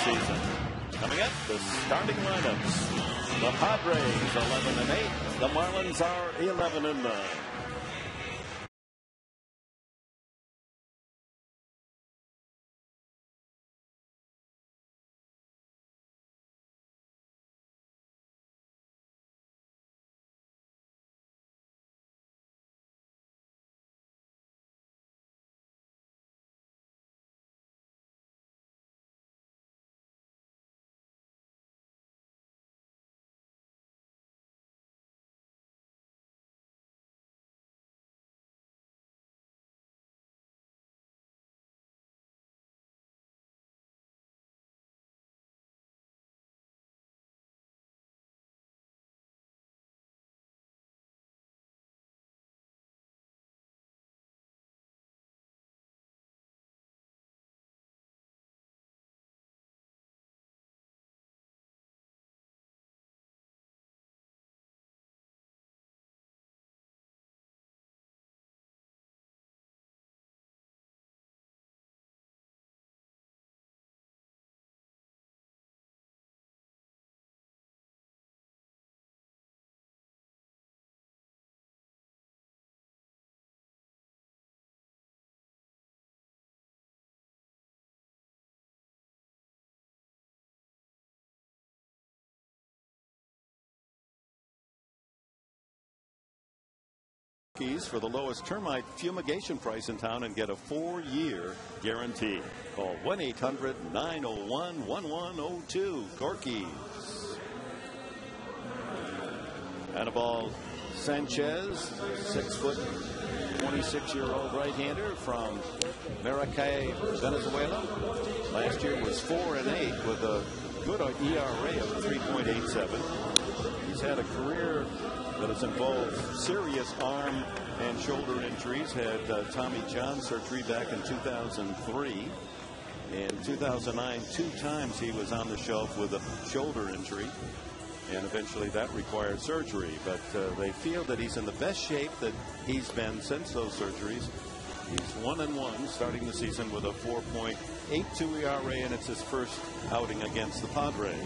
season. Coming up, the starting lineups. The Padres 11-8. The Marlins are 11-9. For the lowest termite fumigation price in town and get a 4-year guarantee. Call 1-800-901-1102. Corky's. Anibal Sanchez, 6-foot, 26-year-old right-hander from Maracay, Venezuela. Last year was 4-8 with a good ERA of 3.87. He's had a career that has involved serious arm and shoulder injuries. Had Tommy John surgery back in 2003. In 2009, 2 times he was on the shelf with a shoulder injury, and eventually that required surgery. But they feel that he's in the best shape that he's been since those surgeries. He's 1-1 starting the season with a 4.82 ERA, and it's his first outing against the Padres.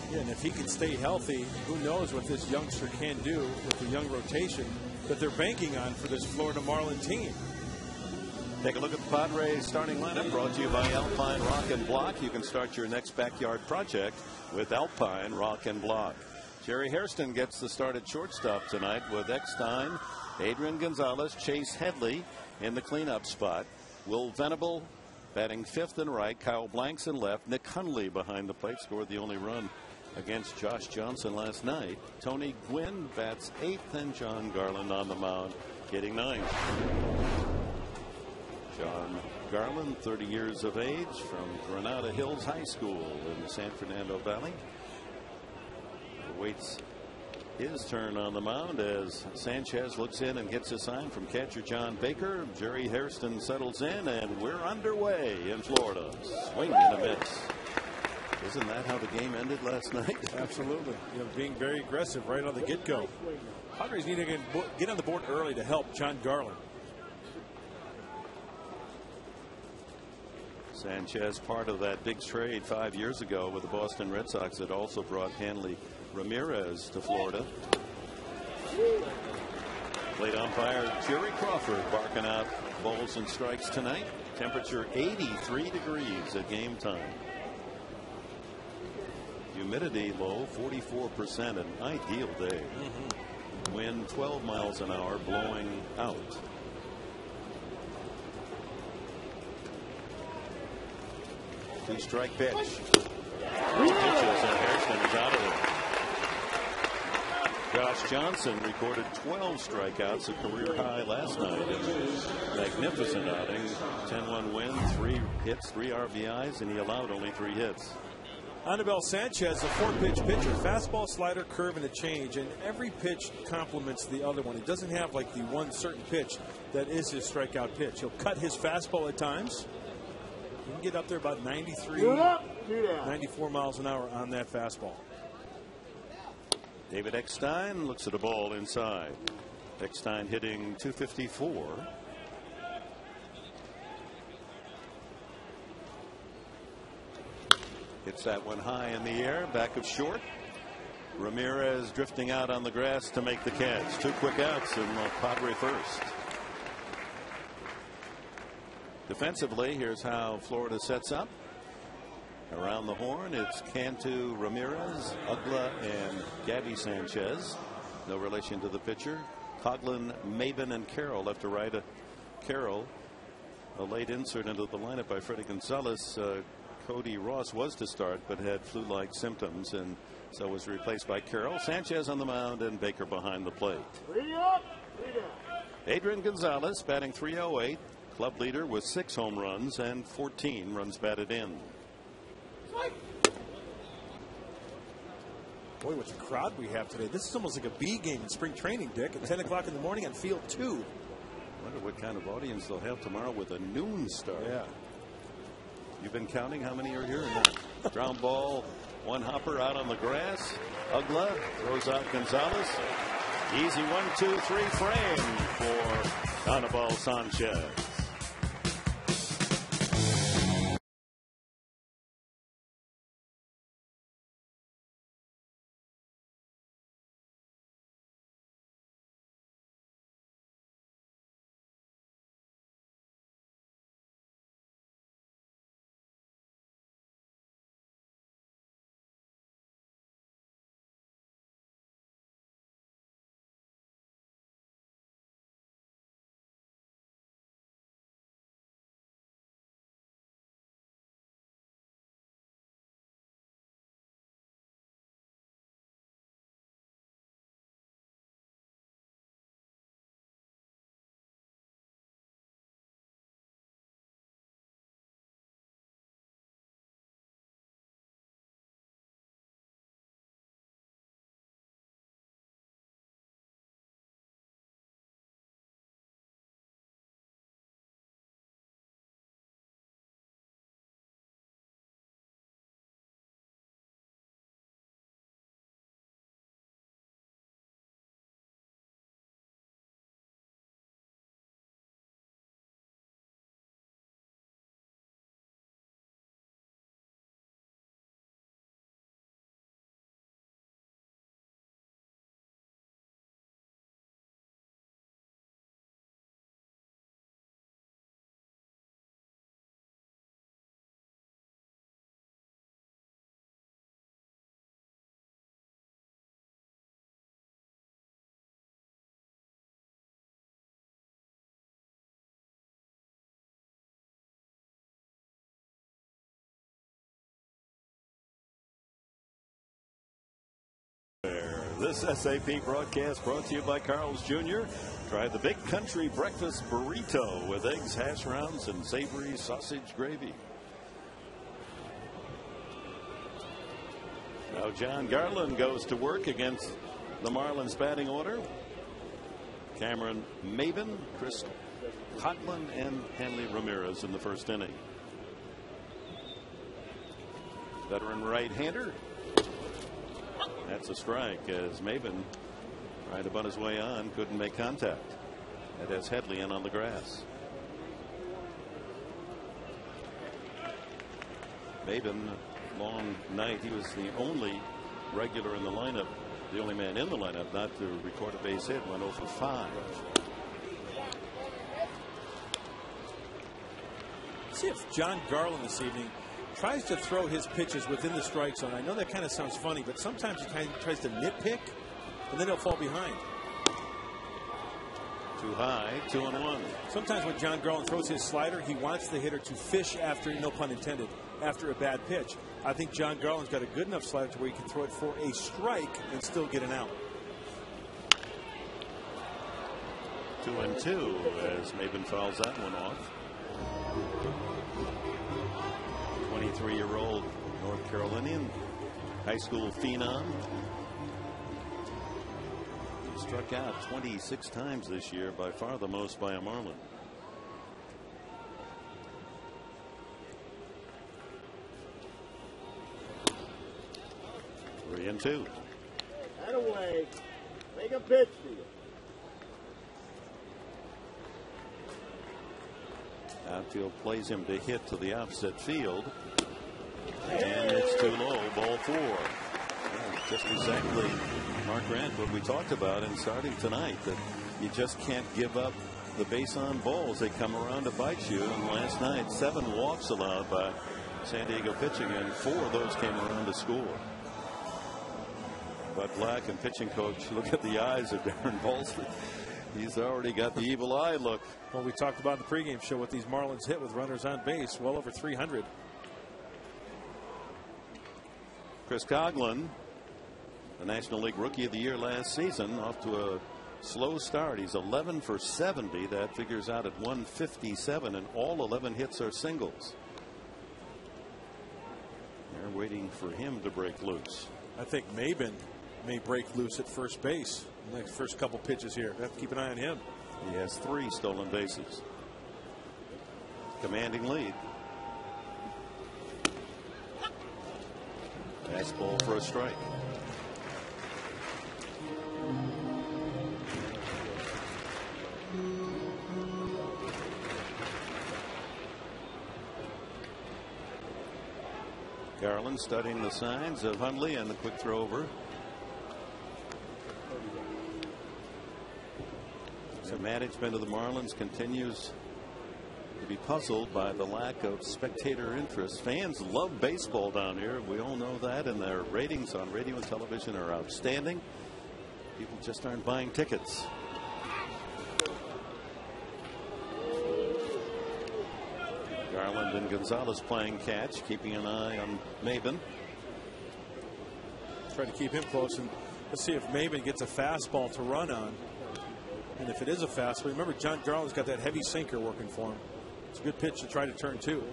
Yeah, and if he can stay healthy, who knows what this youngster can do with the young rotation that they're banking on for this Florida Marlin team. Take a look at the Padres starting lineup, brought to you by Alpine Rock and Block. You can start your next backyard project with Alpine Rock and Block. Jerry Hairston gets the start at shortstop tonight with Eckstein, Adrian Gonzalez, Chase Headley in the cleanup spot. Will Venable batting 5th and right. Kyle Blanks in left. Nick Hundley behind the plate, scored the only run against Josh Johnson last night. Tony Gwynn bats 8th, and John Garland on the mound hitting 9th. John Garland, 30 years of age, from Granada Hills High School in the San Fernando Valley. Waits his turn on the mound as Sanchez looks in and gets a sign from catcher John Baker. Jerry Hairston settles in, and we're underway in Florida. Swing and a miss. Isn't that how the game ended last night? Absolutely. You know, being very aggressive right on the get-go. Padres need to get on the board early to help John Garland. Sanchez, part of that big trade 5 years ago with the Boston Red Sox that also brought Hanley Ramirez to Florida. Plate umpire Jerry Crawford barking out balls and strikes tonight. Temperature 83 degrees at game time. Humidity low, 44%, an ideal day. Wind 12 miles an hour, blowing out. Two-strike pitch. 3 pitches, and Hairston is out of it. Josh Johnson recorded 12 strikeouts, a career high last night. Magnificent outing. 10-1 win, 3 hits, 3 RBIs, and he allowed only 3 hits. Anibal Sanchez, a 4-pitch pitcher, fastball, slider, curve, and a change, and every pitch complements the other one. He doesn't have like the one certain pitch that is his strikeout pitch. He'll cut his fastball at times. He can get up there about 93, 94 miles an hour on that fastball. David Eckstein looks at a ball inside. Eckstein hitting .254. Hits that one high in the air, back of short. Ramirez drifting out on the grass to make the catch. 2 quick outs in Padre first. Defensively, here's how Florida sets up. Around the horn, it's Cantu, Ramirez, Ugla, and Gabby Sanchez. No relation to the pitcher. Coughlin, Maben, and Carroll left to right. Carroll, a late insert into the lineup by Freddie Gonzalez. Cody Ross was to start, but had flu-like symptoms, and so was replaced by Carroll. Sanchez on the mound, and Baker behind the plate. Adrian Gonzalez batting .308. Club leader with 6 home runs and 14 runs batted in. Boy, what a crowd we have today. This is almost like a B game in spring training, Dick, at 10 o'clock in the morning on field 2. I wonder what kind of audience they'll have tomorrow with a noon start. Yeah. You've been counting how many are here? Ground ball, one hopper out on the grass. Ugla throws out Gonzalez. Easy 1-2-3 frame for Anibal Sanchez. This SAP broadcast brought to you by Carl's Jr. Try the Big Country Breakfast Burrito with eggs, hash browns, and savory sausage gravy. Now John Garland goes to work against the Marlins batting order. Cameron Maben, Chris Coughlin, and Hanley Ramirez in the first inning. Veteran right-hander. That's a strike as Maben tried to bunt his way on, couldn't make contact. That has Headley in on the grass. Maben, long night. He was the only regular in the lineup, the only man in the lineup not to record a base hit. Went 0 for 5. See if John Garland this evening tries to throw his pitches within the strike zone. I know that kind of sounds funny, but sometimes he kind of tries to nitpick, and then he'll fall behind. Too high, 2-1. Sometimes when John Garland throws his slider, he wants the hitter to fish after, no pun intended, after a bad pitch. I think John Garland's got a good enough slider to where he can throw it for a strike and still get an out. 2-2 as Maben fouls that one off. 23-year-old North Carolinian high school phenom. He struck out 26 times this year, by far the most by a Marlin. Three and two. That away. Make a pitch to you. Outfield plays him to hit to the opposite field. And it's 2 Just exactly, Mark Grant, what we talked about in starting tonight, that you just can't give up the base on balls. They come around to bite you. And last night, 7 walks allowed by San Diego pitching, and 4 of those came around to score. But Black and pitching coach, look at the eyes of Darren Bolsley. He's already got the evil eye look. Well, we talked about in the pregame show what these Marlins hit with runners on base, well over 300. Chris Coughlin, the National League Rookie of the Year last season, off to a slow start. He's 11 for 70. That figures out at 157, and all 11 hits are singles. They're waiting for him to break loose. I think Maben may break loose at first base. The next first couple pitches here. We have to keep an eye on him. He has 3 stolen bases. Commanding lead. Fastball for a strike. Garland studying the signs of Hundley and the quick throw over. So management of the Marlins continues to be puzzled by the lack of spectator interest. Fans love baseball down here. We all know that, and their ratings on radio and television are outstanding. People just aren't buying tickets. Garland and Gonzalez playing catch, keeping an eye on Maben. Try to keep him close, and let's see if Maben gets a fastball to run on. And if it is a fastball, remember John Garland's got that heavy sinker working for him. It's a good pitch to try to turn to.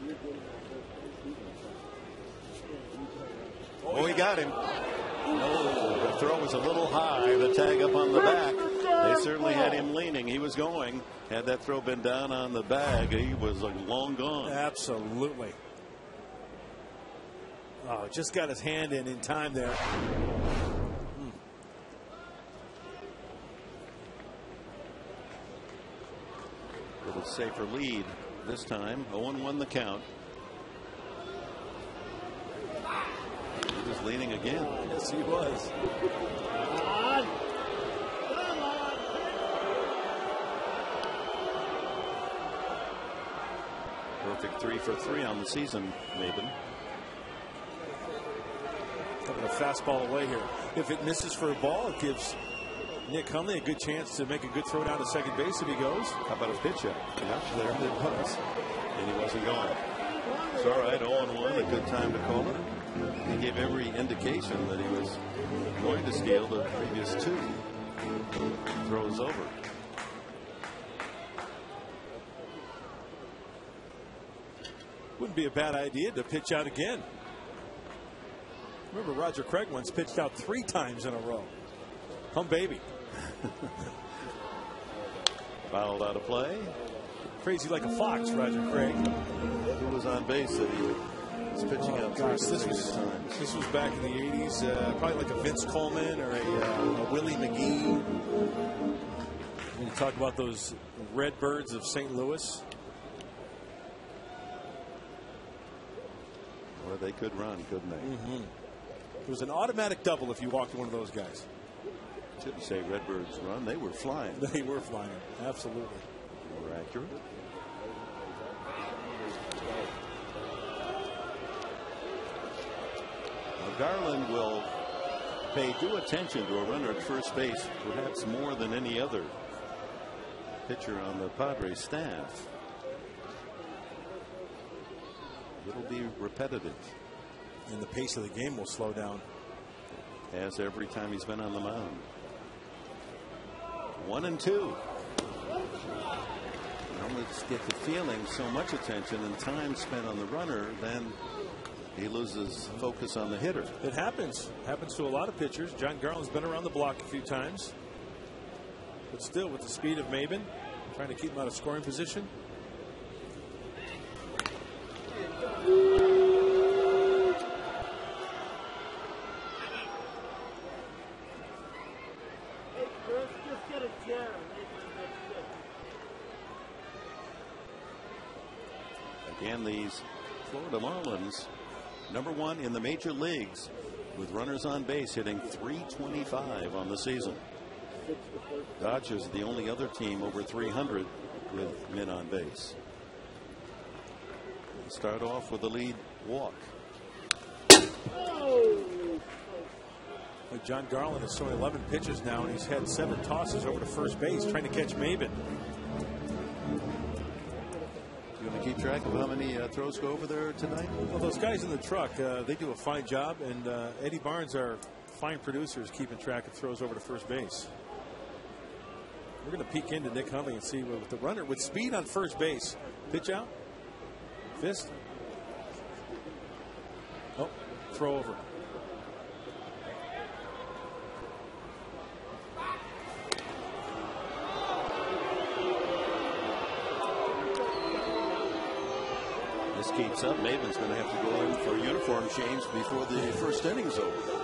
Oh, he got him. Oh, the throw was a little high. The tag up on the back. They certainly had him leaning. He was going. Had that throw been down on the bag, he was long gone. Absolutely. Oh, just got his hand in time there. A little safer lead this time. 0-1 the count. He was leaning again. Yes, he was. Perfect 3 for 3 on the season, Maben. Having a fastball away here. If it misses for a ball, it gives Nick Hundley a good chance to make a good throw down to second base if he goes. How about a pitch out? Yeah, there it was. And he wasn't going. It's all right, 0-1, a good time to call it. He gave every indication that he was going to steal the previous 2 throws over. Wouldn't be a bad idea to pitch out again. Remember, Roger Craig once pitched out 3 times in a row. Hum baby. Fouled out of play. Crazy like a fox, Roger Craig. Who was on base that he was pitching out? Gosh, this was back in the 80s. Probably like a Vince Coleman or a Willie McGee. When you talk about those Redbirds of St. Louis. Well, they could run, couldn't they? Mm-hmm. It was an automatic double if you walked to one of those guys. Shouldn't say Redbirds run. They were flying. They were flying. Absolutely. They were accurate. Now Garland will pay due attention to a runner at first base, perhaps more than any other pitcher on the Padres staff. It'll be repetitive. And the pace of the game will slow down. As every time he's been on the mound. 1-2. Almost get the feeling so much attention and time spent on the runner, then he loses focus on the hitter. It happens. Happens to a lot of pitchers. John Garland's been around the block a few times. But still, with the speed of Maben, trying to keep him out of scoring position. Again, these Florida Marlins, #1 in the major leagues with runners on base, hitting .325 on the season. Dodgers are the only other team over 300 with men on base. Start off with the lead walk. John Garland has thrown 11 pitches now, and he's had 7 tosses over to first base trying to catch Maven. You want to keep track of how many throws go over there tonight? Well, those guys in the truck, they do a fine job, and Eddie Barnes, our fine producers, keeping track of throws over to first base. We're going to peek into Nick Hundley and see with the runner with speed on first base. Pitch out. Fist. Oh, throw over. This keeps up. Maven's going to have to go in for a uniform change before the first inning's over.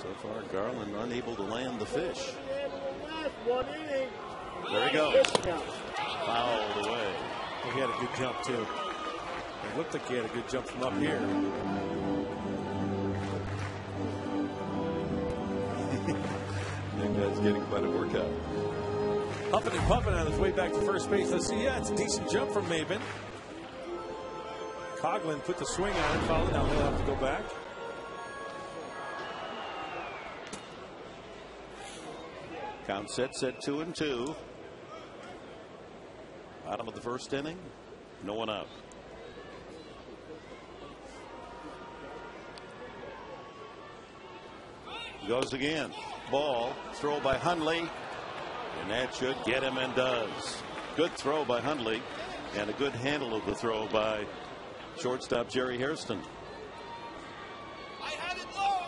So far, Garland unable to land the fish. There he goes. Fouled away. He had a good jump, too. It looked like he had a good jump from up here. That guy's getting quite a workout. Huffing and puffing on his way back to first base. Let's see. Yeah, it's a decent jump from Maven. Coughlin put the swing on it, fouled. Now he'll have to go back. Count set 2-2. Bottom of the first inning. No one out. Goes again. Ball. Throw by Hundley. And that should get him, and does. Good throw by Hundley. And a good handle of the throw by shortstop Jerry Hairston.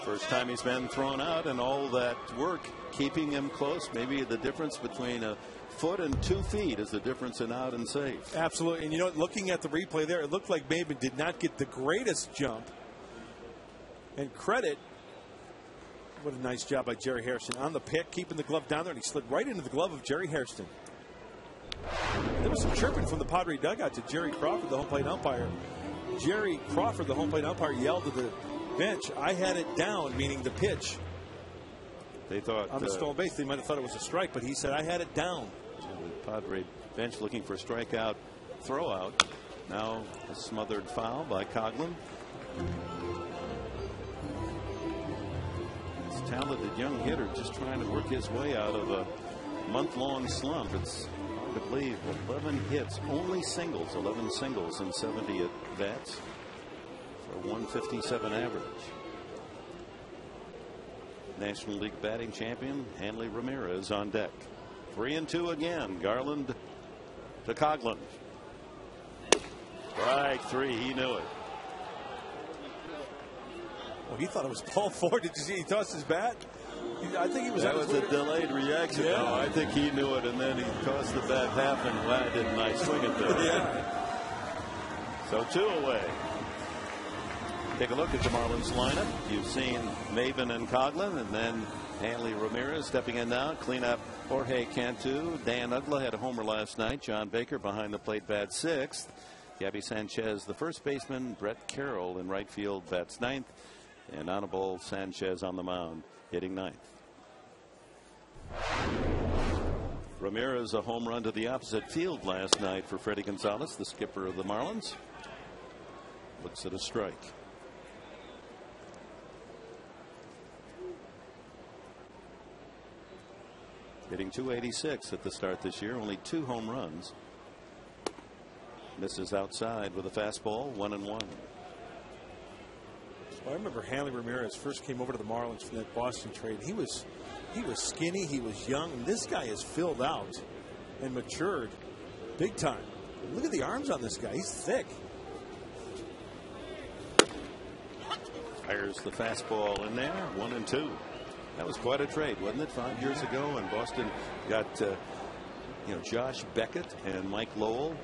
First time he's been thrown out, and all that work keeping him close. Maybe the difference between a foot and 2 feet is the difference in out and safe. Absolutely. And you know, looking at the replay there, it looked like Maven did not get the greatest jump. And credit, what a nice job by Jerry Hairston on the pick, keeping the glove down there, and he slid right into the glove of Jerry Hairston. There was some chirping from the Padre dugout to Jerry Crawford, the home plate umpire. Jerry Crawford, the home plate umpire, yelled to the bench, "I had it down," meaning the pitch. They thought on the stolen base, they might have thought it was a strike, but he said, "I had it down." The Padre bench looking for strikeout, throw out. Now a smothered foul by Coughlin. This talented young hitter just trying to work his way out of a month-long slump. It's hard to believe. 11 hits, only singles, 11 singles in 70 at bats for a 157 average. National League batting champion Hanley Ramirez on deck. 3-2 again. Garland to Coughlin. Strike 3. He knew it. Well, he thought it was ball 4. Did you see he tossed his bat? I think he was. That was a delayed reaction. Yeah. No, I think he knew it, and then he tossed the bat half, and why didn't I swing it there? Yeah. So 2 away. Take a look at the Marlins lineup. You've seen Maven and Coughlin, and then Hanley Ramirez stepping in now. Clean up Jorge Cantu. Dan Ugla had a homer last night. John Baker behind the plate bats 6th. Gabby Sanchez, the first baseman. Brett Carroll in right field bats 9th. And Anibal Sanchez on the mound hitting 9th. Ramirez a home run to the opposite field last night for Freddie Gonzalez, the skipper of the Marlins. Looks at a strike. Hitting .286 at the start this year, only 2 home runs. Misses outside with a fastball, 1-1. Well, I remember Hanley Ramirez first came over to the Marlins from that Boston trade. He was skinny, he was young, and this guy is filled out and matured big time. Look at the arms on this guy. He's thick. Fires the fastball in there, 1-2. That was quite a trade, wasn't it? 5 years ago, and Boston got Josh Beckett and Mike Lowell,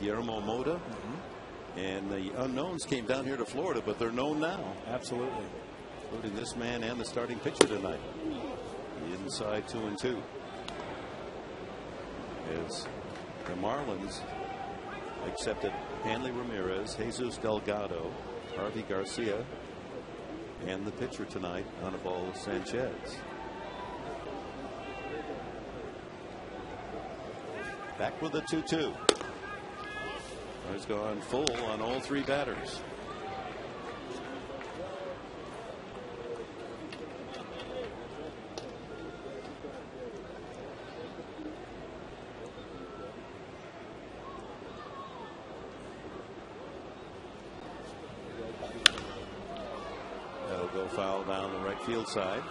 Guillermo Mota, and the unknowns came down here to Florida, but they're known now. Absolutely, including this man and the starting pitcher tonight. The inside 2-2. As the Marlins accepted Hanley Ramirez, Jesus Delgado, Harvey Garcia, and the pitcher tonight, Anibal Sanchez. Back with a 2-2. He's gone full on all three batters. That'll go foul down the right field side.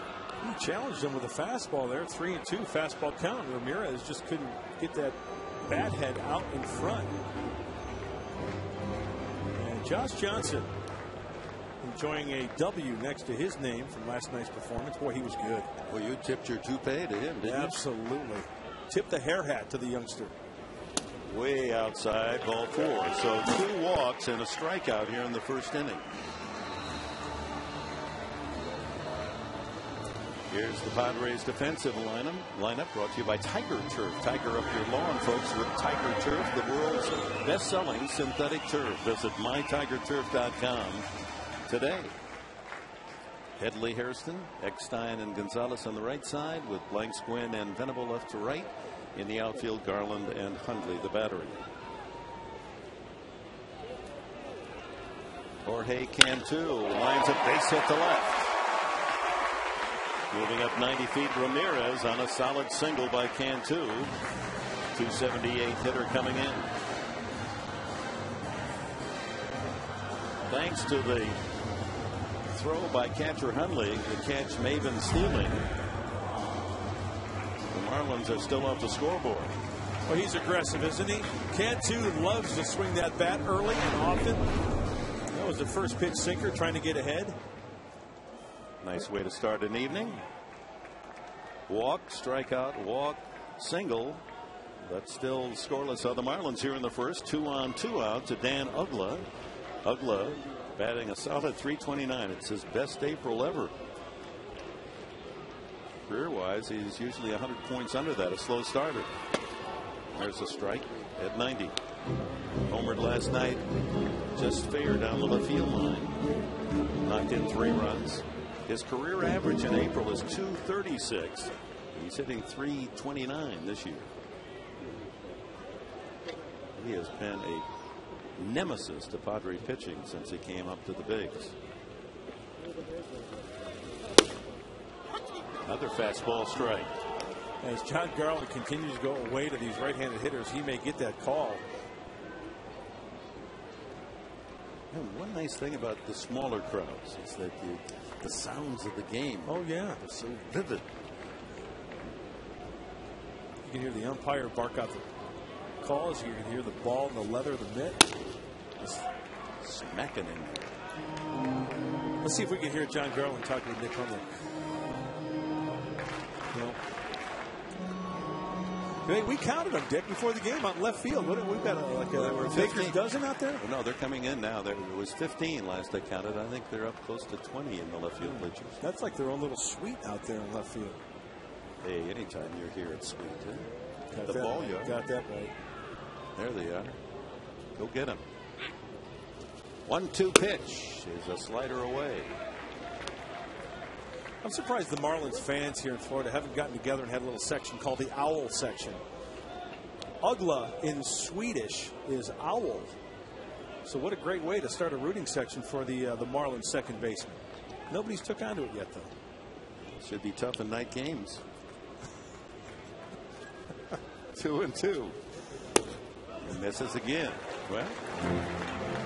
He challenged him with a fastball there, 3-2 fastball count. Ramirez just couldn't get that bat head out in front. And Josh Johnson enjoying a W next to his name from last night's performance. Boy, he was good. Well, you tipped your toupee to him, didn't you? Absolutely. Tipped the hair hat to the youngster. Way outside, ball 4. So 2 walks and a strikeout here in the first inning. Here's the Padres defensive lineup brought to you by Tiger Turf. Tiger up your lawn, folks, with Tiger Turf, the world's best-selling synthetic turf. Visit mytigerturf.com today. Headley, Hairston, Eckstein, and Gonzalez on the right side, with Blanks, Gwynn, and Venable left to right. In the outfield, Garland and Hundley, the battery. Jorge Cantu lines a base hit to left. Moving up 90 feet, Ramirez on a solid single by Cantu. 278 hitter coming in. Thanks to the throw by catcher Hundley, the catch Maven stealing, the Marlins are still off the scoreboard. Well, he's aggressive, isn't he? Cantu loves to swing that bat early and often. That was the first pitch sinker, trying to get ahead. Nice way to start an evening. Walk, strikeout, walk, single. But still scoreless on the Marlins here in the first. 2 on, 2 out to Dan Uggla. Uggla batting a solid .329. It's his best April ever. Career-wise, he's usually 100 points under that, a slow starter. There's a strike at 90. Homered last night, just fair down the left field line. Knocked in 3 runs. His career average in April is .236. He's hitting .329 this year. He has been a nemesis to Padre pitching since he came up to the bigs. Another fastball strike. As John Garland continues to go away to these right-handed hitters, he may get that call. And one nice thing about the smaller crowds is that the sounds of the game. Oh yeah, are so vivid. You can hear the umpire bark out the calls. You can hear the ball in the leather of the mitt. Just smacking in there. Let's see if we can hear John Garland talking to Nick Hundley. Hey, we counted them, Dick, before the game out in left field. We've got a baker's dozen out there? Well, no, they're coming in now. It was 15 last I counted. I think they're up close to 20 in the left field bleachers. That's like their own little suite out there in left field. Hey, anytime you're here, it's sweet, huh? Got the that ball right. yard. Got that right. There they are. Go get them. 1-2 pitch is a slider away. I'm surprised the Marlins fans here in Florida haven't gotten together and had a little section called the Owl section. Uggla in Swedish is owl. So what a great way to start a rooting section for the Marlins second baseman. Nobody's took onto it yet, though. Should be tough in night games. 2-2. He misses again. Well,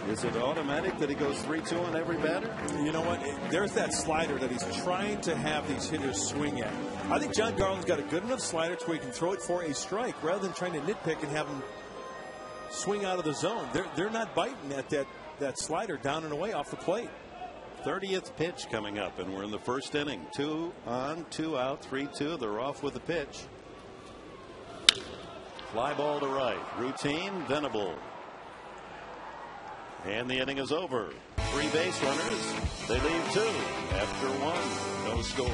is it automatic that he goes 3-2 on every batter? You know what? There's that slider that he's trying to have these hitters swing at. I think John Garland's got a good enough slider to where he can throw it for a strike rather than trying to nitpick and have him swing out of the zone. They're not biting at that slider down and away off the plate. 30th pitch coming up, and we're in the first inning. 2 on, 2 out, 3-2. They're off with the pitch. Fly ball to right. Routine, Venable. And the inning is over. 3 base runners. They leave 2 after 1. No score.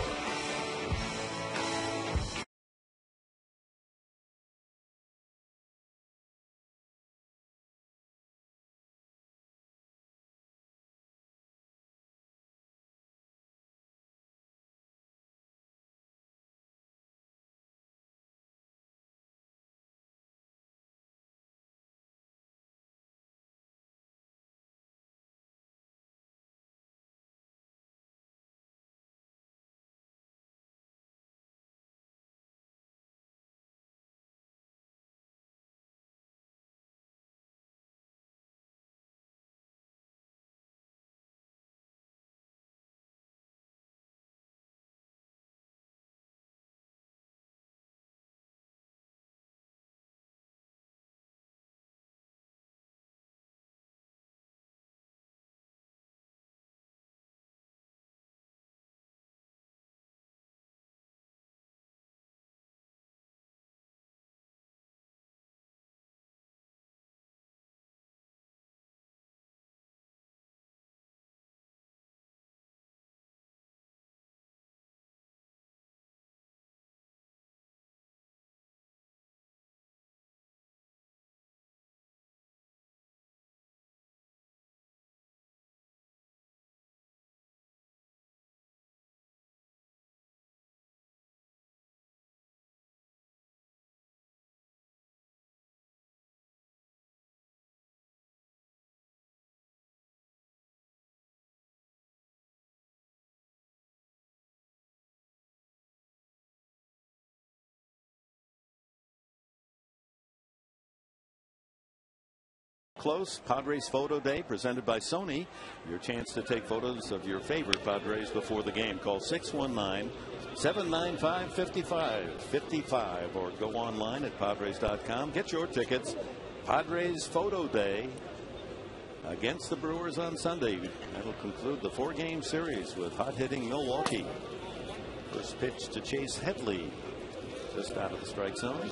close. Padres Photo Day presented by Sony. Your chance to take photos of your favorite Padres before the game. Call 619-795-5555 or go online at Padres.com. Get your tickets. Padres Photo Day against the Brewers on Sunday. That'll conclude the 4-game series with hot-hitting Milwaukee. First pitch to Chase Headley, just out of the strike zone.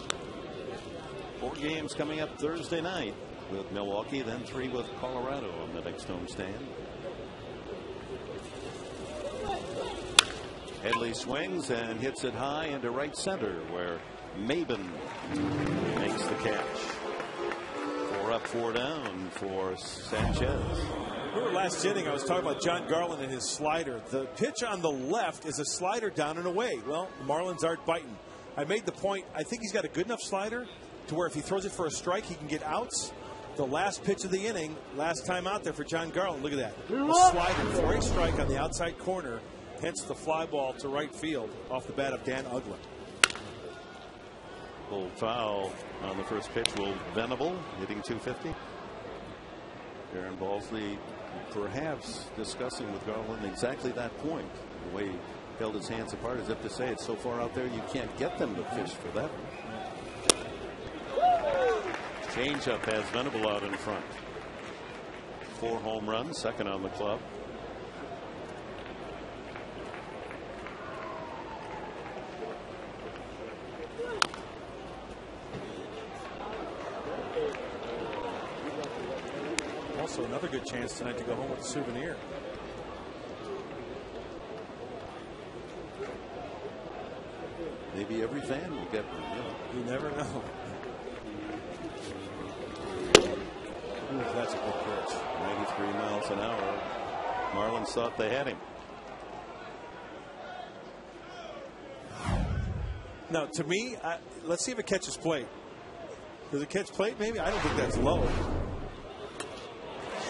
4 games coming up Thursday night with Milwaukee, then 3 with Colorado on the next homestand. Headley swings and hits it high into right center, where Maben makes the catch. 4 up, 4 down for Sanchez. Remember last inning, I was talking about John Garland and his slider. The pitch on the left is a slider down and away. Well, the Marlins aren't biting. I made the point, I think he's got a good enough slider to where if he throws it for a strike, he can get outs. The last pitch of the inning, last time out there for John Garland, look at that. A slider for a strike on the outside corner, hence the fly ball to right field off the bat of Dan Uggla. Full foul on the first pitch. Will Venable hitting 250. Aaron Balsley perhaps discussing with Garland exactly that point. The way he held his hands apart, as if to say it's so far out there you can't get them to fish for that one. Changeup has Venable out in front. 4 home runs, second on the club. Also another good chance tonight to go home with a souvenir. Maybe every fan will get one. You never know. Ooh, that's a good pitch. 93 miles an hour. Marlins thought they had him. Now, to me, let's see if it catches plate. Does it catch plate? Maybe. I don't think that's low.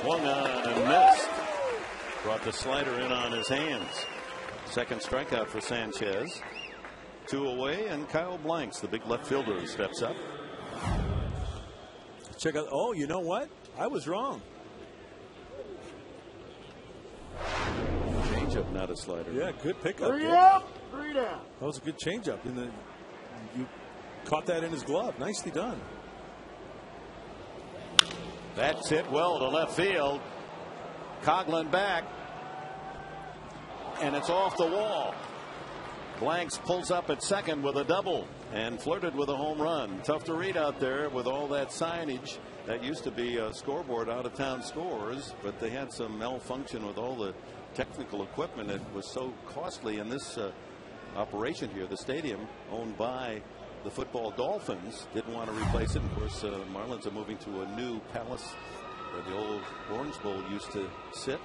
Swung on and missed. Brought the slider in on his hands. Second strikeout for Sanchez. 2 away, and Kyle Blanks, the big left fielder, steps up. Check out. Oh, you know what? I was wrong. Changeup, not a slider. Yeah, good pickup. 3 up, 3 down. That was a good changeup. You caught that in his glove. Nicely done. That's hit well to left field. Coughlin back, and it's off the wall. Blanks pulls up at second with a double and flirted with a home run. Tough to read out there with all that signage. That used to be a scoreboard, out of town scores, but they had some malfunction with all the technical equipment. It was so costly in this operation here. The stadium, owned by the football Dolphins, didn't want to replace it. Of course, Marlins are moving to a new palace where the old Orange Bowl used to sit.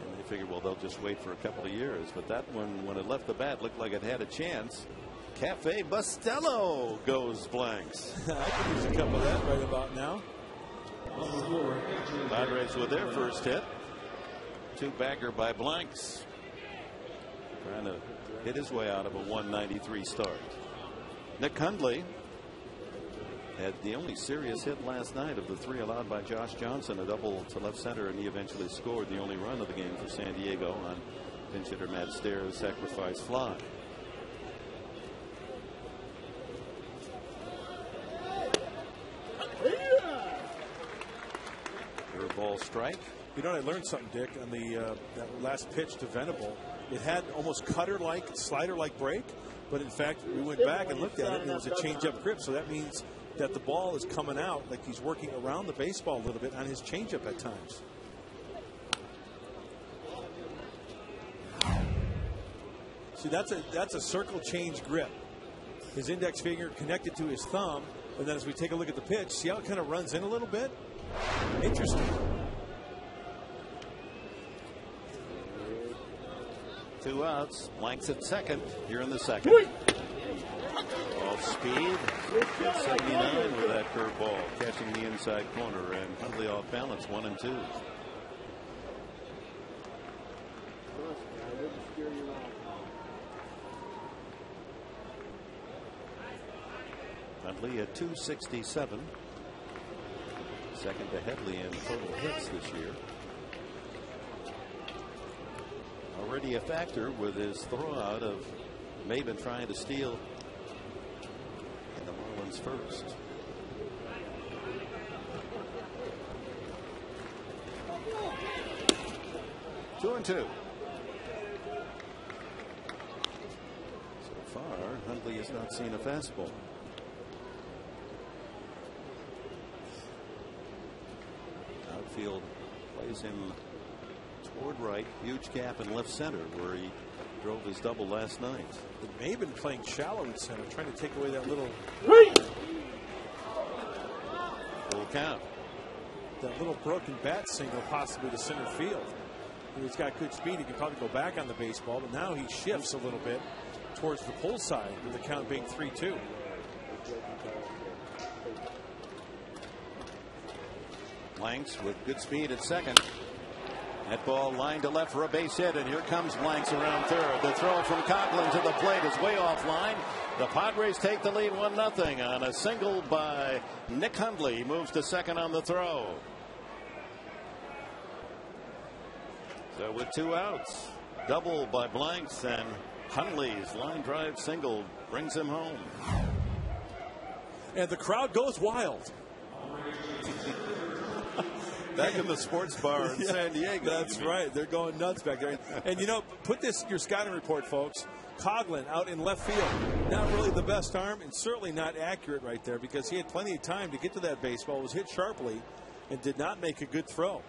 And they figured, well, they'll just wait for a couple of years. But that one, when it left the bat, looked like it had a chance. Cafe Bustelo goes Blanks. I could use a cup of that right about now. Padres with their first hit. 2-bagger by Blanks. Trying to hit his way out of a 193 start. Nick Hundley had the only serious hit last night of the 3 allowed by Josh Johnson, a double to left center, and he eventually scored the only run of the game for San Diego on pinch hitter Matt Stairs' sacrifice fly. Ball strike. You know, I learned something, Dick, on the that last pitch to Venable. It had almost cutter-like, slider-like break, but in fact, we went back and looked at it, and it was a change-up grip. So that means that the ball is coming out like he's working around the baseball a little bit on his change-up at times. See, that's a circle change grip. His index finger connected to his thumb, and then as we take a look at the pitch, see how it kind of runs in a little bit? Interesting. 2 outs. Blanks at second here in the second. Off speed. 79 with that curveball, catching the inside corner, and Hundley off balance, 1 and 2. Hundley at 267. Second to Headley in total hits this year. Already a factor with his throw out of Maben trying to steal in the Marlins first. Two and two. So far, Hundley has not seen a fastball. Outfield plays him toward right. Huge gap in left center where he drove his double last night. Maben playing shallow in center, trying to take away that little Full count. That little broken bat single possibly to center field. He's got good speed. He can probably go back on the baseball, but now he shifts a little bit towards the pull side with the count being 3-2. Blanks with good speed at second. That ball lined to left for a base hit, and here comes Blanks around third. The throw from Coughlin to the plate is way offline. The Padres take the lead 1-0 on a single by Nick Hundley. He moves to second on the throw. So with two outs, double by Blanks, and Hundley's line drive single brings him home. And the crowd goes wild. Back in the sports bar in San Diego. That's right. They're going nuts back there. And, you know, put this in your scouting report, folks. Coughlin out in left field. Not really the best arm, and certainly not accurate right there, because he had plenty of time to get to that baseball, was hit sharply, and did not make a good throw.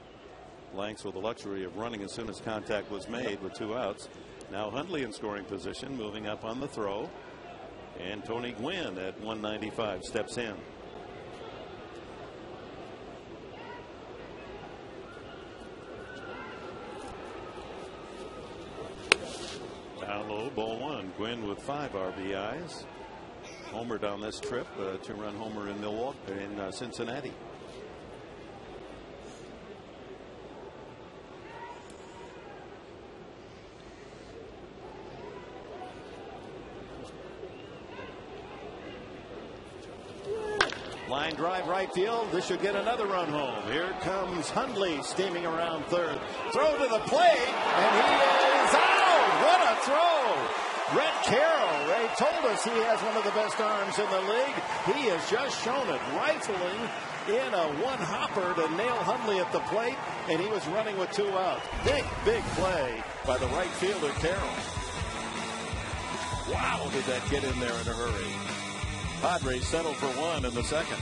Blanks with the luxury of running as soon as contact was made with two outs. Now Hundley in scoring position, moving up on the throw. And Tony Gwynn at 195 steps in. Down low, ball one. Gwynn with 5 RBIs. Homered on this trip, a 2-run homer in Milwaukee, in Cincinnati. Line drive right field. This should get another run home. Here comes Hundley steaming around third. Throw to the plate, and he is out. What a throw. Brett Carroll, they told us he has one of the best arms in the league. He has just shown it, rifling in a one-hopper to nail Hundley at the plate, and he was running with 2 outs. Big play by the right fielder, Carroll. Wow, did that get in there in a hurry. Padres settle for 1 in the second.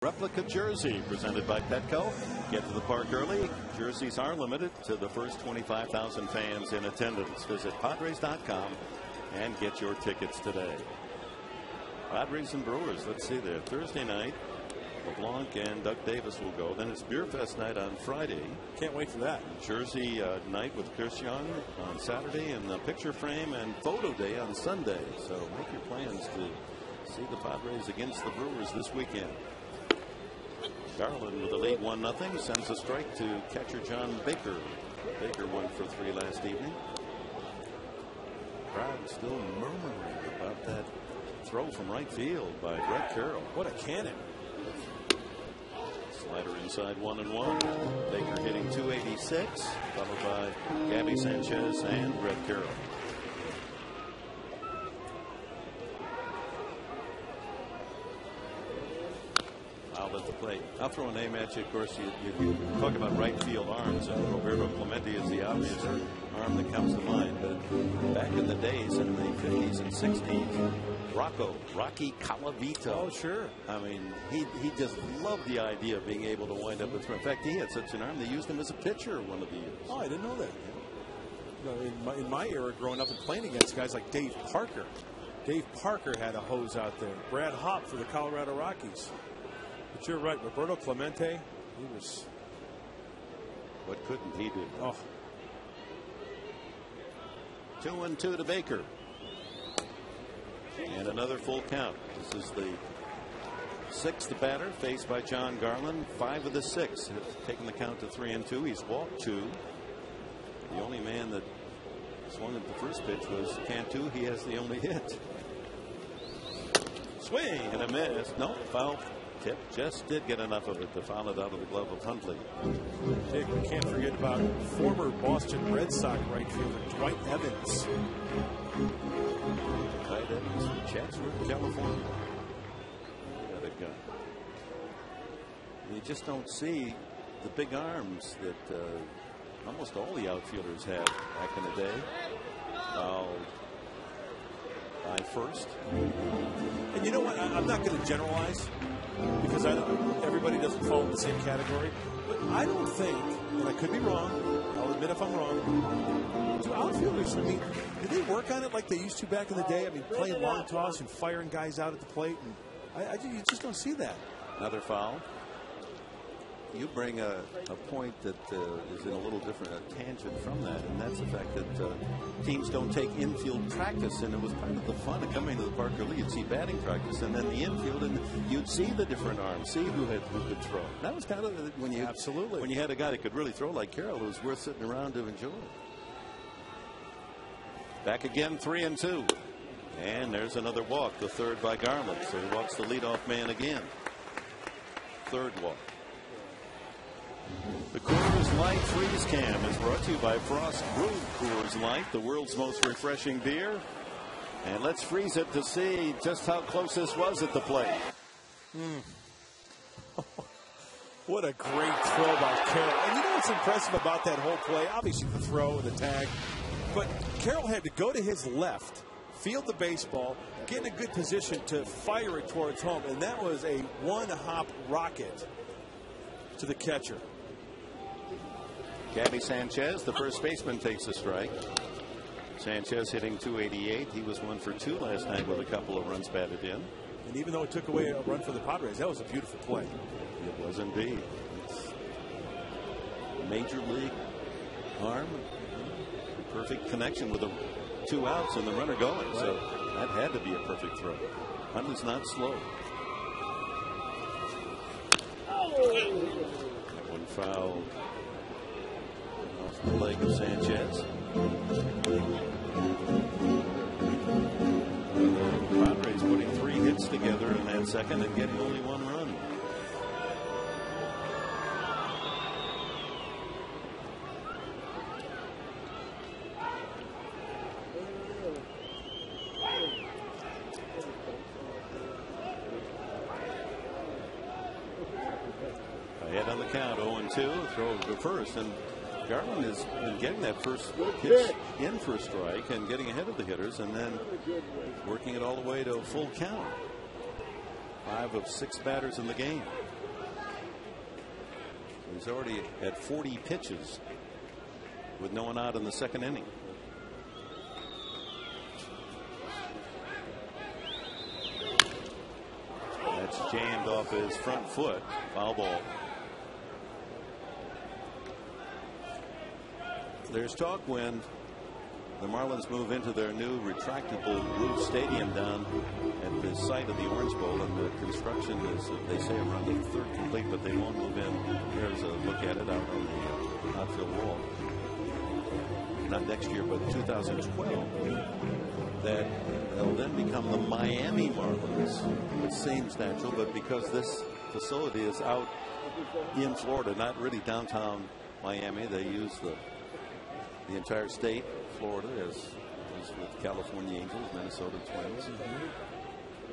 Replica jersey presented by Petco. Get to the park early. Jerseys are limited to the first 25,000 fans in attendance. Visit Padres.com and get your tickets today. Padres and Brewers. Let's see there. Thursday night, LeBlanc and Doug Davis will go. Then it's Beer Fest night on Friday. Can't wait for that. Jersey night with Chris Young on Saturday, and the picture frame and photo day on Sunday. So make your plans to see the Padres against the Brewers this weekend. Garland with the lead 1-0 sends a strike to catcher John Baker. Baker 1 for 3 last evening. Crowd still murmuring about that throw from right field by Brett Carroll. What a cannon. Slider inside 1-1. Baker hitting 286, followed by Gabby Sanchez and Brett Carroll. Foul at the plate. I'll throw a name at you. Of course, you talk about right field arms, and Roberto Clemente is the obvious arm that comes to mind. But back in the days, in the 50s and 60s, Rocky Calavito. Oh, sure. I mean, he just loved the idea of being able to wind up with. In fact, he had such an arm they used him as a pitcher one of the years. Oh, I didn't know that. In my era, growing up and playing against guys like Dave Parker. Dave Parker had a hose out there. Brad Hopp for the Colorado Rockies. But you're right, Roberto Clemente, he was. What couldn't he do? Oh. 2-2 to Baker. And another full count. This is the 6th batter faced by John Garland. 5 of the 6 have taken the count to 3-2. He's walked 2. The only man that swung at the first pitch was Cantu. He has the only hit. Swing and a miss. No, foul tip. Just did get enough of it to foul it out of the glove of Huntley. Dick, we can't forget about former Boston Red Sox right fielder Dwight Evans. Dwight Evans from Chatsworth, California. Got a gun. You just don't see the big arms that almost all the outfielders had back in the day. By first. And you know what? I'm not going to generalize because everybody doesn't fall in the same category. But I don't think, and I could be wrong, I'll admit if I'm wrong, do outfielders, I mean, did they work on it like they used to back in the day? I mean, playing long toss and firing guys out at the plate. And you just don't see that. Another foul. You bring a point that is in a little different tangent from that, and that's the fact that teams don't take infield practice, and it was part of the fun of coming to the park early. You'd see batting practice, and then the infield, and you'd see the different arms, see who could throw. That was kind of when you had a guy that could really throw like Carroll, it was worth sitting around to enjoy. Back again, 3-2, and there's another walk, the 3rd by Garland. So he walks the leadoff man again. 3rd walk. The Coors Light Freeze Cam is brought to you by Frost Brewed Coors Light, the world's most refreshing beer. And let's freeze it to see just how close this was at the plate. What a great throw by Carroll. And you know what's impressive about that whole play? Obviously the throw and the tag. But Carroll had to go to his left, field the baseball, get in a good position to fire it towards home. And that was a one-hop rocket to the catcher. Gabby Sanchez, the first baseman, takes a strike. Sanchez hitting 288. He was 1 for 2 last night with a couple of runs batted in. And even though it took away a run for the Padres, that was a beautiful play. It was indeed. It's a major league arm. Perfect connection with the 2 outs and the runner going. Right. So that had to be a perfect throw. Hunt is not slow. That one foul off the leg of Sanchez. The Padres putting 3 hits together in that second and getting only 1 run. Ahead on the count, 0-2, throw to first, and Garland has been getting that first pitch in for a strike and getting ahead of the hitters and then working it all the way to a full count. 5 of 6 batters in the game. He's already at 40 pitches with no one out in the second inning. That's jammed off his front foot. Foul ball. There's talk when the Marlins move into their new retractable roof stadium down at the site of the Orange Bowl, and the construction is, they say, around the third complete, but they won't move in. There's a look at it out on the outfield wall. Not next year, but 2012. That they'll then become the Miami Marlins. It seems natural, but because this facility is out in Florida, not really downtown Miami, they use the entire state, Florida, as with California Angels, Minnesota Twins.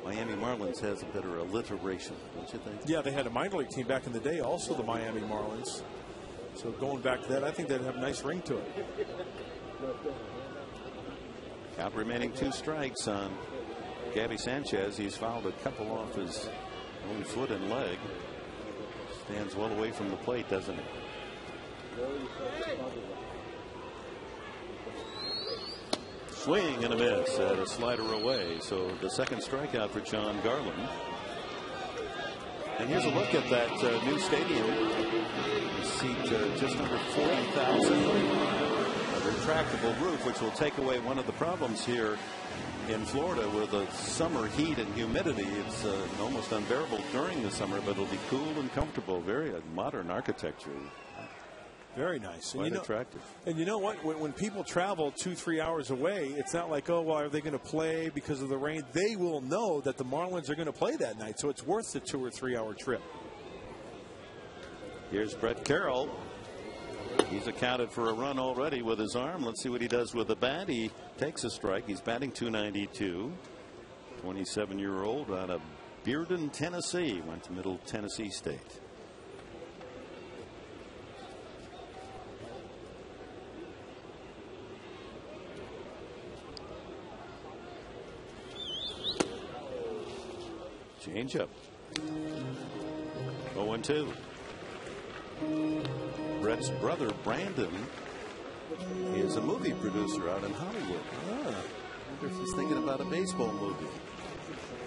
Miami Marlins has a better alliteration, don't you think? Yeah, they had a minor league team back in the day, also the Miami Marlins. So going back to that, I think they'd have a nice ring to it. Count remaining 2 strikes on Gabby Sanchez. He's fouled a couple off his own foot and leg. Stands well away from the plate, doesn't he? Swing and a miss at a slider away. So the second strikeout for John Garland. And here's a look at that new stadium. You seat just under 40,000. A retractable roof, which will take away one of the problems here in Florida with the summer heat and humidity. It's almost unbearable during the summer, but it'll be cool and comfortable. Very modern architecture. Very nice. Quite attractive. And you know what? When people travel 2-3 hours away, it's not like, oh, well, are they going to play because of the rain? They will know that the Marlins are going to play that night, so it's worth the 2 or 3 hour trip. Here's Brett Carroll. He's accounted for a run already with his arm. Let's see what he does with the bat. He takes a strike. He's batting .292. 27-year-old out of Bearden, Tennessee. Went to Middle Tennessee State. Change up. 0-2. Brett's brother Brandon is a movie producer out in Hollywood. I wonder if he's thinking about a baseball movie.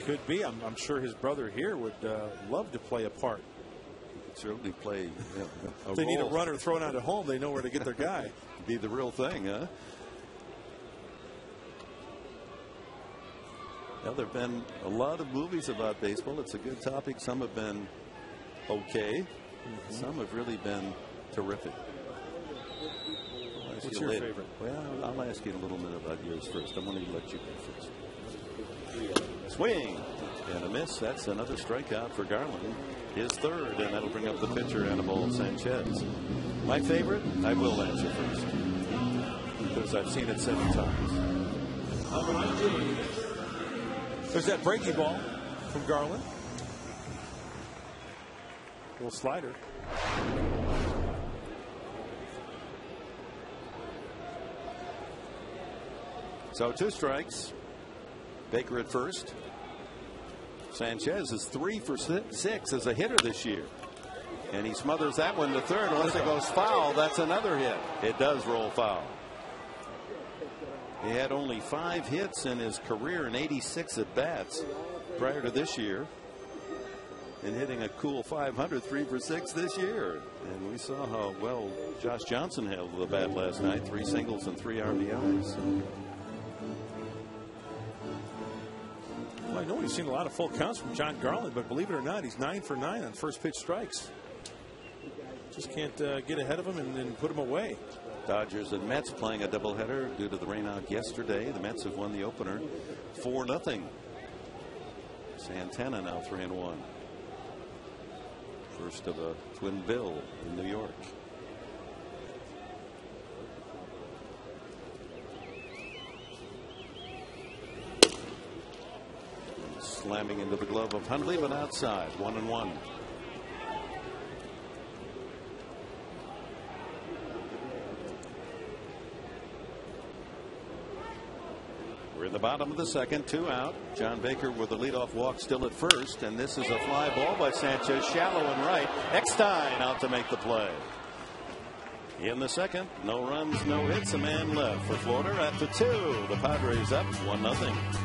Could be. I'm sure his brother here would love to play a part. He could certainly play if they need a runner thrown out at home, they know where to get their guy. Be the real thing, huh? Well, there have been a lot of movies about baseball. It's a good topic. Some have been okay. Some have really been terrific. What's your favorite? Well, I'll ask you in a little bit about yours first. I'm going to let you go first. Swing and a miss. That's another strikeout for Garland. His third, and that'll bring up the pitcher, Anibal Sanchez. My favorite, I will answer first because I've seen it 7 times. There's that breaking ball from Garland. Little slider. So 2 strikes. Baker at first. Sanchez is 3 for 6 as a hitter this year. And he smothers that one to third. Unless it goes foul, that's another hit. It does roll foul. He had only 5 hits in his career and 86 at bats prior to this year. And hitting a cool .500, 3 for 6 this year. And we saw how well Josh Johnson handled the bat last night. 3 singles and 3 RBIs. Well, I know we've seen a lot of full counts from John Garland, but believe it or not, he's 9 for 9 on first pitch strikes. Just can't get ahead of him and put him away. Dodgers and Mets playing a doubleheader due to the rain out yesterday. The Mets have won the opener 4-0. Santana now 3-1. First of a twin bill in New York. Slamming into the glove of Hundley, but outside. 1-1. We're in The bottom of the second, 2 out. John Baker with the leadoff walk still at first, and this is a fly ball by Sanchez, shallow and right. Eckstein out to make the play. In the second, no runs, no hits, a man left for Florida after 2. The Padres up 1-0.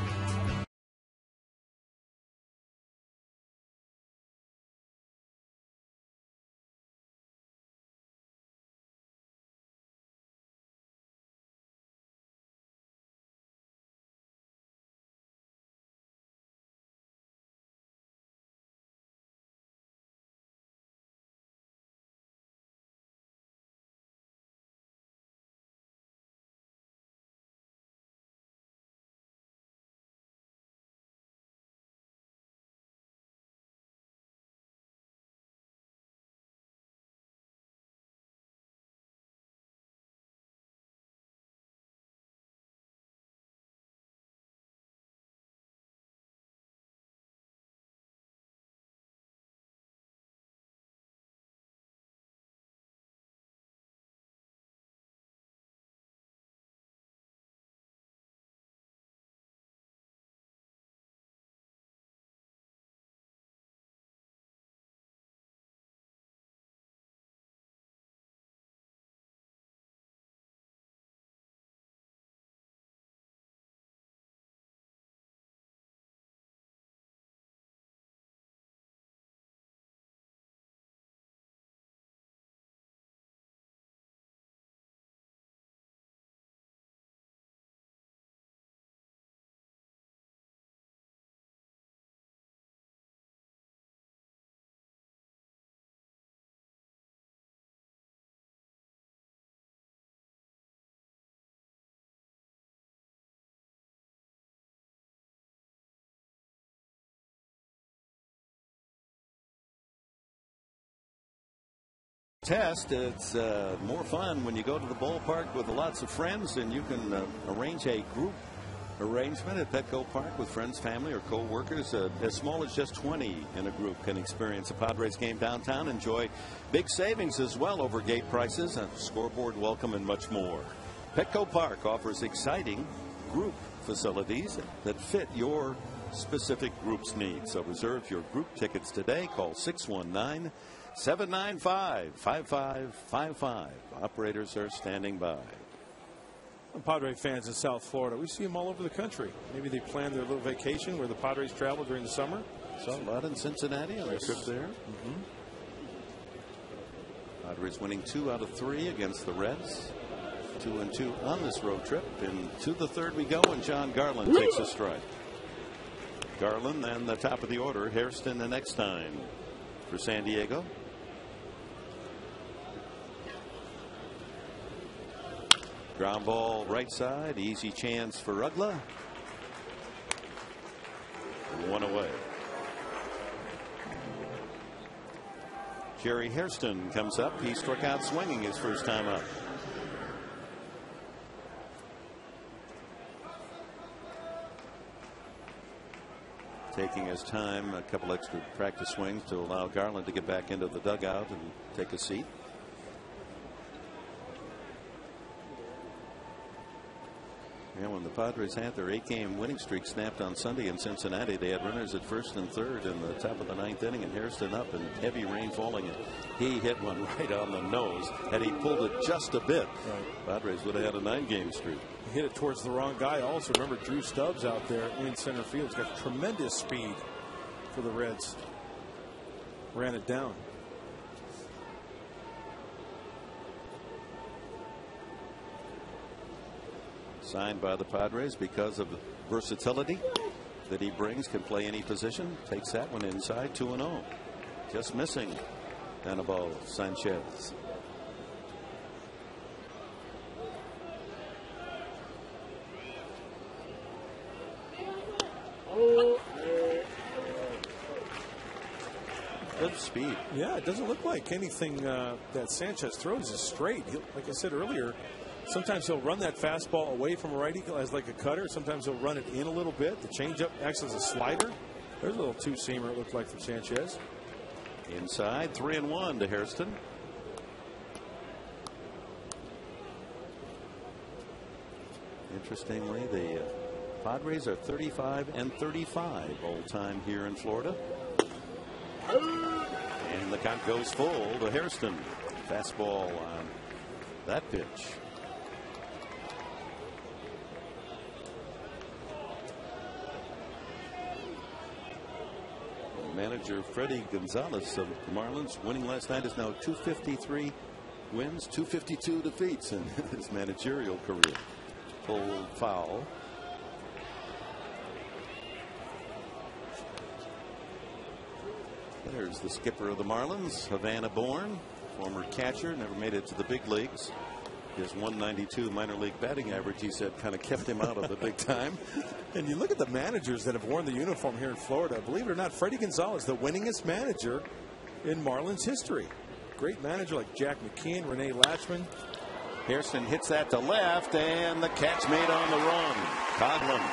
Test. It's more fun when you go to the ballpark with lots of friends, and you can arrange a group arrangement at Petco Park with friends, family, or co-workers. As small as just 20 in a group can experience a Padres game downtown. Enjoy big savings as well over gate prices, a scoreboard welcome, and much more. Petco Park offers exciting group facilities that fit your specific group's needs. So reserve your group tickets today. Call 619-795-5555. Operators are standing by. Padre fans in South Florida, we see them all over the country. Maybe they plan their little vacation where the Padres travel during the summer. Saw a lot in Cincinnati on their trip there. Padres winning 2 out of 3 against the Reds. 2-2 on this road trip. And to the third we go, and John Garland takes a strike. Garland, then the top of the order, Hairston and Eckstein for San Diego. Ground ball right side, easy chance for Uggla. 1 away. Jerry Hairston comes up. He struck out swinging his first time up. Taking his time, a couple extra practice swings to allow Garland to get back into the dugout and take a seat. And when the Padres had their 8-game winning streak snapped on Sunday in Cincinnati, they had runners at first and third in the top of the 9th inning, and Hairston up and heavy rain falling. And he hit one right on the nose. Had he pulled it just a bit, Padres would have had a 9-game streak. He hit it towards the wrong guy. Also, remember Drew Stubbs out there in center field. He's got tremendous speed for the Reds. Ran it down. Signed by the Padres because of the versatility that he brings. Can play any position. Takes that one inside. 2-0. Just missing Anibal Sanchez. Good speed. Yeah, it doesn't look like anything that Sanchez throws is straight. Like I said earlier, sometimes he'll run that fastball away from a righty as like a cutter. Sometimes he'll run it in a little bit. The changeup acts as a slider. There's a little two-seamer it looked like from Sanchez. Inside, 3-1 to Hairston. Interestingly, the Padres are 35-35 all time here in Florida. And the count goes full to Hairston. Fastball on that pitch. Manager Freddie Gonzalez of the Marlins, winning last night, is now 253 wins, 252 defeats in his managerial career. Pulled foul. There's the skipper of the Marlins, Havana born, former catcher, never made it to the big leagues. His 192 minor league batting average, he said, kind of kept him out of the big time. And you look at the managers that have worn the uniform here in Florida. Believe it or not, Freddie Gonzalez, the winningest manager in Marlins history. Great manager like Jack McKeon, Renee Latchman. Hairston hits that to left, and the catch made on the run. Coghlan.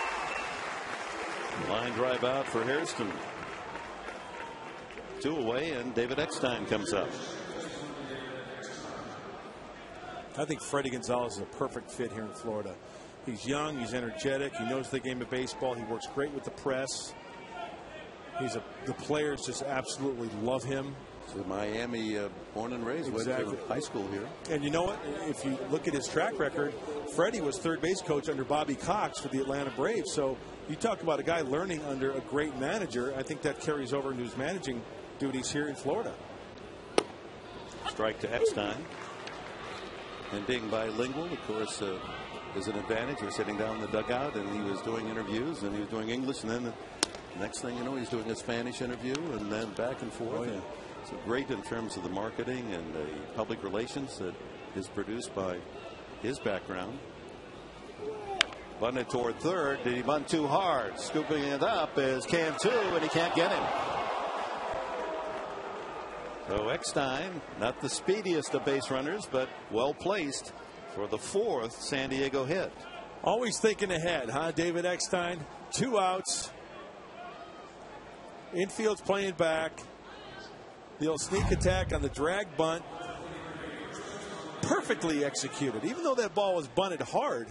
Line drive out for Hairston. 2 away, and David Eckstein comes up. I think Freddie Gonzalez is a perfect fit here in Florida. He's young, he's energetic, he knows the game of baseball, he works great with the press. The players just absolutely love him. So Miami, born and raised, exactly. Went to high school here. And you know what? If you look at his track record, Freddie was third base coach under Bobby Cox for the Atlanta Braves. So you talk about a guy learning under a great manager. I think that carries over into his managing duties here in Florida. Strike to Eckstein. And being bilingual, of course, is an advantage. He was sitting down in the dugout, and he was doing interviews, and he was doing English, and then the next thing you know, he's doing a Spanish interview, and then back and forth. Oh, yeah. So great in terms of the marketing and the public relations that is produced by his background. Bunted toward third. Did he bunt too hard? Scooping it up is Cantu, and he can't get him. So Eckstein, not the speediest of base runners, but well placed for the 4th San Diego hit. Always thinking ahead, huh, David Eckstein? 2 outs. Infield's playing back. The old sneak attack on the drag bunt. Perfectly executed. Even though that ball was bunted hard,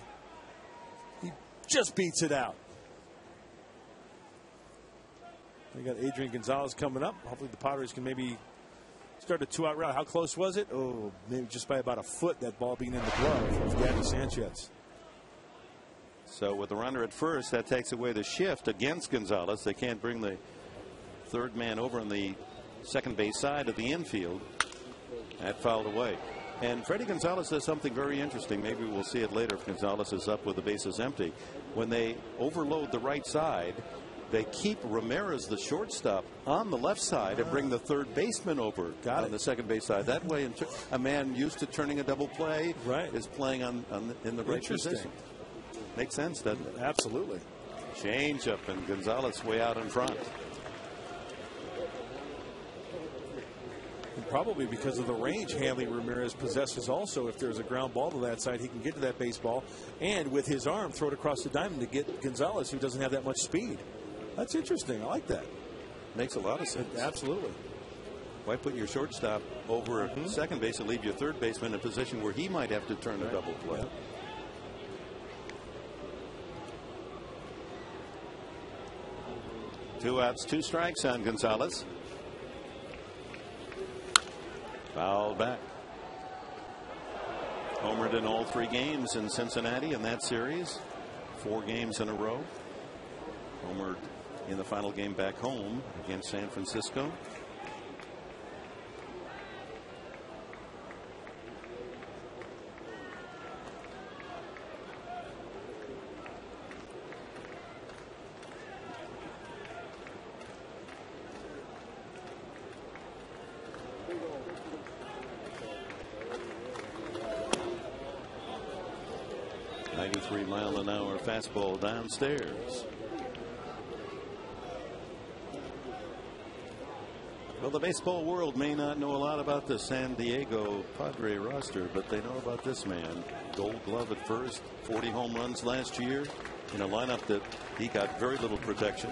he just beats it out. We got Adrian Gonzalez coming up. Hopefully the Padres can maybe start a 2-out route. How close was it? Oh, maybe just by about a foot, that ball being in the glove of Gabby Sanchez. So with the runner at first, that takes away the shift against Gonzalez. They can't bring the third man over on the second base side of the infield. That fouled away. And Freddie Gonzalez does something very interesting. Maybe we'll see it later if Gonzalez is up with the bases empty. When they overload the right side, they keep Ramirez, the shortstop, on the left side and bring the third baseman over on the second base side. That way, a man used to turning a double play is playing in the right position. Makes sense, doesn't it? Absolutely. Change up, and Gonzalez way out in front. And probably because of the range Hanley Ramirez possesses also. If there's a ground ball to that side, he can get to that baseball and with his arm throw it across the diamond to get Gonzalez, who doesn't have that much speed. That's interesting. I like that. Makes a lot of sense. Absolutely. Why put your shortstop over second base and leave your third baseman in a position where he might have to turn a double play? Yep. Two outs, 2 strikes on Gonzalez. Fouled back. Homered in all 3 games in Cincinnati in that series. 4 games in a row. Homered in the final game back home against San Francisco. .93-mile-an-hour fastball downstairs. Well, the baseball world may not know a lot about the San Diego Padre roster, but they know about this man. Gold Glove at first, 40 home runs last year in a lineup that he got very little protection.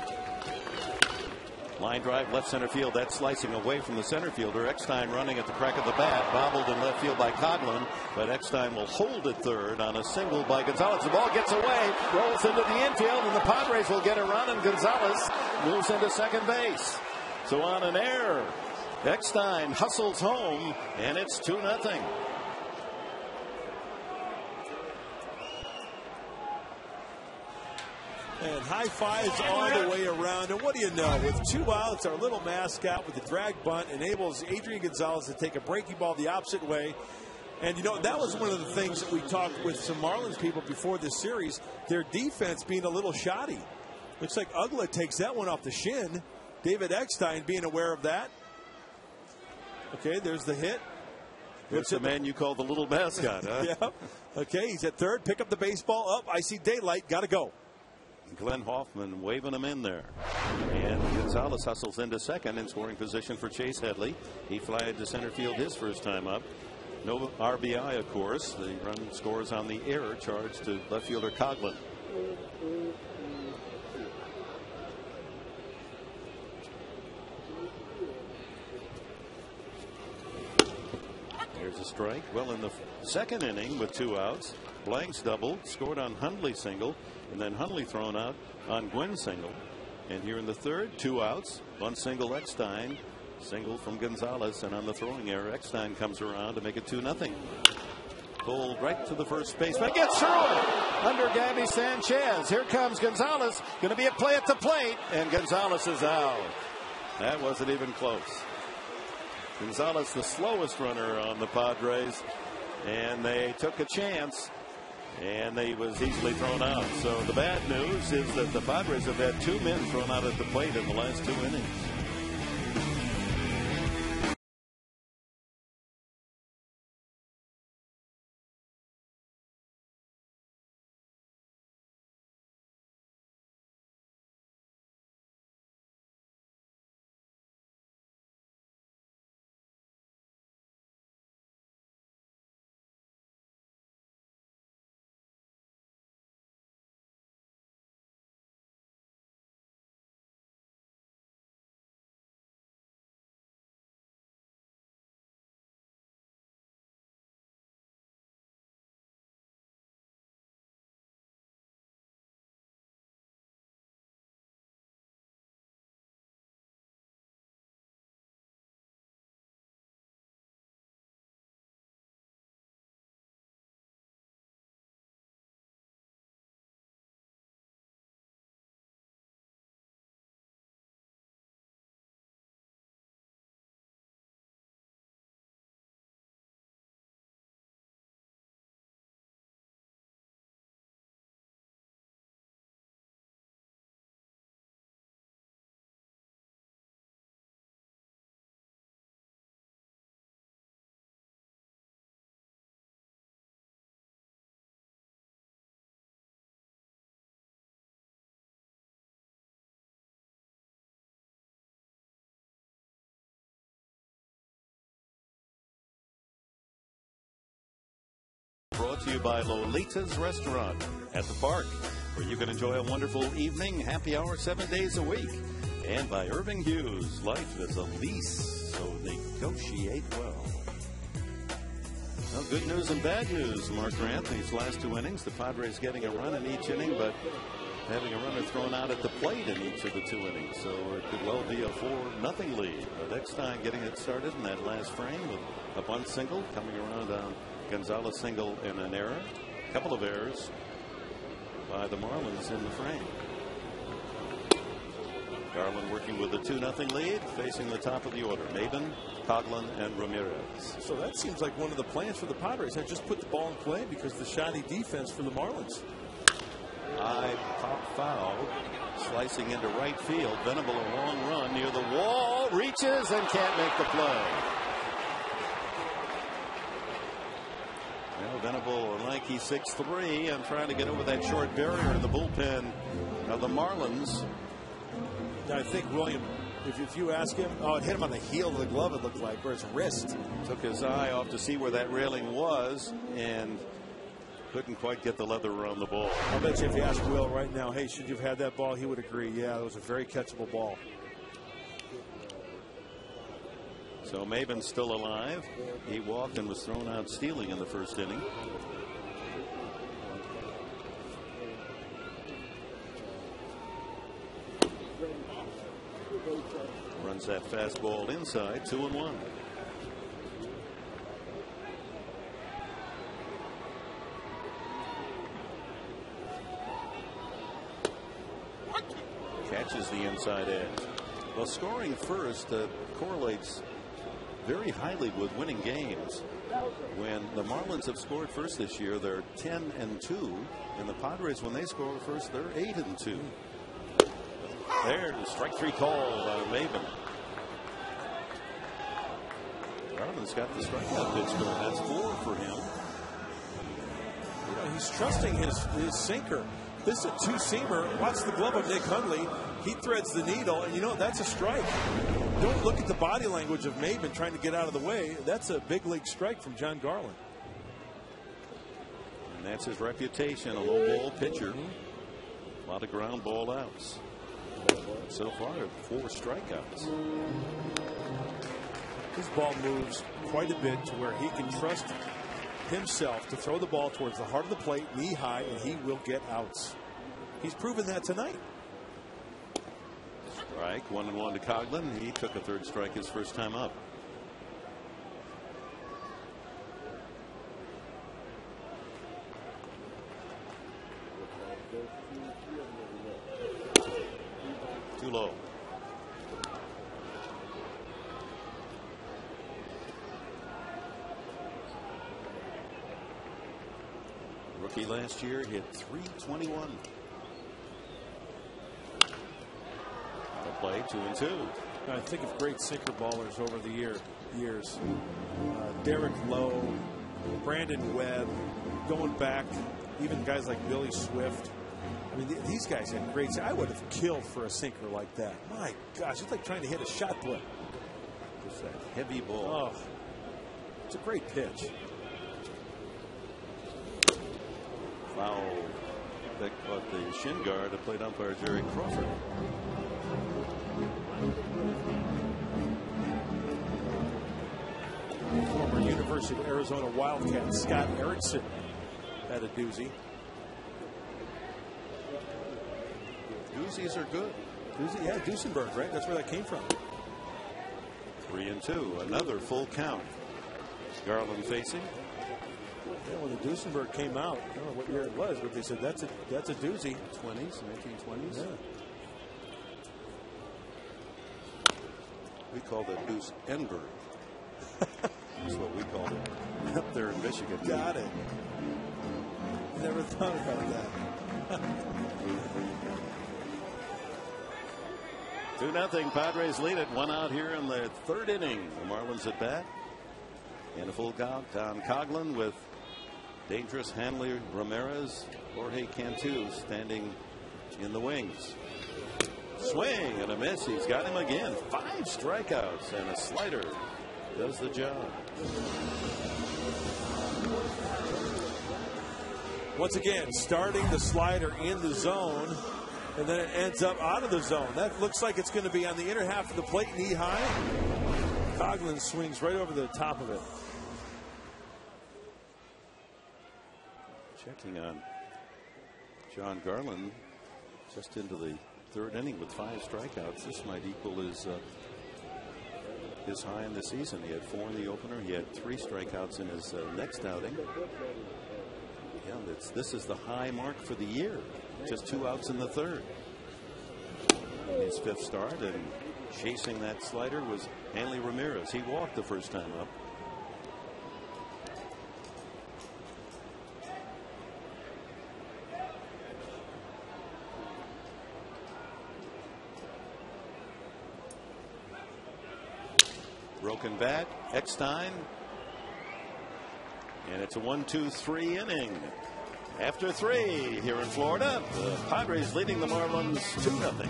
Line drive left center field. That's slicing away from the center fielder. Eckstein running at the crack of the bat. Bobbled in left field by Coghlan. But Eckstein will hold at third on a single by Gonzalez. The ball gets away. Rolls into the infield. And the Padres will get a run. And Gonzalez moves into second base. So on an error, Eckstein hustles home. And it's 2-0. And high fives all the way around. And what do you know? With 2 outs, our little mascot with the drag bunt enables Adrian Gonzalez to take a breaking ball the opposite way. And, you know, that was one of the things that we talked with some Marlins people before this series. Their defense being a little shoddy. Looks like Ugla takes that one off the shin. David Eckstein being aware of that. Okay, there's the hit. It's the man you call the little mascot, huh? Yeah. Okay, he's at third. Pick up the baseball. Up. I see daylight. Got to go. Glenn Hoffman waving him in there. And Gonzalez hustles into second in scoring position for Chase Headley. He flied to center field his first time up. No RBI, of course. The run scores on the error charged to left fielder Coghlan. There's a strike. Well, in the second inning with 2 outs, Blanks double, scored on Hundley single, and then Hundley thrown out on Gwynn single. And here in the third, 2 outs, 1 single Eckstein, single from Gonzalez, and on the throwing error, Eckstein comes around to make it 2-0. Pulled right to the first baseman, gets through it under Gabby Sanchez. Here comes Gonzalez, going to be a play at the plate, and Gonzalez is out. That wasn't even close. Gonzalez, the slowest runner on the Padres, and they took a chance. And he was easily thrown out. So the bad news is that the Padres have had 2 men thrown out at the plate in the last 2 innings. Brought to you by Lolita's Restaurant at the park, where you can enjoy a wonderful evening, happy hour 7 days a week. And by Irving Hughes, life is a lease, so negotiate well. Well, good news and bad news, Mark Grant. These last 2 innings, the Padres getting a run in each inning, but having a runner thrown out at the plate in each of the 2 innings. So it could well be a 4-0 lead. But Eckstein getting it started in that last frame with a bunt single coming around on Gonzalez single and an error. A couple of errors by the Marlins in the frame. Garland working with a 2-0 lead, facing the top of the order. Maben, Coghlan, and Ramirez. So that seems like one of the plans for the Padres. They just put the ball in play because of the shoddy defense for the Marlins. High pop foul, slicing into right field. Venable a long run near the wall, reaches and can't make the play. Now Venable, a lanky 6'3", and trying to get over that short barrier in the bullpen of the Marlins. I think William, if you ask him, it hit him on the heel of the glove, it looked like, or his wrist. Took his eye off to see where that railing was and couldn't quite get the leather around the ball. I'll bet you if you ask Will right now, hey, should you have had that ball, he would agree. Yeah, it was a very catchable ball. So Maven's still alive. He walked and was thrown out stealing in the first inning. Runs that fastball inside, 2-1. Catches the inside edge. Well, scoring first correlates very highly with winning games. When the Marlins have scored first this year, they're 10-2, and the Padres, when they score first, they're 8-2. There's the strike 3 call by Maven. Garland's got the strikeout pitch going. That's 4 for him. You know, he's trusting his sinker. This is a two-seamer. Watch the glove of Nick Hundley. He threads the needle, and you know, that's a strike. Don't look at the body language of Maven trying to get out of the way. That's a big league strike from John Garland. And that's his reputation, a low ball pitcher. A lot of ground ball outs. So far, 4 strikeouts. His ball moves quite a bit to where he can trust himself to throw the ball towards the heart of the plate, knee high, and he will get outs. He's proven that tonight. Strike 1-1 to Coghlan. He took a 3rd strike his first time up. Too low. Rookie last year hit .321. Play 2-2. I think of great sinker ballers over the years. Derek Lowe, Brandon Webb, going back, even guys like Billy Swift. I mean, these guys had great. I would have killed for a sinker like that. My gosh, it's like trying to hit a shot put. Just that heavy ball. Oh, it's a great pitch. Foul. That caught the shin guard of plate umpire Jerry Crawford. Former University of Arizona Wildcat Scott Erickson had a doozy. Doozies are good. Doozy, yeah, Duesenberg, right? That's where that came from. 3-2. Another full count. Garland facing. Yeah, when the Duesenberg came out, I don't know what year it was, but they said that's a doozy. 20s, 1920s. Yeah. We called it Deuce Enberg. That's what we called it up there in Michigan. Got it. Never thought about that. 2-0. Padres lead it. 1 out here in the 3rd inning. The Marlins at bat. And a full count on Coghlan with dangerous Hanley Ramirez, Jorge Cantu standing in the wings. Swing and a miss. He's got him again. 5 strikeouts and a slider does the job. Once again, starting the slider in the zone, and then it ends up out of the zone. That looks like it's going to be on the inner half of the plate, knee high. Coghlan swings right over the top of it. Checking on John Garland, just into the 3rd inning with 5 strikeouts. This might equal his high in the season. He had 4 in the opener. He had 3 strikeouts in his next outing. Yeah, this is the high mark for the year. Just 2 outs in the 3rd. His 5th start, and chasing that slider was Hanley Ramirez. He walked the first time up. Broken bat, Eckstein. And it's a 1-2-3 inning. After 3 here in Florida, the Padres leading the Marlins 2-0.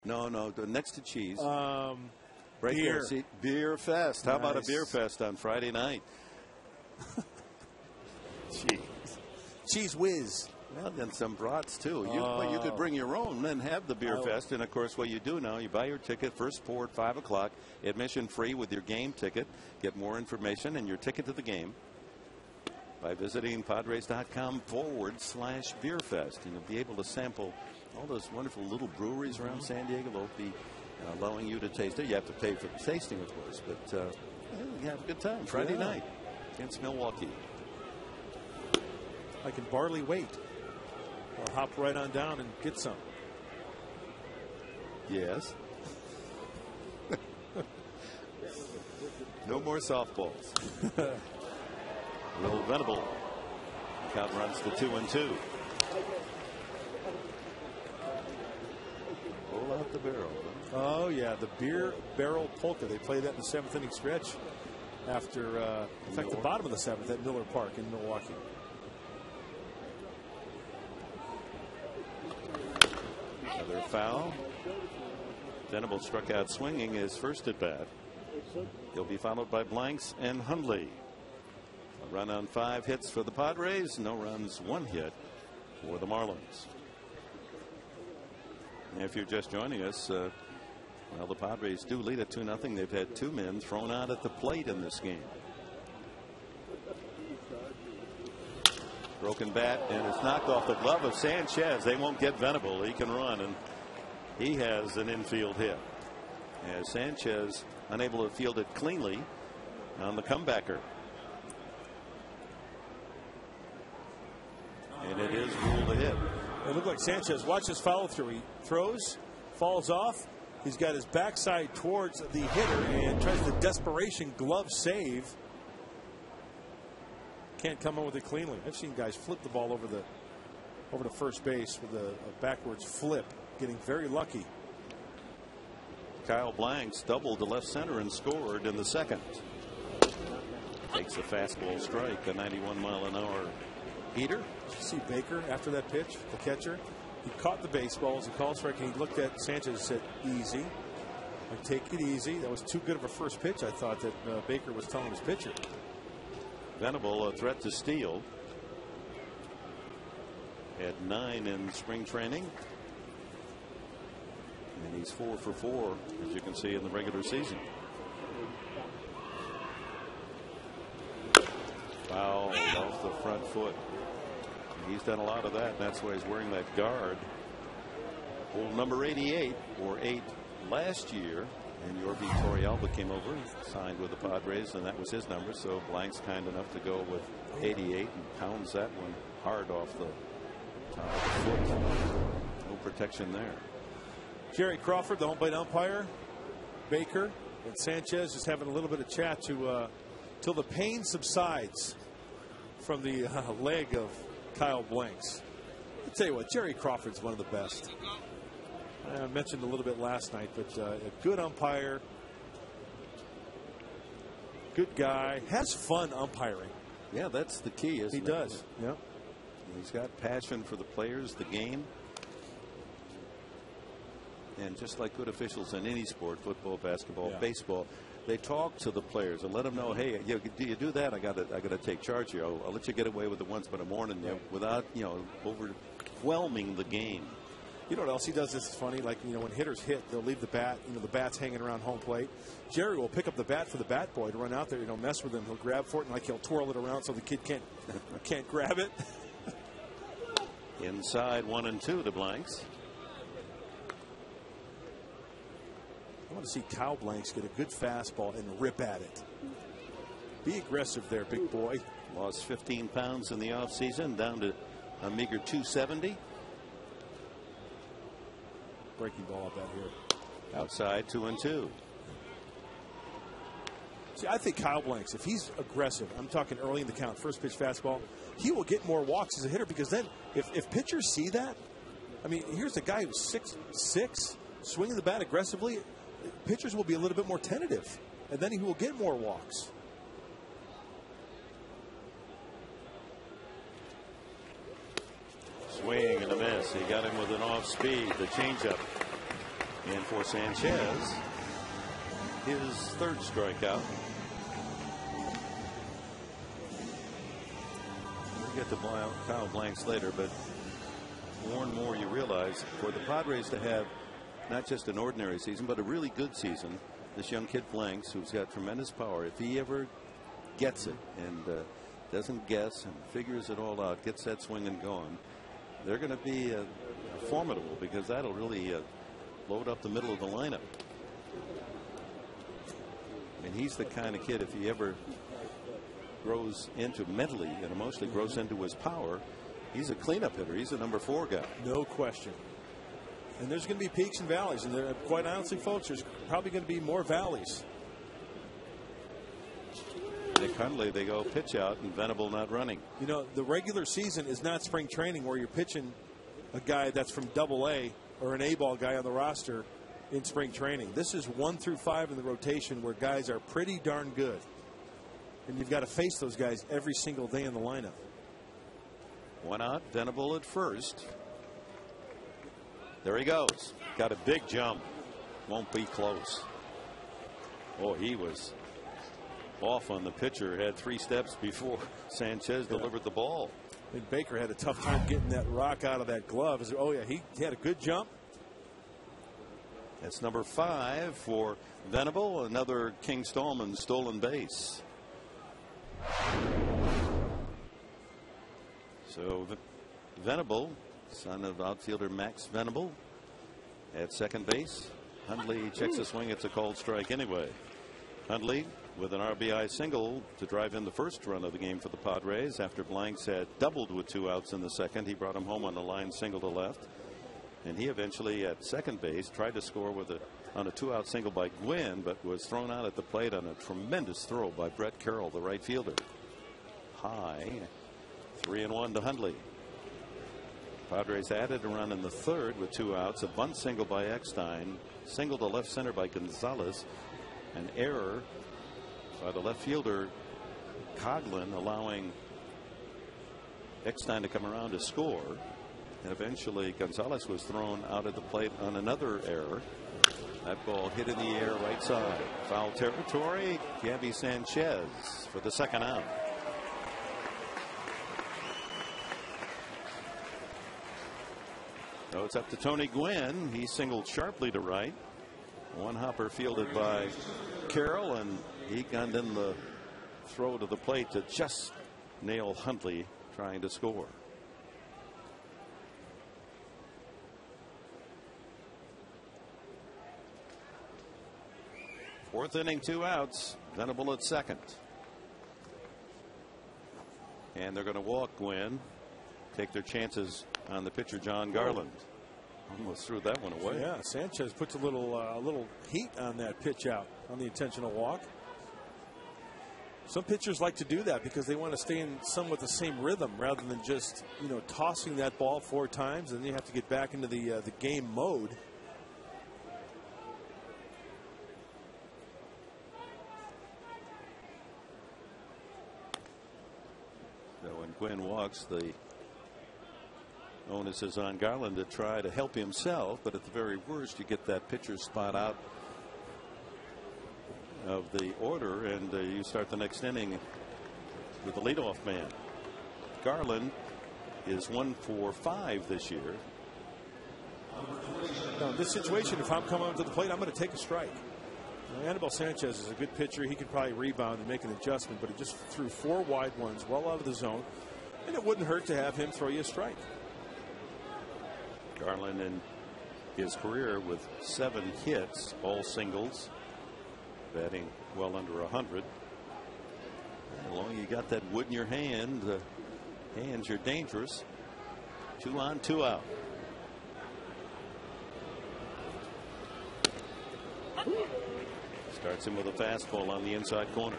No, next to cheese. Beer. There, see, Beer Fest. How about a beer fest on Friday night? Cheese whiz. Well, and some brats too. You could bring your own and have the beer fest. And of course, what you do now, you buy your ticket first pour at 5 o'clock, admission free with your game ticket. Get more information and your ticket to the game by visiting Padres.com/beer fest, and you'll be able to sample all those wonderful little breweries around San Diego. They'll be allowing you to taste it. You have to pay for the tasting, of course, but you have a good time Friday night against Milwaukee. I can barely wait. I'll hop right on down and get some. Yes. No more softballs. Will Venable. Count runs to 2-2. Pull out the barrel. Oh, yeah, the beer barrel polka. They played that in the 7th inning stretch after, in fact, the bottom of the 7th at Miller Park in Milwaukee. Another foul. Venable struck out swinging his first at bat. He'll be followed by Blanks and Hundley. A run on 5 hits for the Padres. No runs, 1 hit for the Marlins. And if you're just joining us, well, the Padres do lead at 2-0. They've had 2 men thrown out at the plate in this game. Broken bat, and it's knocked off the glove of Sanchez. They won't get Venable. He can run, and he has an infield hit. As Sanchez unable to field it cleanly on the comebacker. And it is ruled a hit. It looked like Sanchez. Watch his follow through. He throws, falls off. He's got his backside towards the hitter and tries the desperation glove save. Can't come in with it cleanly. I've seen guys flip the ball over to first base with a backwards flip, getting very lucky. Kyle Blanks doubled to left center and scored in the 2nd. Takes a fastball strike, a 91-mile-an-hour heater. Did you see Baker after that pitch, the catcher? He caught the baseball as a call strike, and he looked at Sanchez and said, easy. Like, take it easy. That was too good of a first pitch, I thought, that Baker was telling his pitcher. Venable, a threat to steal. Had 9 in spring training. And he's 4 for 4, as you can see, in the regular season. Foul off the front foot. He's done a lot of that. That's why he's wearing that guard. Old number 88, or 8 last year. And Yorby Torrealba came over and signed with the Padres, and that was his number. So Blank's kind enough to go with 88 and pounds that one hard off the top of the foot. No protection there. Jerry Crawford, the home plate umpire. Baker and Sanchez just having a little bit of chat till the pain subsides from the leg of Kyle Blanks. I'll tell you what, Jerry Crawford's one of the best. I mentioned a little bit last night, but a good umpire, good guy, has fun umpiring. Yeah, that's the key, isn't it? He does. Yeah. He's got passion for the players, the game. And just like good officials in any sport, football, basketball, baseball, they talk to the players and let them know, hey, do you do that? I got to take charge here. I'll let you get away with it once, but I'm warning you without, overwhelming the game. You know what else he does? This is funny. Like, when hitters hit, they'll leave the bat. The bat's hanging around home plate. Jerry will pick up the bat for the bat boy to run out there. Mess with him. He'll grab for it, and he'll twirl it around so the kid can't grab it. Inside 1-2 to Blanks. I want to see Kyle Blanks get a good fastball and rip at it. Be aggressive there, big boy. Lost 15 pounds in the offseason, down to a meager 270. Breaking ball up out here. Outside 2-2. See, I think Kyle Blanks, if he's aggressive, I'm talking early in the count, first pitch fastball, he will get more walks as a hitter, because then if pitchers see that, I mean, here's a guy who's 6'6", swinging the bat aggressively, pitchers will be a little bit more tentative, and then he will get more walks. Swing and a miss. He got him with an off speed, the changeup. And for Sanchez, his third strikeout. We'll get to foul blanks later, but more and more you realize for the Padres to have not just an ordinary season, but a really good season, this young kid Blanks, who's got tremendous power, if he ever gets it and doesn't guess and figures it all out, gets that swing and going, they're going to be formidable, because that'll really load up the middle of the lineup. And he's the kind of kid, if he ever grows into mentally and emotionally grows into his power, he's a cleanup hitter. He's a number 4 guy. No question. And there's going to be peaks and valleys. And quite honestly, folks, there's probably going to be more valleys. Nick Hundley, they go pitch out, and Venable not running. You know, the regular season is not spring training where you're pitching a guy that's from Double-A or an A-ball guy on the roster in spring training. This is 1 through 5 in the rotation where guys are pretty darn good. And you've got to face those guys every single day in the lineup. 1 out, Venable at first. There he goes. Got a big jump. Won't be close. Oh, he was off on the pitcher. Had 3 steps before Sanchez delivered the ball. I think Baker had a tough time getting that rock out of that glove. Oh, yeah, he had a good jump. That's number 5 for Venable. Another King Stallman stolen base. So Venable, son of outfielder Max Venable, at second base. Hundley checks the swing. It's a called strike anyway. Hundley with an RBI single to drive in the first run of the game for the Padres. After Blanks had doubled with 2 outs in the second, he brought him home on the line single to left. And he eventually at second base tried to score with on a 2-out single by Gwynn, but was thrown out at the plate on a tremendous throw by Brett Carroll, the right fielder. High. 3-1 to Hundley. Padres added a run in the third with 2 outs. A bunt single by Eckstein. Single to left center by Gonzalez. An error by the left fielder Coghlan, allowing Eckstein to come around to score. And eventually Gonzalez was thrown out at the plate on another error. That ball hit in the air right side. Foul territory. Gabby Sanchez for the second out. So it's up to Tony Gwynn. He singled sharply to right. One hopper fielded by Carroll, and he gunned in the throw to the plate to just nail Hundley trying to score. Fourth inning, 2 outs. Venable at second. And they're going to walk Gwynn. Take their chances on the pitcher, John Garland. Almost threw that one away. Yeah, Sanchez puts a little heat on that pitch out on the intentional walk. Some pitchers like to do that because they want to stay in somewhat the same rhythm rather than just, you know, tossing that ball 4 times, and then you have to get back into the game mode. So when Gwynn walks, the onus is on Garland to try to help himself, but at the very worst, you get that pitcher spot out of the order, and you start the next inning with the leadoff man. Garland is 1 for 5 this year. Now, in this situation, if I'm coming to the plate, I'm going to take a strike. Now, Anibal Sanchez is a good pitcher. He can probably rebound and make an adjustment, but he just threw 4 wide ones well out of the zone, and it wouldn't hurt to have him throw you a strike. Garland in his career with 7 hits, all singles, batting well under 100. As long as you got that wood in your hand, hands, you're dangerous. 2 on, 2 out. Starts him with a fastball on the inside corner.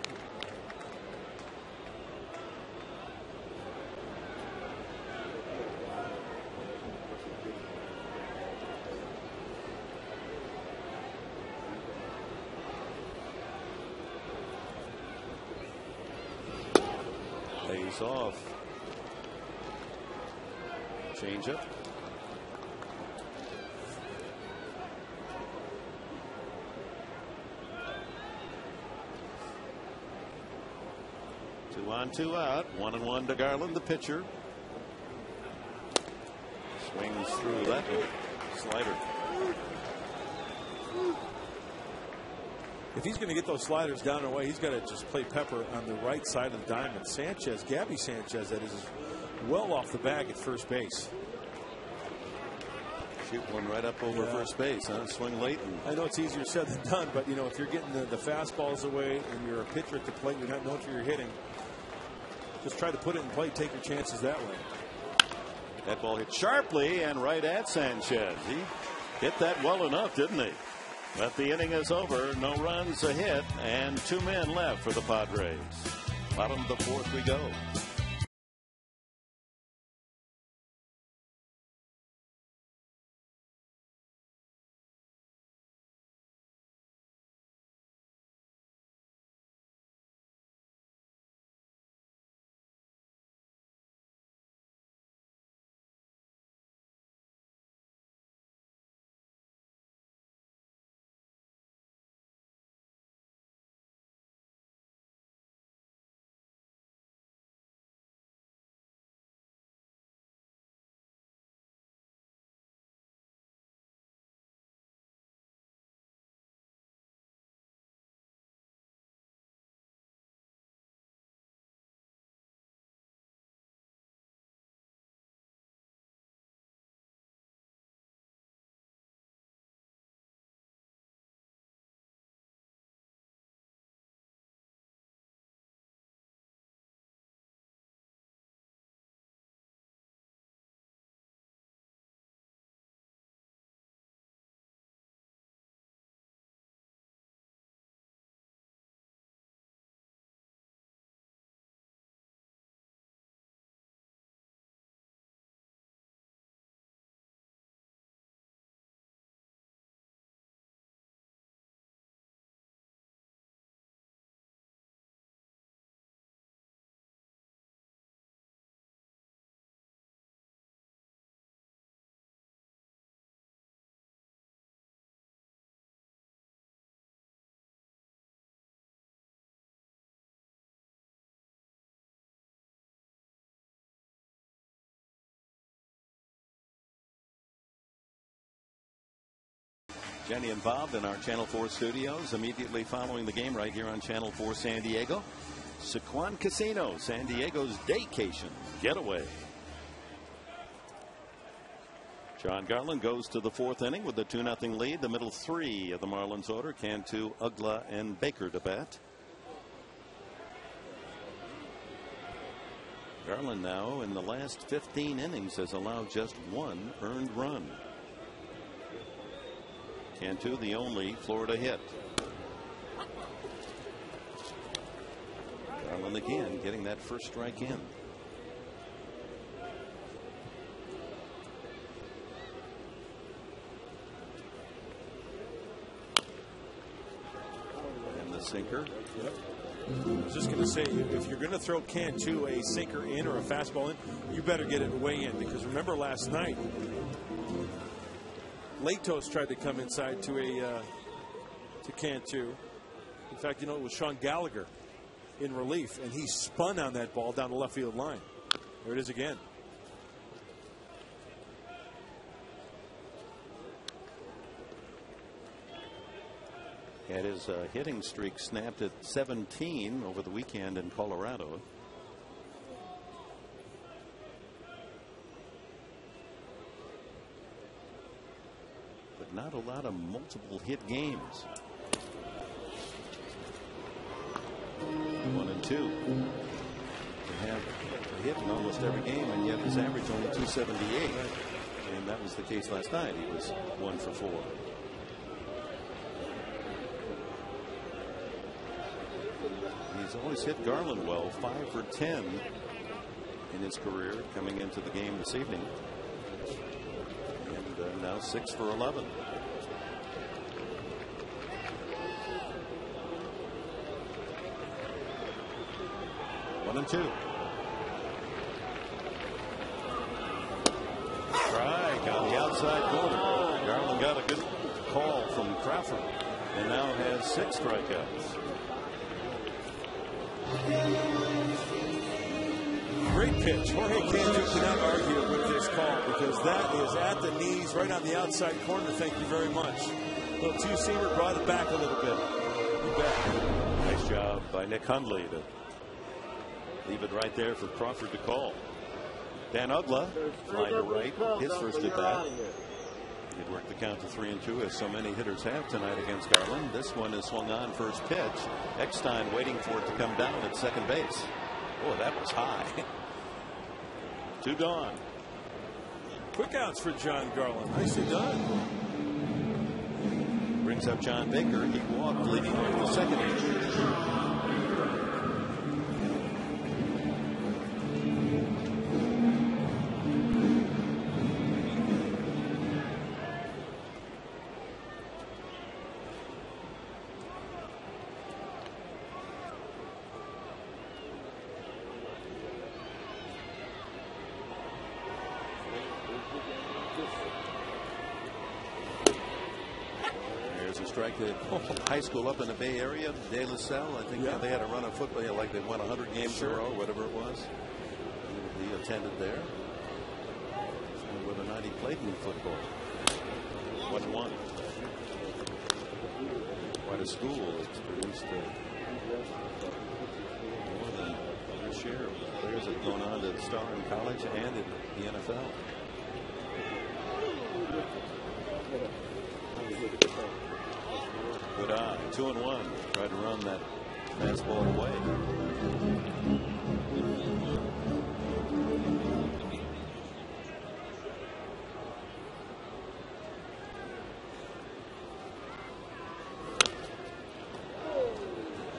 Lays off. Change up. 2 on, 2 out. 1-1 to Garland, the pitcher. Swings through that slider. If he's going to get those sliders down and away, he's got to just play pepper on the right side of the diamond. Sanchez, Gabby Sanchez, that is well off the bag at first base. Shoot one right up over first base, huh? Swing late. I know it's easier said than done, but you know, if you're getting the fastballs away and you're a pitcher at the plate, you're not knowing where you're hitting. Just try to put it in play, take your chances that way. That ball hit sharply and right at Sanchez. He hit that well enough, didn't he? But the inning is over. No runs, a hit, and 2 men left for the Padres. Bottom of the 4th we go. Jenny involved in our Channel 4 studios immediately following the game right here on Channel 4 San Diego. Sequan Casino, San Diego's daycation getaway. John Garland goes to the 4th inning with a 2-0 lead. The middle 3 of the Marlins order, Cantu, Ugla, and Baker to bat. Garland now in the last 15 innings has allowed just 1 earned run. Cantu the only Florida hit. Garland again getting that first strike in. And the sinker. Yep. I was just going to say, if you're going to throw Cantu a sinker in or a fastball in, you better get it way in, because remember last night Latos tried to come inside to Cantu. In fact, you know, it was Sean Gallagher in relief, and he spun on that ball down the left field line. There it is again. Had his hitting streak snapped at 17 over the weekend in Colorado. Not a lot of multiple hit games. 1 and 2. They have a hit in almost every game, and yet his average only 278. And that was the case last night. He was 1 for 4. He's always hit Garland well, 5 for 10 in his career coming into the game this evening. And now 6 for 11. One and 2. Strike on the outside corner. Garland got a good call from Crawford and now has 6 strikeouts. Great pitch. Jorge Cantu cannot argue with this call because that is at the knees, right on the outside corner. Thank you very much. Little two-seamer brought it back a little bit. You bet. Nice job by Nick Hundley to leave it right there for Crawford to call. Dan Ugla, fly to right, his first at bat. He'd worked the count to 3-2, as so many hitters have tonight against Garland. This one is swung on first pitch. Eckstein waiting for it to come down at second base. Boy, that was high. 2 gone. Quick outs for John Garland. Nicely done. Brings up John Baker. He walked, leading off the second inning. Strike at high school up in the Bay Area, De La Salle. I think they had a run of football, like they won 100 games in a row, whatever it was. He attended there. Whether or not he played in football. 1-1. Quite a school. It's produced more than their share of players that have gone on to star in college and in the NFL. Good eye. 2-1. Tried to run that fastball away.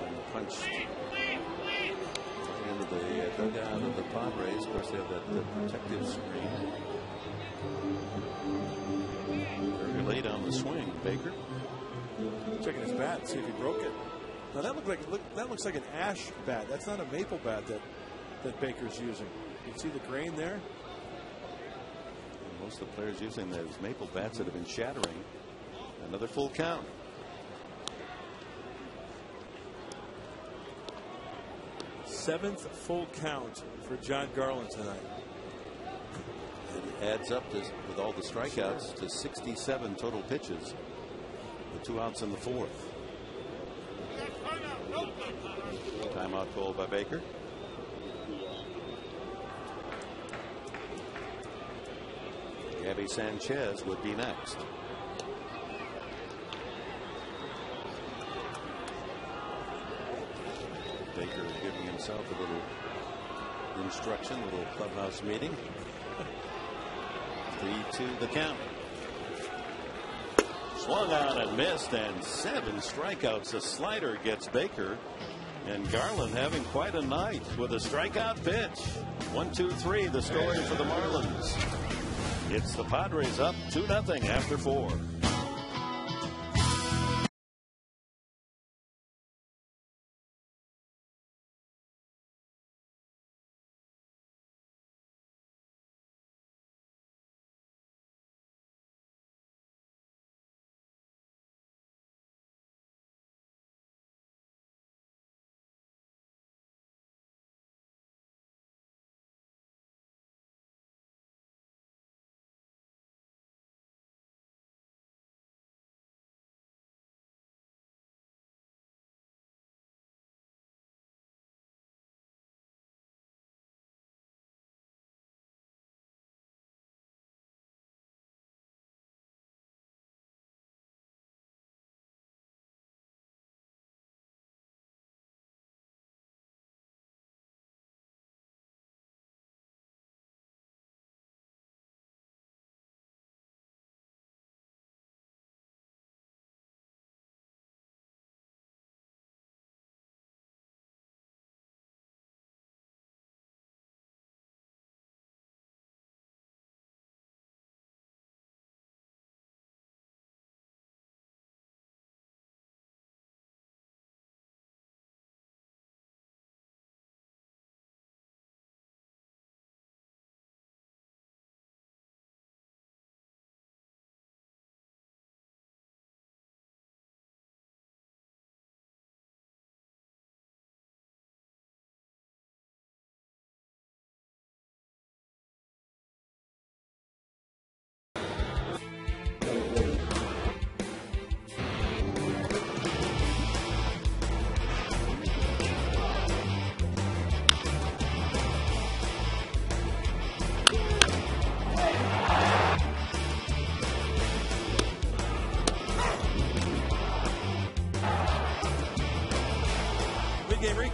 And punched right into the dugout of the Padres. Of course, they have that protective screen. Very late on the swing, Baker. Checking his bat, see if he broke it. Now that looks like an ash bat. That's not a maple bat that Baker's using. You can see the grain there. Most of the players using those maple bats that have been shattering. Another full count. Seventh full count for John Garland tonight. It adds up to, with all the strikeouts, to 67 total pitches. The 2 outs in the 4th. Timeout called by Baker. Gabby Sanchez would be next. Baker giving himself a little instruction, a little clubhouse meeting. 3-2 the count. Swung on and missed, and 7 strikeouts. A slider gets Baker, and Garland having quite a night with a strikeout pitch. 1-2-3 the story for the Marlins. It's the Padres up 2-0 after 4.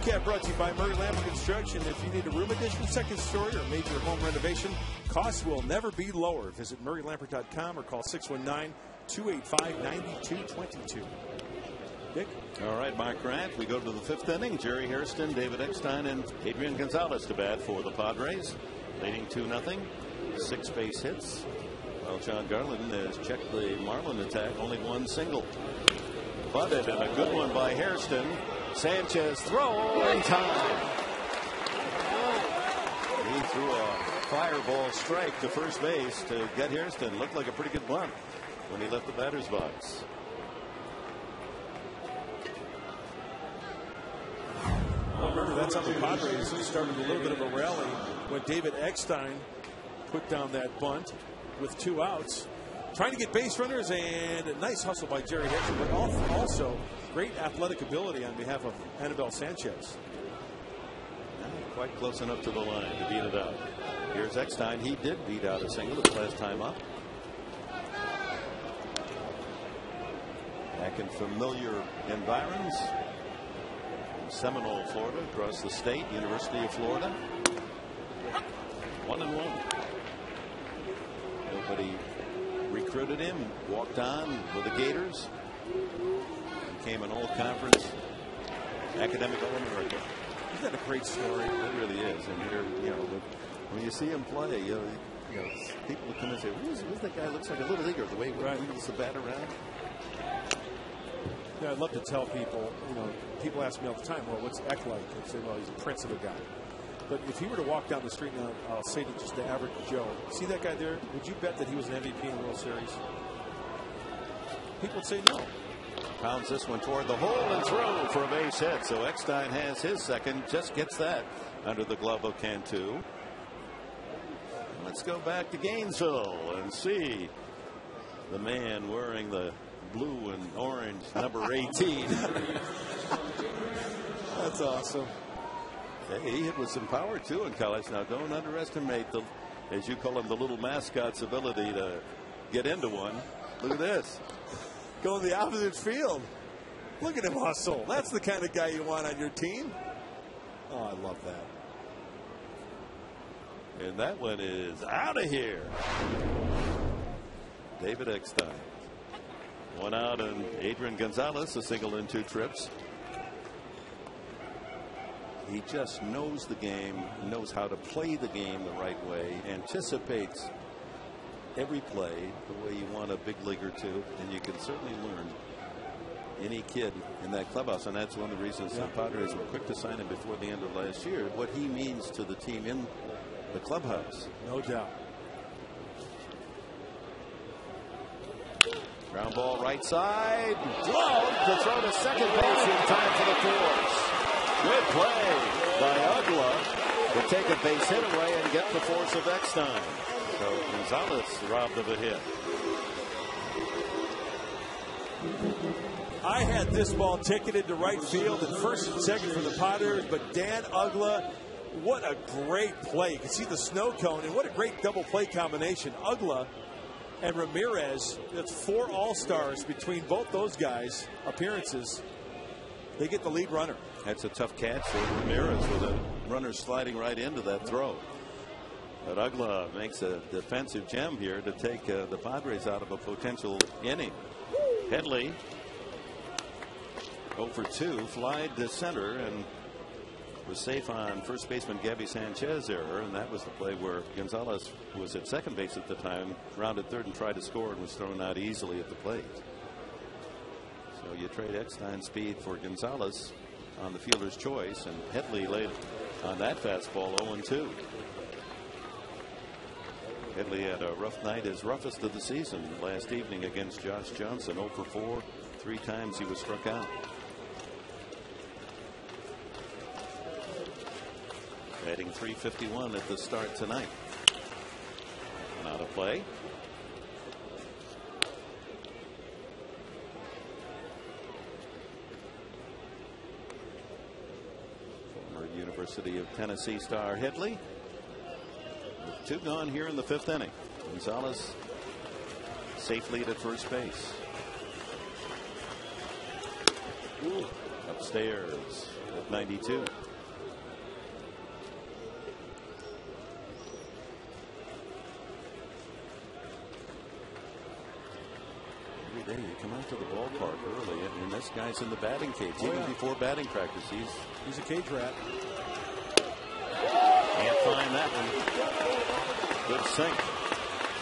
Recap brought to you by Murray Lambert Construction. If you need a room addition, second story, or major home renovation, costs will never be lower. Visit murraylambert.com or call 619-285-9222. Dick? All right, Mark Grant. We go to the fifth inning. Jerry Hairston, David Eckstein, and Adrian Gonzalez to bat for the Padres, leading 2-0. 6 base hits. While John Garland has checked the Marlin attack, only 1 single. Butted, and a good one by Hairston. Sanchez throw in time. He threw a fireball strike to first base to get Hairston. Looked like a pretty good bunt when he left the batter's box. Remember, that's how the Padres started a little bit of a rally when David Eckstein put down that bunt with 2 outs, trying to get base runners, and a nice hustle by Jerry Hairston, but also great athletic ability on behalf of Anibal Sanchez. Not quite close enough to the line to beat it out. Here's Eckstein. He did beat out a single his last time up. Back in familiar environs. Seminole, Florida, across the state, University of Florida. 1-1. Nobody recruited him, walked on with the Gators, became an all-conference academic All-American. Isn't that a great story? It really is. And here, when you see him play, people will come and say, "Who's that guy? Looks like a little leaguer." The way he wheels the bat around. Yeah, I'd love to tell people. People ask me all the time, "Well, what's Eck like?" I say, "Well, he's a prince of a guy." But if he were to walk down the street now, I'll say to just the average Joe, "See that guy there? Would you bet that he was an MVP in the World Series?" People would say no. Pounds this one toward the hole and throw for a base hit. So Eckstein has his second, just gets that under the glove of Cantu. Let's go back to Gainesville and see the man wearing the blue and orange number 18. That's awesome. Hey, he hit with some power too in college. Now don't underestimate the, as you call him, the little mascot's ability to get into one. Look at this. Going the opposite field. Look at him hustle. That's the kind of guy you want on your team. Oh, I love that. And that one is out of here. David Eckstein. 1 out, and Adrian Gonzalez a single in 2 trips. He just knows the game, knows how to play the game the right way, anticipates every play the way you want a big leaguer to, and you can certainly learn any kid in that clubhouse, and that's one of the reasons the Padres were quick to sign him before the end of last year, what he means to the team in the clubhouse. No doubt. Ground ball right side. Glove to throw to second base in time for the force. Good play by Ugla to take a base hit away and get the force of Eckstein. So Gonzalez robbed of a hit. I had this ball ticketed to right field at first and second for the Padres, but Dan Ugla, what a great play. You can see the snow cone, and what a great double play combination. Ugla and Ramirez, that's 4 All-Stars between both those guys' appearances. They get the lead runner. That's a tough catch for Ramirez with a runner sliding right into that throw. But Ugla makes a defensive gem here to take the Padres out of a potential inning. Headley 0 for 2, flied to center and was safe on first baseman Gabby Sanchez error, and that was the play where Gonzalez, who was at second base at the time, rounded third and tried to score and was thrown out easily at the plate. So you trade Eckstein's speed for Gonzalez on the fielder's choice, and Headley laid on that fastball 0-2. Headley had a rough night, his roughest of the season last evening against Josh Johnson. 0 for 4, 3 times he was struck out. Batting .351 at the start tonight. Not a play. Former University of Tennessee star Headley. With 2 gone here in the 5th inning. Gonzalez safe lead at first base. upstairs at 92. Every day you come out to the ballpark early, and this guy's in the batting cage even before batting practice. He's a cage rat. Can't find that one. Good sink.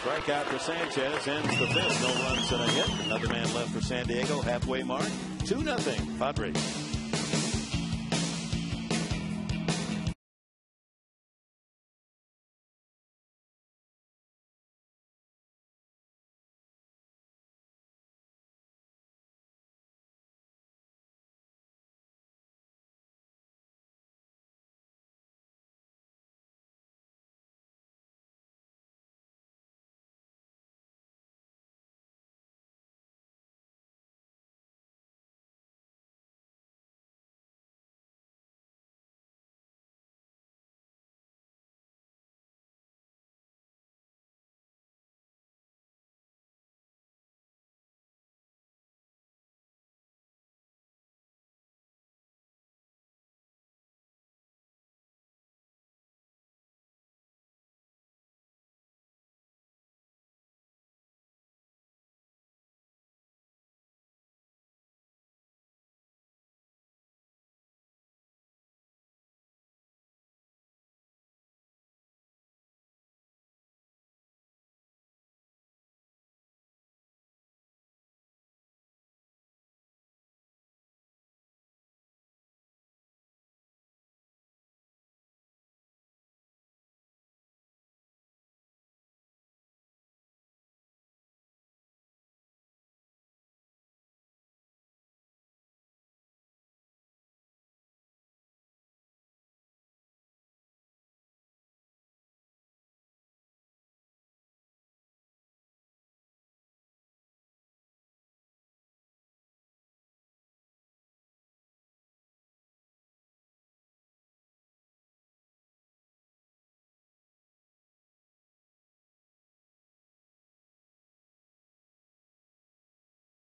Strikeout for Sanchez ends the fifth. No runs and a hit. Another man left for San Diego. Halfway mark. 2-0 Padres.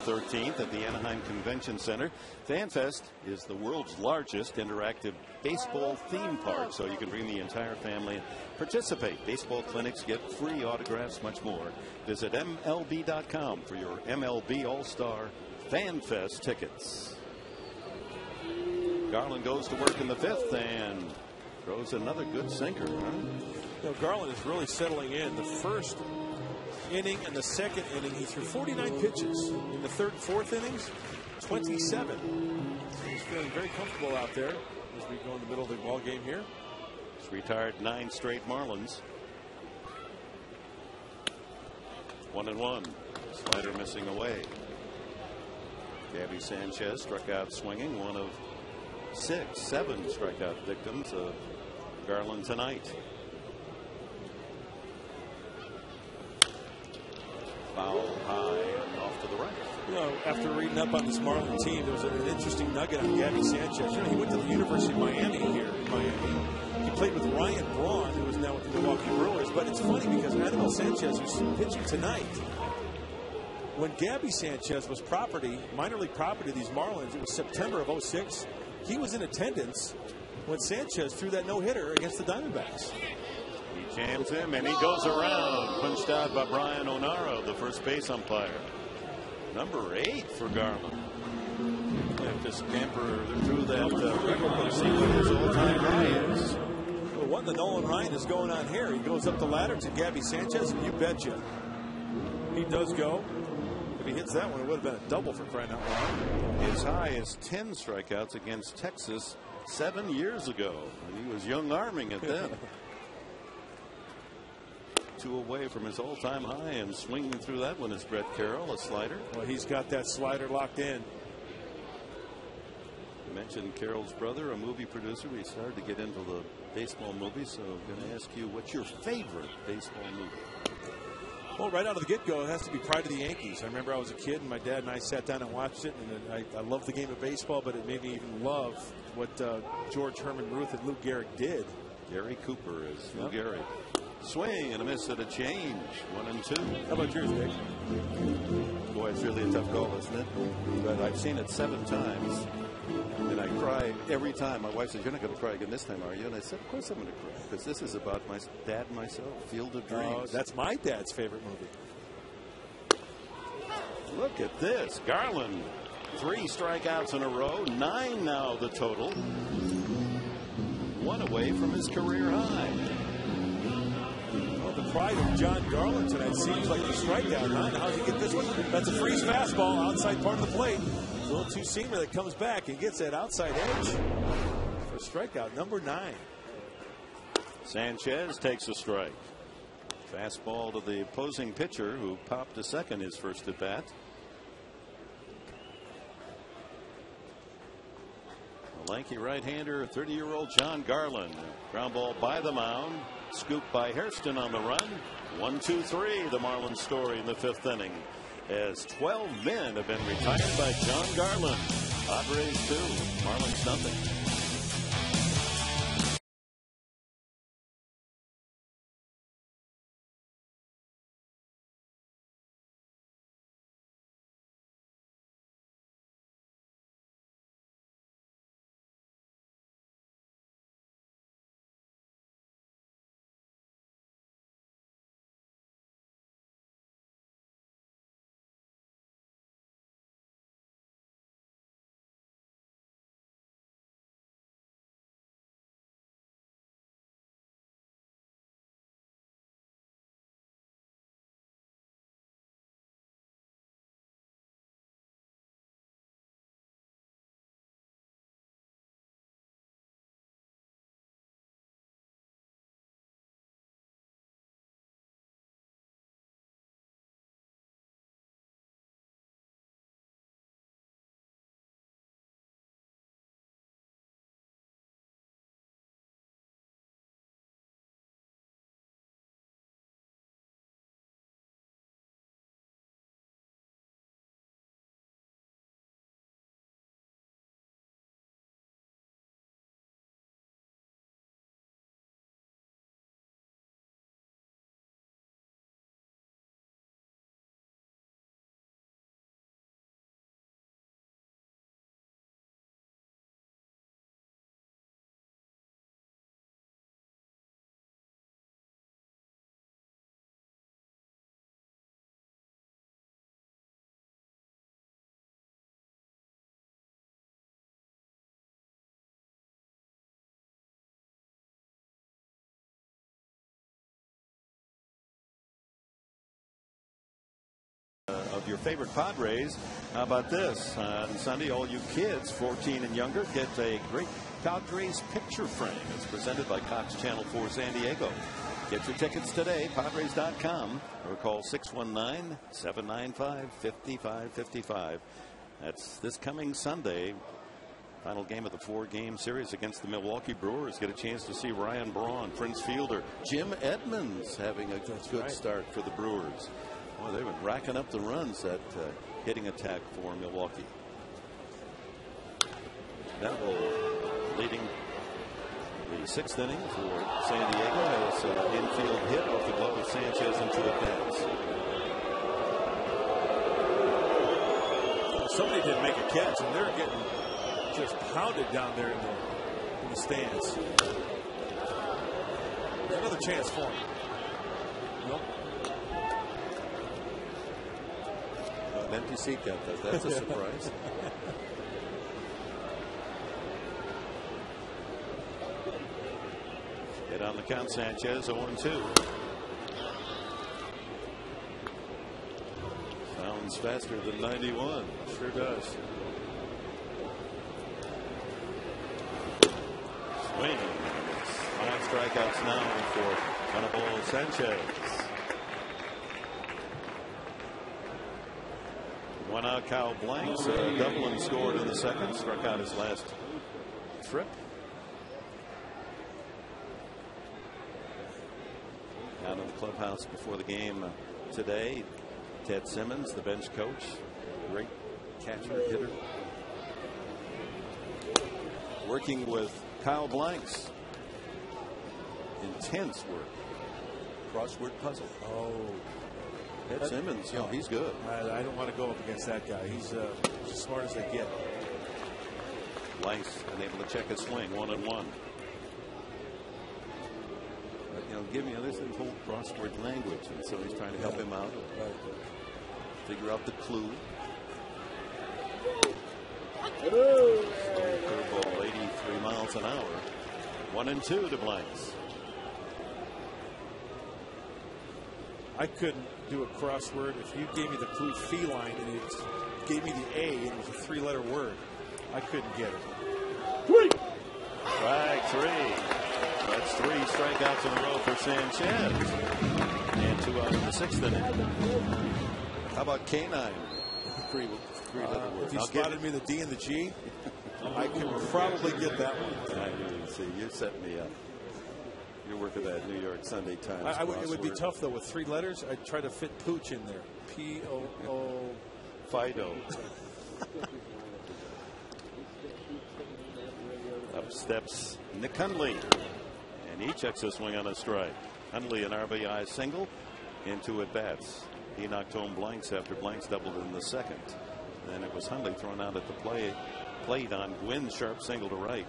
'13th at the Anaheim Convention Center. FanFest is the world's largest interactive baseball theme park, so you can bring the entire family and participate. Baseball clinics, get free autographs, much more. Visit MLB.com for your MLB All-Star FanFest tickets. Garland goes to work in the fifth and throws another good sinker. Garland is really settling in. The first inning and the second inning, he threw 49 pitches. In the third and fourth innings, 27. So he's feeling very comfortable out there as we go in the middle of the ball game here. He's retired 9 straight Marlins. 1-1. Slider missing away. Gabby Sanchez struck out swinging, one of 7 strikeout victims of Garland tonight. Foul high and off to the right. You know, after reading up on this Marlin team, there was an interesting nugget on Gabby Sanchez. You know, he went to the University of Miami here in Miami. He played with Ryan Braun, who is now with the Milwaukee Brewers. But it's funny because Anibal Sanchez, who's pitching tonight, when Gabby Sanchez was minor league property of these Marlins, it was September of '06. He was in attendance when Sanchez threw that no-hitter against the Diamondbacks. He jams him and he goes around, punched out by Brian Onaro, the first base umpire. Number 8 for Garland. Left to scamper through that record, see what his all-time high is. Well, what the Nolan Ryan is going on here? He goes up the ladder to Gabby Sanchez, and you betcha he does go. If he hits that one, it would have been a double for crying out loud. His high is 10 strikeouts against Texas 7 years ago. He was young arming it then. 2 away from his all-time high, and swinging through that one is Brett Carroll, a slider. Well, he's got that slider locked in. You mentioned Carroll's brother, a movie producer. We started to get into the baseball movies, so I'm going to ask you, what's your favorite baseball movie? Well, right out of the get-go, it has to be Pride of the Yankees. I remember I was a kid, and my dad and I sat down and watched it, and I loved the game of baseball, but it made me even love what George Herman Ruth and Lou Gehrig did. Gary Cooper is Lou Gehrig. Swing and a miss at a change. 1-2. How about yours, Dick? Boy, it's really a tough call, isn't it? But I've seen it 7 times. And I cry every time. My wife says, "You're not going to cry again this time, are you?" And I said, "Of course I'm going to cry, because this is about my dad and myself. Field of Dreams." Oh, that's my dad's favorite movie. Look at this. Garland, 3 strikeouts in a row. 9 now the total. 1 away from his career high. Well, the pride of John Garland tonight seems like the strikeout. Huh? How's he get this one? That's a freeze fastball outside part of the plate. A little two-seamer that comes back and gets that outside edge for strikeout number 9. Sanchez takes a strike. Fastball to the opposing pitcher, who popped to second his first at bat. The lanky right-hander, 30-year-old John Garland. Ground ball by the mound. Scooped by Hairston on the run. 1-2-3, the Marlins story in the 5th inning, as 12 men have been retired by John Garland. Padres 2, Marlins nothing. Of your favorite Padres. How about this? On Sunday, all you kids 14 and younger get a great Padres picture frame. It's presented by Cox Channel 4 San Diego. Get your tickets today, Padres.com, or call 619-795-5555. That's this coming Sunday. Final game of the 4-game series against the Milwaukee Brewers. Get a chance to see Ryan Braun, Prince Fielder, Jim Edmonds having a good start for the Brewers. Well, they've been racking up the runs, that hitting attack for Milwaukee. That will leading the 6th inning for San Diego, has an infield hit off the glove of Sanchez into a pass. Somebody didn't make a catch, and they're getting just pounded down there in the stands. Another chance for him. Nope. Empty seat got that. That's a surprise. Hit on the count, Sanchez, 0-2. Sounds faster than 91. Sure does. Swing. 5 strikeouts now for Anibal Sanchez. 1 out, Kyle Blanks. Dublin scored in the 2nd. Struck out his last trip. Out of the clubhouse before the game today, Ted Simmons, the bench coach. Great catcher, hitter. Working with Kyle Blanks. Intense work. Crossword puzzle. Oh. Ed Simmons, you know, he's good. I don't want to go up against that guy. He's as smart as they get. Blanks unable to check his swing. 1-1. You know, give me this whole crossword language, and so he's trying to help him out. Figure out the clue. Curveball, 83 miles an hour. 1-2 to Blanks. I couldn't do a crossword if you gave me the clue feline and it gave me the A and it was a 3-letter word. I couldn't get it. Strike 3. That's 3 strikeouts in a row for Sanchez. And 2 out in the 6th inning. How about canine? Three-letter word. If you spotted me the D and the G, I can probably get that one. I do. See, you set me up. You work at that New York Sunday Times. It would be tough, though, with 3 letters. I'd try to fit Pooch in there. P-O-O. Fido. Up steps Nick Hundley. And he checks a swing on a strike. Hundley, an RBI single, into at-bats. He knocked home Blanks after Blanks doubled in the 2nd. Then it was Hundley thrown out at the plate on Gwynn's sharp single to right.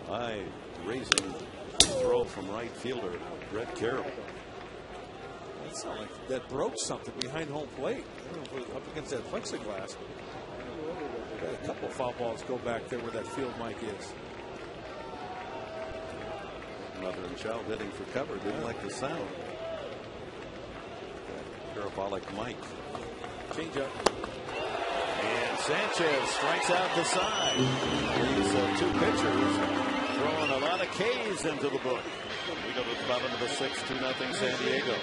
High raising throw from right fielder Brett Carroll. That sounded like that broke something behind home plate. I don't know if it was up against that plexiglass. Got a couple foul balls go back there where that field mic is. Mother and child hitting for cover. Didn't like the sound. Parabolic mic. Change up. And Sanchez strikes out the side. These 2 pitchers throwing a lot of K's into the book. We go to the bottom of the 6th, 2-0 San Diego.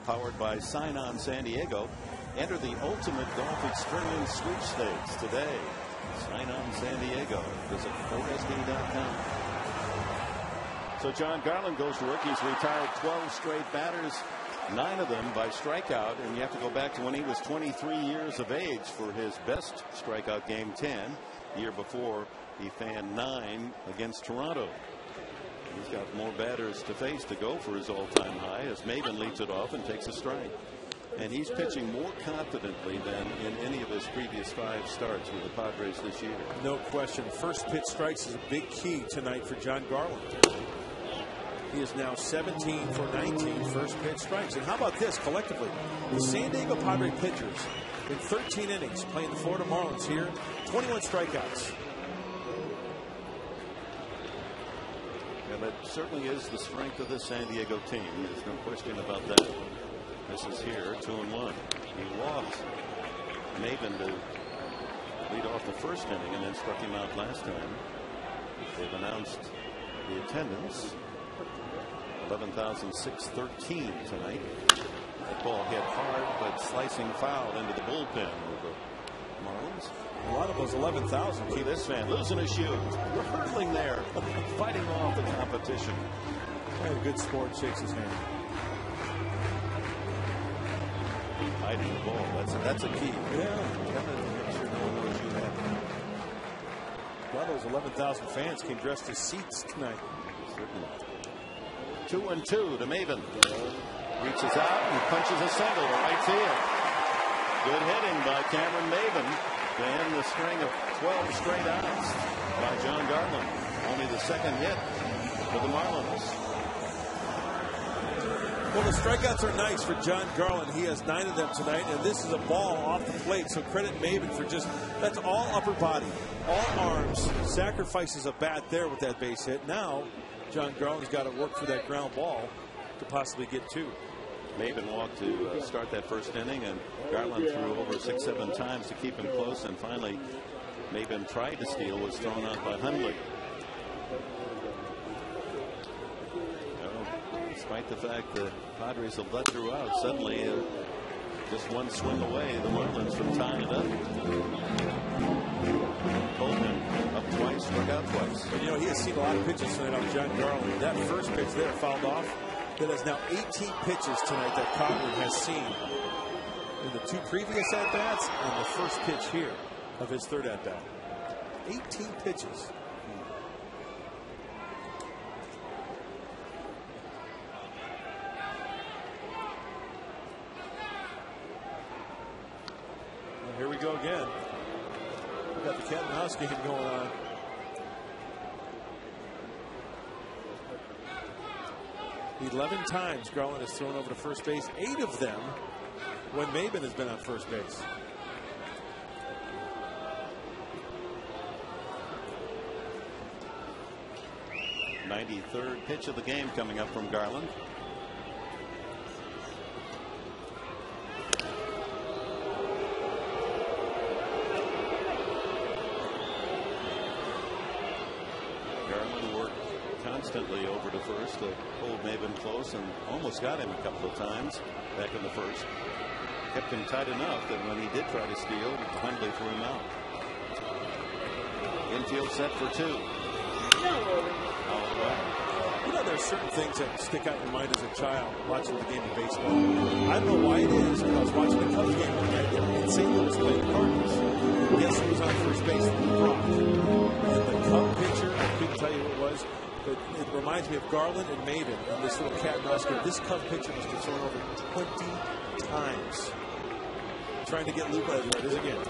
Powered by Sign On San Diego. Enter the ultimate golf experience sweepstakes today. Sign On San Diego. Visit 4sd.com. So John Garland goes to work. He's retired 12 straight batters, 9 of them by strikeout. And you have to go back to when he was 23 years of age for his best strikeout game, 10. The year before, he fanned 9 against Toronto. He's got more batters to face to go for his all-time high as Maven leads it off and takes a strike. And he's pitching more confidently than in any of his previous 5 starts with the Padres this year. No question. First pitch strikes is a big key tonight for John Garland. He is now 17 for 19 first pitch strikes. And how about this collectively? The San Diego Padre pitchers in 13 innings playing the Florida Marlins here, 21 strikeouts. And that certainly is the strength of the San Diego team. There's no question about that. This is here, 2-1. He walked Maven to lead off the first inning and then struck him out last time. They've announced the attendance. 11,613 tonight. That ball hit hard, but slicing foul into the bullpen of the Marlins. A lot of those 11,000. Keep this fan losing his shoe. We're hurtling there, fighting off the competition. And a good sport, shakes his hand. Hiding the ball. That's a key. Yeah. Make sure no one knows you have it. A lot of those 11,000 fans came dressed as seats tonight. Certainly. 2-2 to Maven. Reaches out and punches a single to right field. Good hitting by Cameron Maven to end the string of 12 straight outs by John Garland. Only the second hit for the Marlins. Well, the strikeouts are nice for John Garland. He has 9 of them tonight, and this is a ball off the plate. So credit Maven for that's all upper body, all arms. Sacrifices a bat there with that base hit. Now, John Garland's got to work for that ground ball to possibly get 2. Maven walked to start that first inning, and Garland threw over 6-7 times to keep him close, and finally Maven tried to steal, was thrown out by Hundley. Despite the fact the Padres have let throughout, suddenly just one swing away, the Marlins from tying it up. Coleman up twice, struck out twice. But, he has seen a lot of pitches tonight on John Garland. That first pitch there fouled off. That is now 18 pitches tonight that Coghlan has seen in the 2 previous at-bats and the first pitch here of his third at-bat. 18 pitches. Well, here we go again. We've got the cat and mouse game going on. Eleven times Garland has thrown over to first base, 8 of them when Maven has been on first base. '93rd pitch of the game coming up from Garland. Garland worked constantly over to first to hold Maven close and almost got him a couple of times back in the first. Kept him tight enough that when he did try to steal, Hundley threw him out. Infield set for 2. There's certain things that stick out in your mind as a child watching the game of baseball. I don't know why it is, but I was watching the Cubs game one night in St. Louis playing the Cardinals. Guess who was on first base? Brock. And the Cub pitcher, I couldn't tell you who it was, but it reminds me of Garland and Maven and this little cat and mouse game. This Cub pitcher must have thrown over 20 times trying to get Lou Bledsoe again.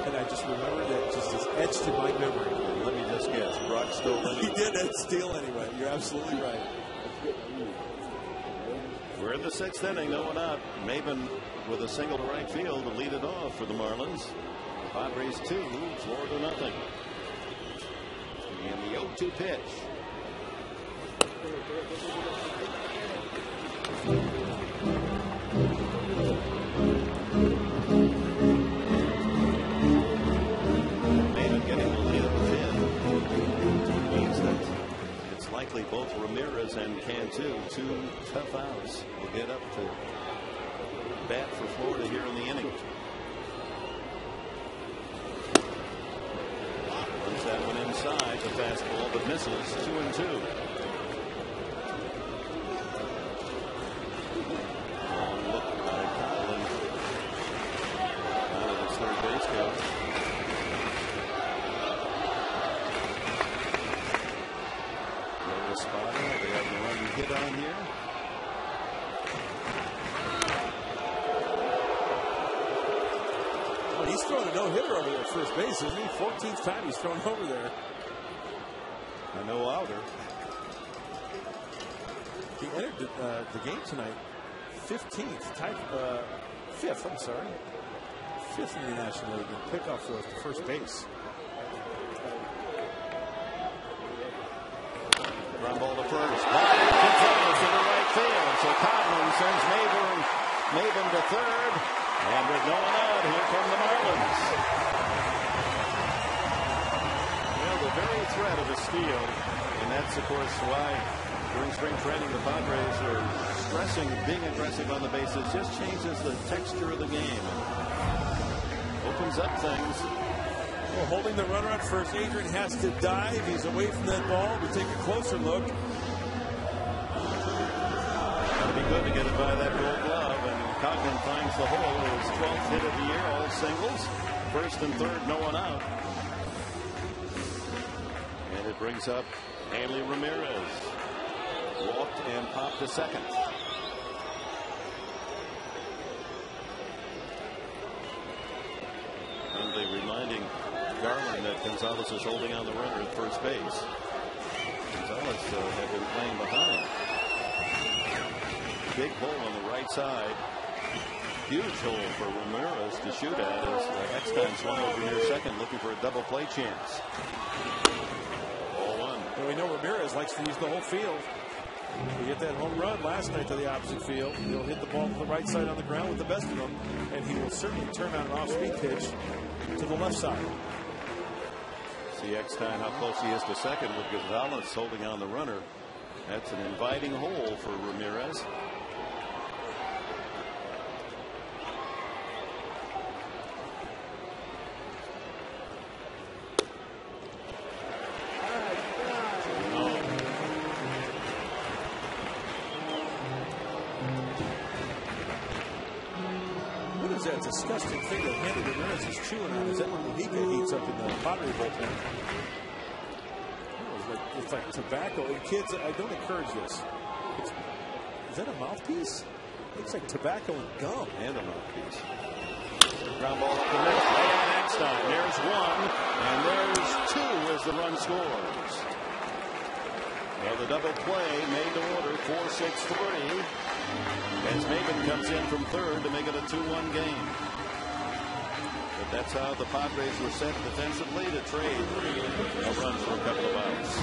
And I just remember that just is etched in my memory. Let me just guess, Brock stole it. He did steal anyway. You're absolutely right. We're in the 6th inning, no one out. Maven with a single to right field to lead it off for the Marlins. Padres 2, Florida nothing. And the 0-2 pitch. Likely both Ramirez and Cantu, 2 tough outs, will get up to bat for Florida here in the inning. Runs that one inside, the fastball, but misses. 2-2. Long look by Coghlan out of his third base coach. Spotter. They have the run hit on here. Well, he's throwing a no-hitter over there at first base, isn't he? 14th time he's thrown over there. A no-outer. He entered the game tonight 15th, fifth, I'm sorry. 5th in the National League in pickoff for first base. Ground ball to first. Gonzalez to the right field. So Coghlan sends Maven to third. And with no one out, here come the Marlins. very threat of a steal. And that's, of course, why during spring training the Padres are stressing being aggressive on the bases. Just changes the texture of the game. Opens up things. Well, holding the runner at first, Adrian has to dive. He's away from that ball. We take a closer look. Gotta be good to get it by that Gold Glove, and Coghlan finds the hole. His 12th hit of the year, all singles. First and third, no one out. And it brings up Hanley Ramirez. Walked and popped to second. Friendly reminding Garland that Gonzalez is holding on the runner at first base. Gonzalez had been playing behind. Big hole on the right side. Huge hole for Ramirez to shoot at as Eckstein swung over near second looking for a double play chance. Ball one. And we know Ramirez likes to use the whole field. He hit that home run last night to the opposite field. He'll hit the ball to the right side on the ground with the best of them, and he will certainly turn on an off-speed pitch to the left side. See Eckstein how close he is to second with Gonzalez holding on the runner. That's an inviting hole for Ramirez. That disgusting thing that Hanley Ramirez is chewing on. Is that when Mojica heats up in the Padre bullpen? It's like tobacco. And kids, I don't encourage this. Is that a mouthpiece? Looks like tobacco and gum. And a mouthpiece. Ground ball up the middle. Right on Eckstein. There's one, and there's two as the run scores. Well, the double play made to order 4-6-3. As Maven comes in from third to make it a 2-1 game. But that's how the Padres were set defensively to trade a run for a couple of outs.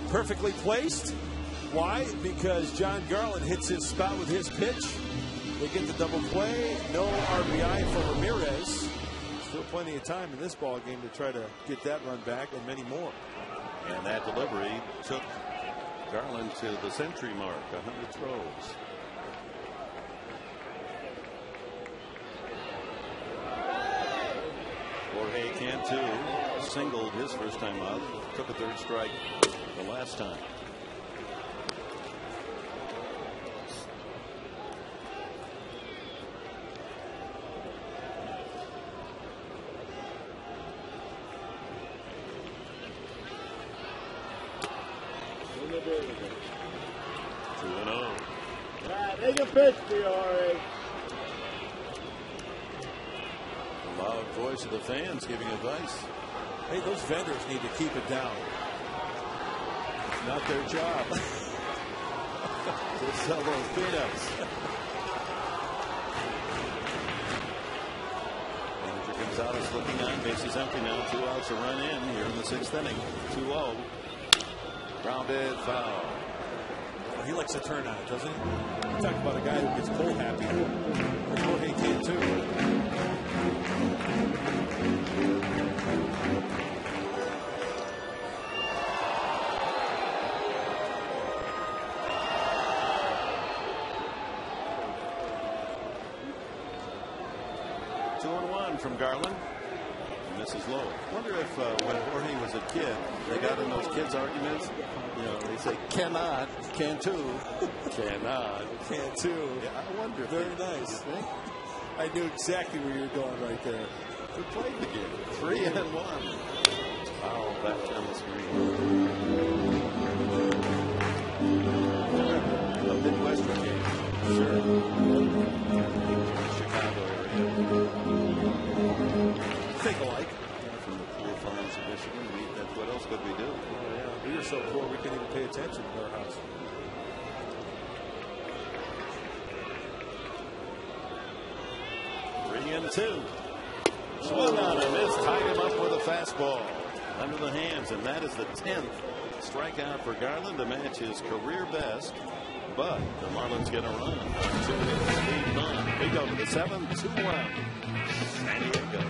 Perfectly placed. Why? Because John Garland hits his spot with his pitch. They get the double play. No RBI for Ramirez. Still plenty of time in this ball game to try to get that run back and many more. And that delivery took Garland to the century mark, 100 throws. Jorge Cantu singled his first time out, took a third strike the last time. Take a pitch, Fiore. The loud voice of the fans giving advice. Hey, those vendors need to keep it down. It's not their job. To sell those peanuts. Manager Gonzalez looking on. Bases empty now. 2 outs, a run in here in the 6th inning. 2-0. Grounded foul. He likes to turn on it, doesn't he? You talk about a guy who gets pull happy. Jorge Cantu. Two and one from Garland. And this is low. Wonder if when Jorge was a kid, they got in those kids' arguments. You know, they say cannot, Cantu, cannot, Cantu. Yeah, I wonder. Very nice. I knew exactly where you were going right there. Who played the game? 3-1. Foul back on the screen. A Midwestern game. Sure. Chicago area. Think alike. From the poor farms of Michigan. That's what else could we do? Oh, yeah. We are so poor we can't even pay attention to our house. Three and two. Swung on him. This tied him up with a fastball under the hands, and that is the 10th strikeout for Garland to match his career best. But the Marlins get a run. 2 hits, lead none. We go to the 7th, 2-1. San Diego.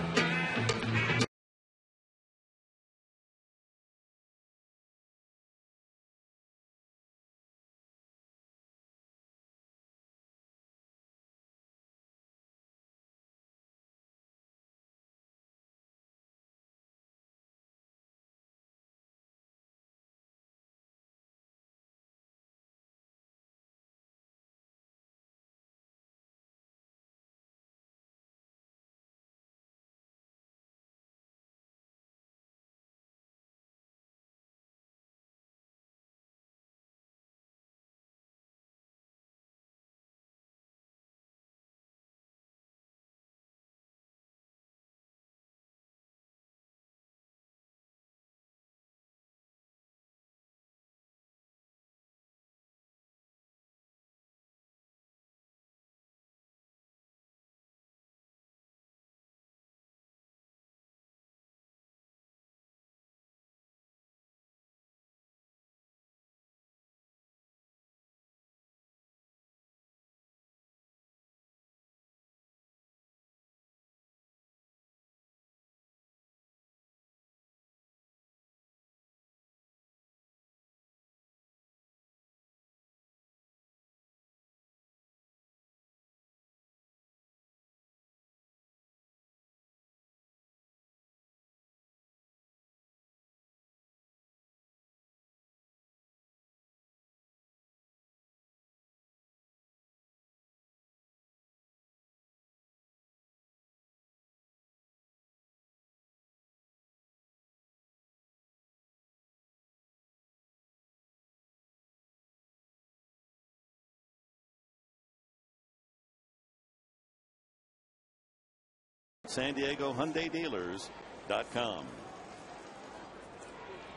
San Diego Hyundai Dealers.com.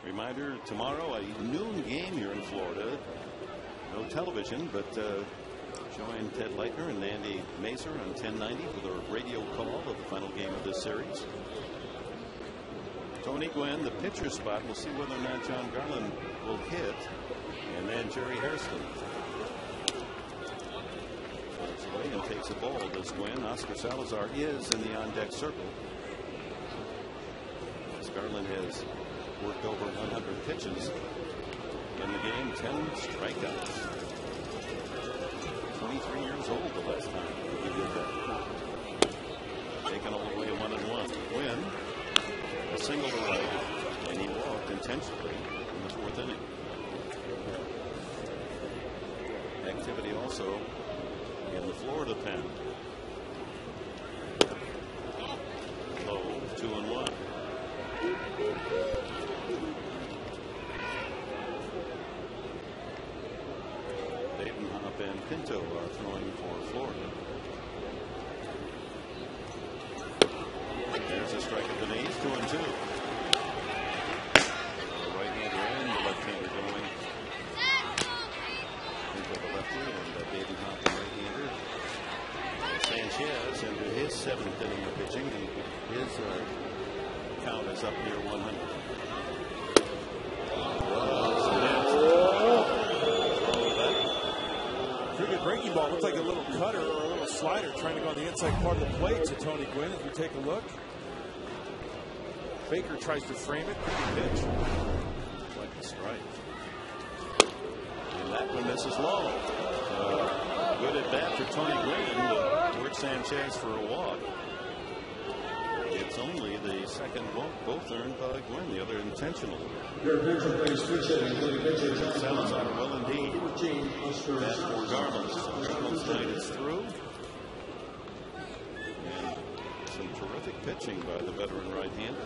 Reminder, tomorrow a noon game here in Florida. No television, but join Ted Leitner and Andy Mazer on 1090 for the radio call of the final game of this series. Tony Gwynn, the pitcher spot. We'll see whether or not John Garland will hit. And then Jerry Hairston. Folds away and takes the ball. Does Gwynn. Oscar Salazar is in the on-deck circle. As Garland has worked over 100 pitches in the game, 10 strikeouts. 23 years old the last time he did that. Taken all the way to 1-1. Gwynn, a single to right, and he walked intentionally in the 4th inning. Activity also in the Florida pen. Low, 2-1. Dayton, Hop, and Pinto are throwing for Florida. There's a strike at the knees, 2-2. The right-hander and the left-hander going. Pinto the lefty and Dayton, Hop, the right-hander. Sanchez into his 7th inning of pitching, and his count is up near 100. Pretty good breaking ball. Looked like a little cutter or a little slider trying to go on the inside part of the plate to Tony Gwynn. As we take a look, Baker tries to frame it. Pretty good pitch. Like a strike. And that one misses low. Good at bat for Tony Gwynn. George Sanchez for a walk. It's only the second walk, both earned by Gwynn, the other intentional. Salazar will indeed bat for Garland. Garland's night is through. And some terrific pitching by the veteran right-hander.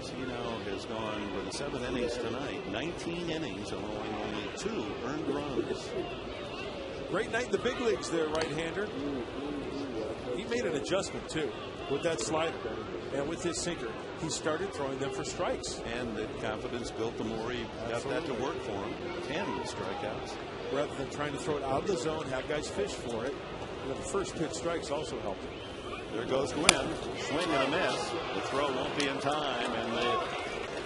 He has gone with 7 innings tonight, 19 innings, allowing only 2 earned runs. Great night in the big leagues there, right-hander. He made an adjustment, too, with that slider and with his sinker. He started throwing them for strikes. And the confidence built the more he got that to work for him. 10 strikeouts. Rather than trying to throw it out of the zone, have guys fish for it. And the first pitch strikes also helped him. There goes Gwynn. Swing and a miss. The throw won't be in time. And the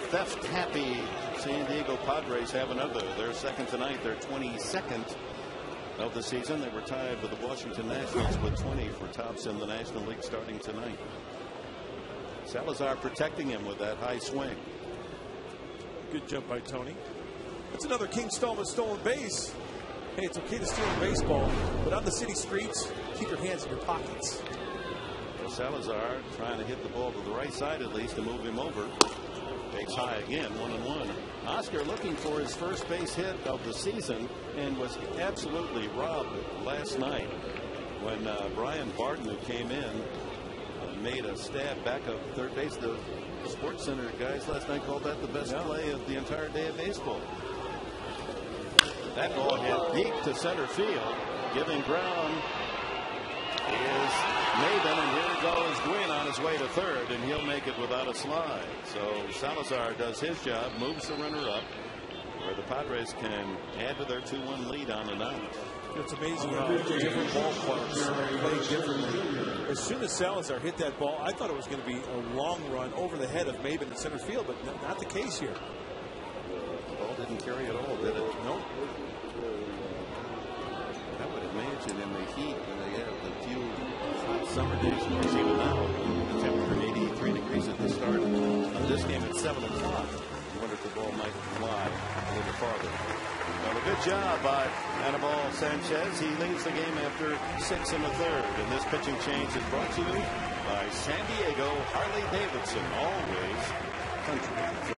theft-happy San Diego Padres have another. They're second tonight. They're 22nd of the season. They were tied with the Washington Nationals with 20 for tops in the National League starting tonight. Salazar protecting him with that high swing. Good jump by Tony. That's another King Stallman stolen base. Hey, it's okay to steal a baseball, but on the city streets, keep your hands in your pockets. Salazar trying to hit the ball to the right side at least to move him over. Takes high again, 1-1. Oscar looking for his first base hit of the season and was absolutely robbed last night when Brian Barton, who came in, made a stab back up third base. The Sports Center guys last night called that the best play of the entire day of baseball. That ball hit deep to center field, giving ground is Maben, and here goes Gwynn on his way to third, and he'll make it without a slide. So Salazar does his job, moves the runner up, where the Padres can add to their 2-1 lead on the ninth. It's amazing how different ball clubs play differently. As soon as Salazar hit that ball, I thought it was going to be a long run over the head of Maben in center field, but not the case here. The ball didn't carry at all, did it? Nope. I would imagine in the heat when they have the few hot summer days, because even now the temperature 83 degrees at the start of this game at 7 o'clock. I wonder if the ball might fly a little farther. Well, a good job by Anibal Sanchez. He leads the game after 6 in the third. And this pitching change is brought to you by San Diego Harley-Davidson. Always country.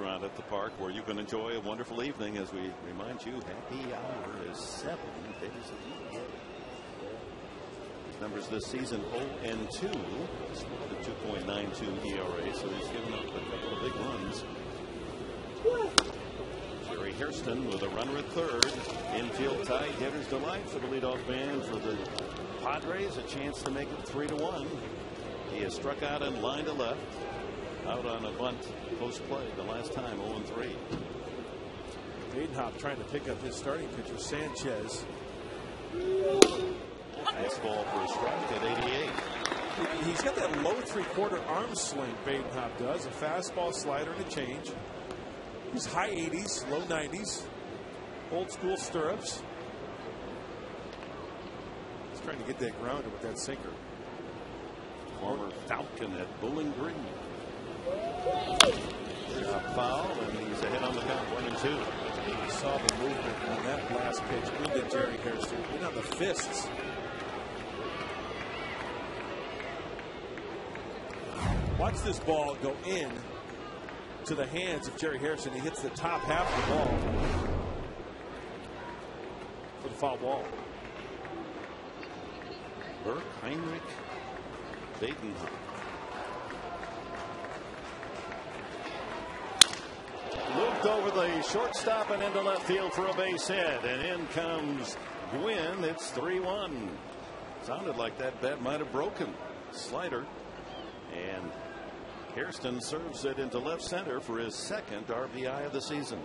Around at the park where you can enjoy a wonderful evening. As we remind you, happy hour is 7 days a week. His numbers this season 0-2, a 2.92 ERA, so he's given up a couple of big runs. Jerry Hairston with a runner at third. Infield tight, hitter's delight for the leadoff man for the Padres. A chance to make it 3-1. He has struck out and lined to left. Out on a bunt post play the last time, 0-3. Badenhop trying to pick up his starting pitcher Sanchez. Nice ball for a strike at 88. He's got that low 3/4 arm swing. Badenhop does a fastball, slider, and a change. He's high 80s, low 90s, old school stirrups. He's trying to get that grounder with that sinker. Former Falcon at Bowling Green. Foul, and he's ahead on the count, 1-2. You saw the movement on that last pitch into Jerry Hairston. In on the fists. Watch this ball go in to the hands of Jerry Hairston. He hits the top half of the ball for the foul ball. Burke, Heinrich, Badenhop. Looped over the shortstop and into left field for a base hit, and in comes Gwynn. It's 3-1. Sounded like that bat might have broken. Slider, and Hairston serves it into left center for his second RBI of the season.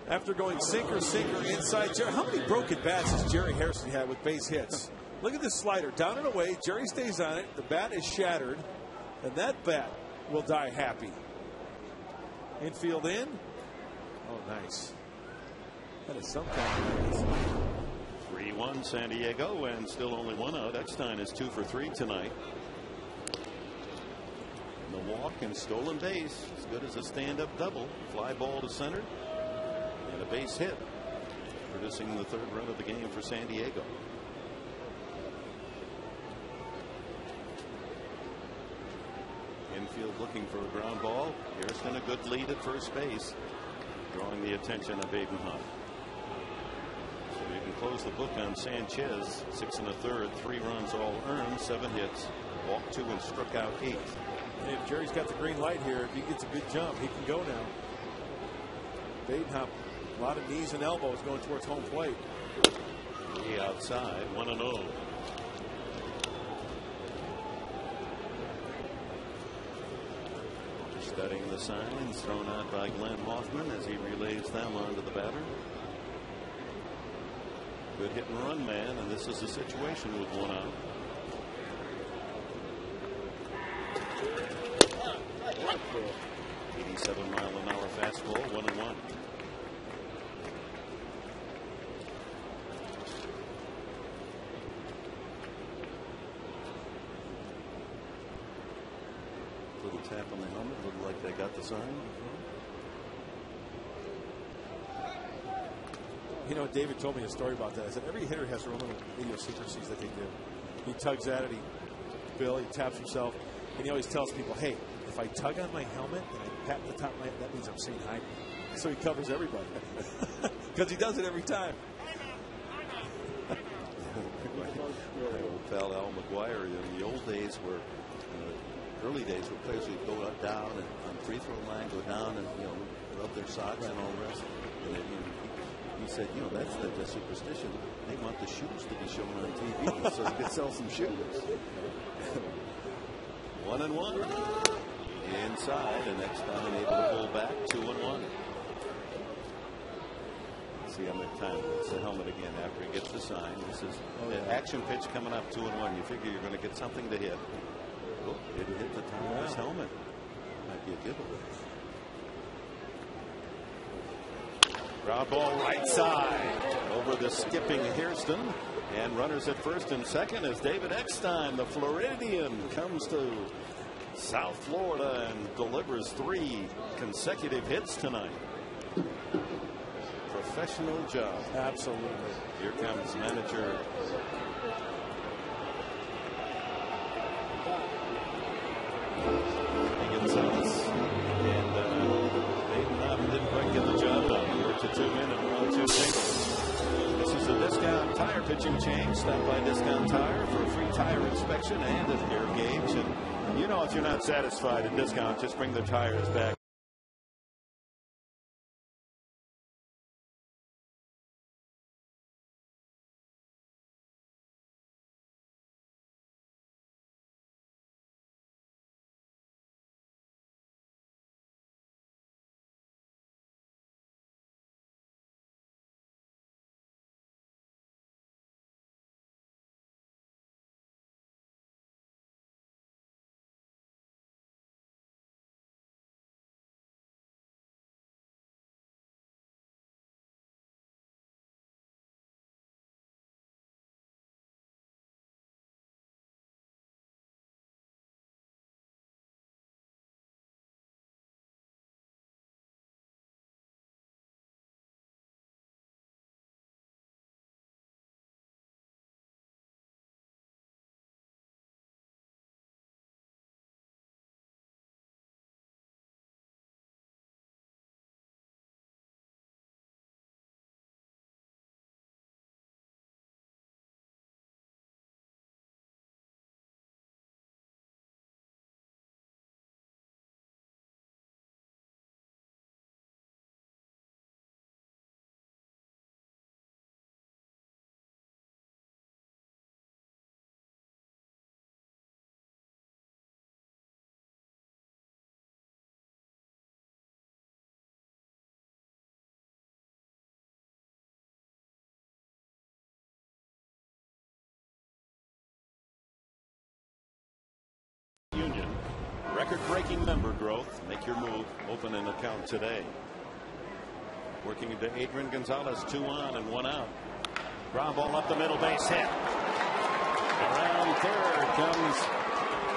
After going sinker inside, Jerry, how many broken bats has Jerry Hairston had with base hits? Look at this slider down and away. Jerry stays on it. The bat is shattered, and that bat will die happy. Infield in. Oh, nice. That is some kind of nice. 3-1 San Diego, and still only one out. Eckstein is 2 for 3 tonight. And the walk and stolen base, as good as a stand-up double. Fly ball to center, and a base hit, producing the third run of the game for San Diego. Infield looking for a ground ball. Hairston a good lead at first base, drawing the attention of Badenhop. So you can close the book on Sanchez. 6 1/3, 3 runs all earned, 7 hits, walked 2 and struck out 8. And if Jerry's got the green light here, if he gets a good jump, he can go now. Badenhop, a lot of knees and elbows going towards home plate. Way outside, 1-0. Studying the signs thrown out by Glenn Hoffman as he relays them onto the batter. Good hit and run man, and this is the situation with 1 out. .87-mile-an-hour fastball, 1-1. Little tap on the helmet, looked like they got the sign. You know, David told me a story about that. I said every hitter has their own little idiosyncrasies that they do. He tugs at it, he taps himself, and he always tells people, hey, if I tug on my helmet and I pat the top of my head, that means I'm saying hi. So he covers everybody. Because he does it every time. My old pal Al McGuire, in the old days where early days where players would go down and on free throw line, go down and rub their socks and all the rest. And he said, that's the superstition. They want the shoes to be shown on TV so they could sell some shoes. 1-1 inside, and next time able to pull back. 2-1. See how much time it's the helmet again after he gets the sign. This is an action pitch coming up. 2-1. You figure you're going to get something to hit. Oh, it hit the top of his helmet. Might be a giveaway. Ground ball right side over the skipping Hairston, and runners at first and second as David Eckstein, the Floridian, comes to South Florida and delivers 3 consecutive hits tonight. Professional job. Absolutely. Here comes manager Gonzalez, and pitching change, stop by Discount Tire for a free tire inspection and an air gauge. And you know, if you're not satisfied at Discount, just bring the tires back. Union, record-breaking member growth. Make your move. Open an account today. Working into Adrian Gonzalez, 2 on and 1 out. Ground ball up the middle, base hit. Around third comes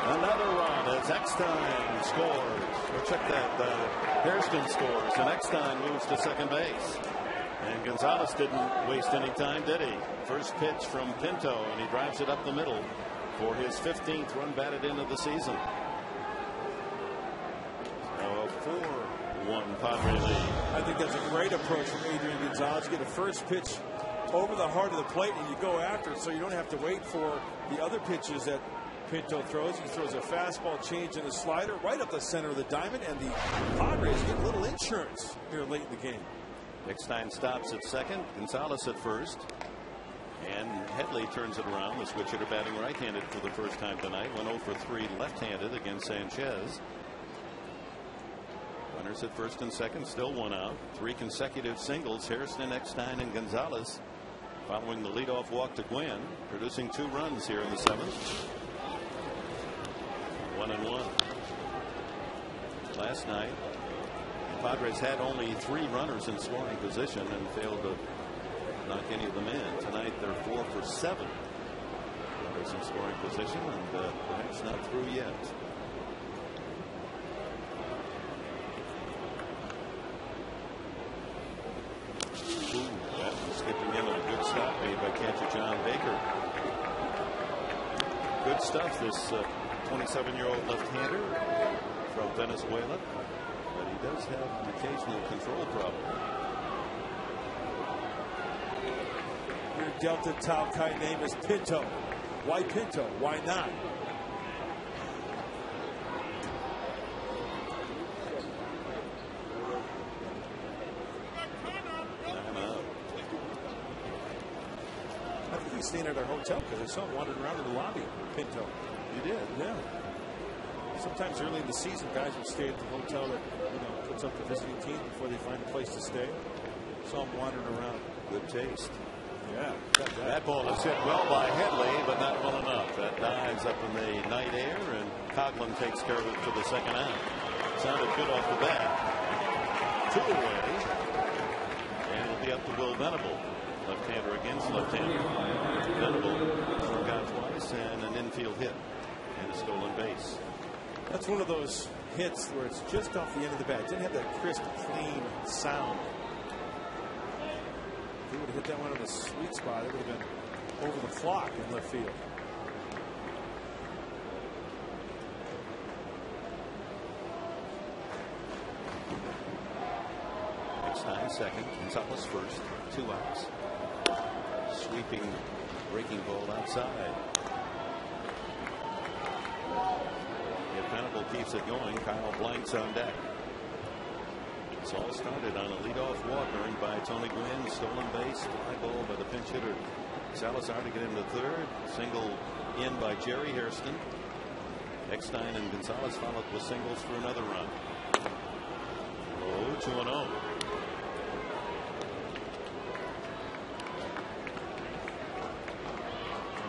another run as Eckstein scores. Or check that, Hairston scores, and Eckstein moves to second base. And Gonzalez didn't waste any time, did he? First pitch from Pinto, and he drives it up the middle for his 15th run batted into the season. A 4-1 Padre lead. I think that's a great approach from Adrian Gonzalez. Get a first pitch over the heart of the plate and you go after it, so you don't have to wait for the other pitches that Pinto throws. He throws a fastball, change, and a slider right up the center of the diamond, and the Padres get a little insurance here late in the game. Eckstein stops at second, Gonzalez at first. And Headley turns it around. The switch hitter batting right-handed for the first time tonight. 1 0 for 3 left-handed against Sanchez. Runners at first and second, still 1 out. 3 consecutive singles. Hairston, Eckstein, and Gonzalez following the leadoff walk to Gwynn, producing 2 runs here in the 7th. 1-1. Last night, the Padres had only 3 runners in scoring position and failed to knock any of them in. Tonight they're 4 for 7 runners in scoring position, and perhaps not through yet. Ooh, that was skipping in on a good stop made by catcher John Baker. Good stuff, this 27-year-old left-hander from Venezuela, but he does have an occasional control problem. Your Delta Tau Kai name is Pinto. Why Pinto? Why not? I think he's staying at our hotel because I saw him wandering around in the lobby. Pinto. You did? Yeah. Sometimes early in the season, guys will stay at the hotel that puts up the visiting team before they find a place to stay. Saw him wandering around. Good taste. Yeah. That ball is hit well by Headley, but not well enough. That dives up in the night air, and Coughlin takes care of it for the second out. Sounded good off the bat. 2 away. And it'll be up to Will Venable. Left-hander against left-hander. Venable struck out twice and an infield hit and a stolen base. That's one of those hits where it's just off the end of the bat. It didn't have that crisp, clean sound. If he would have hit that one on the sweet spot, it would have been over the clock in left field. Eckstein second, Gonzalez first, 2 outs. Sweeping, breaking ball outside. If Venable keeps it going, Kyle Blank's on deck. It's all started on a leadoff walk earned by Tony Gwynn. Stolen base, fly ball by the pinch hitter Salazar to get into third. Single in by Jerry Hairston. Eckstein and Gonzalez followed with singles for another run. Oh, 2-0.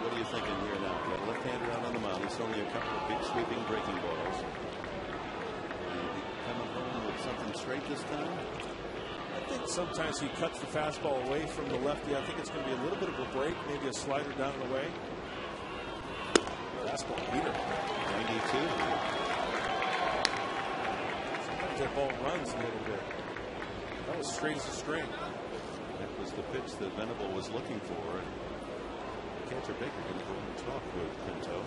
What are you thinking here now? Got a left-hander out on the mound. He's throwing you a couple of big sweeping breaking balls. Coming home with something straight this time? I think sometimes he cuts the fastball away from the lefty. I think it's going to be a little bit of a break, maybe a slider down and away. Fastball beater. 92. Sometimes that ball runs a little bit. That was straight as a string. That was the pitch that Venable was looking for. Catcher Baker going to go and talk with Pinto. I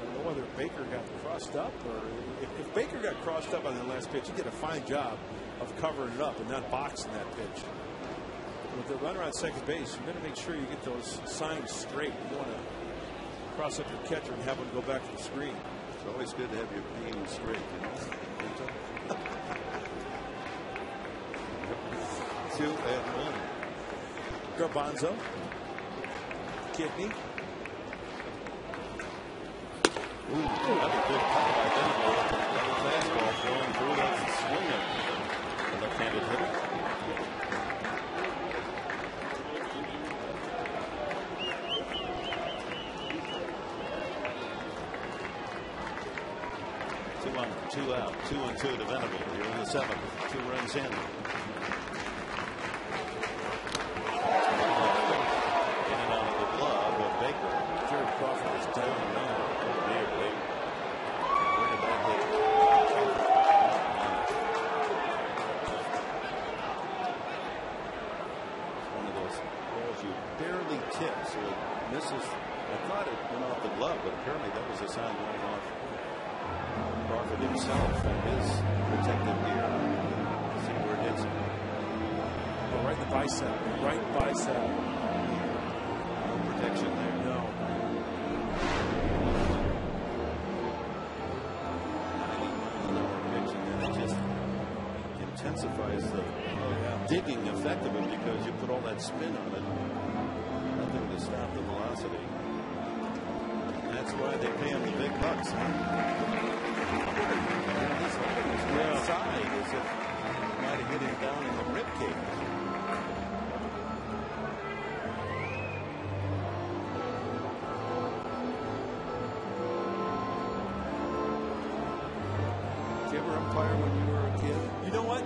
don't know whether Baker got crossed up, or if Baker got crossed up on the last pitch, he did a fine job of covering it up and not boxing that pitch. With the runner on second base, you better make sure you get those signs straight. You want to cross up your catcher and have him go back to the screen. It's always good to have your beam straight. Pinto. 2-1. Garbanzo. Kidney. Ooh, another good cut by Venable. Another fastball flowing through that swinger. The left-handed hitter. Two out, 2-2 to Venable. Here in the seventh. 2 runs in. Crawford is down now. Oh, dear, wait. Where did that hit? One of those balls you barely tip, so it misses. I thought it went off the glove, but apparently that was a sign going off Crawford himself and his protective gear. Let's see where it hits him. Oh, right in the bicep. Right bicep. No protection there. No. Intensifies the digging effect of it because you put all that spin on it. Nothing to stop the velocity. And that's why they pay him the big bucks. Huh? His side as if he might have hit him down in the rib cage. Did you ever umpire when you were a kid? You know what?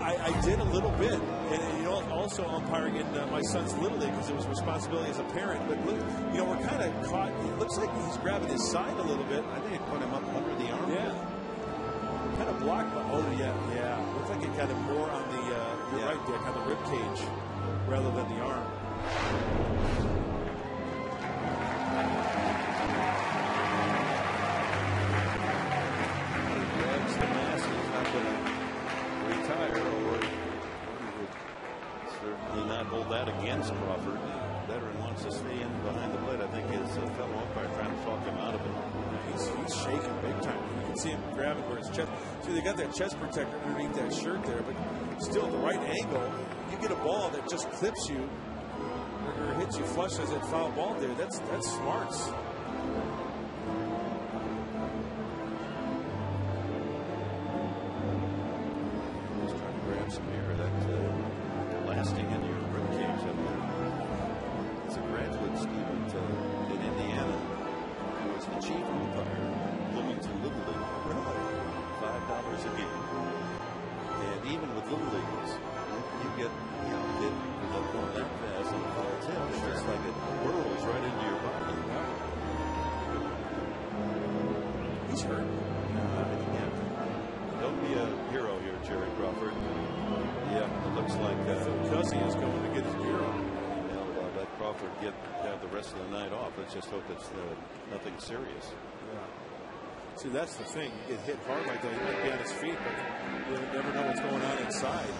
I did a little bit, and you know, also umpiring in my son's little league because it was responsibility as a parent. But look, you know, we're kind of caught. It looks like he's grabbing his side a little bit. I think it put him up under the arm. Yeah, kind of blocked. Oh yeah. Looks like it got him more on the right deck on the rib cage rather than the arm. Hold that against Crawford. The veteran wants to stay in behind the plate. I think his fellow umpire trying to talk him out of it. He's shaking big time. You can see him grabbing where his chest. See, they got that chest protector underneath that shirt there, but still at the right angle. You get a ball that just clips you or hits you flush as that foul ball there. That's smarts. Just trying to grab some air. That lasting in your rib cage up there. It's a graduate student in Indiana. He was the chief umpire, Bloomington Little League. $5 a game. And even with Little Leaguers, you get hit with a ball that fast and a foul tip. It's just like it whirls right into your body. He's hurt. Don't be a hero here, Jerry Crawford. Yeah, it looks like Cuzzy is going to get his gear on. Now let Crawford have the rest of the night off. Let's just hope it's nothing serious. Yeah. See, that's the thing. You get hit hard like that, he might be on his feet, but you never know what's going on inside.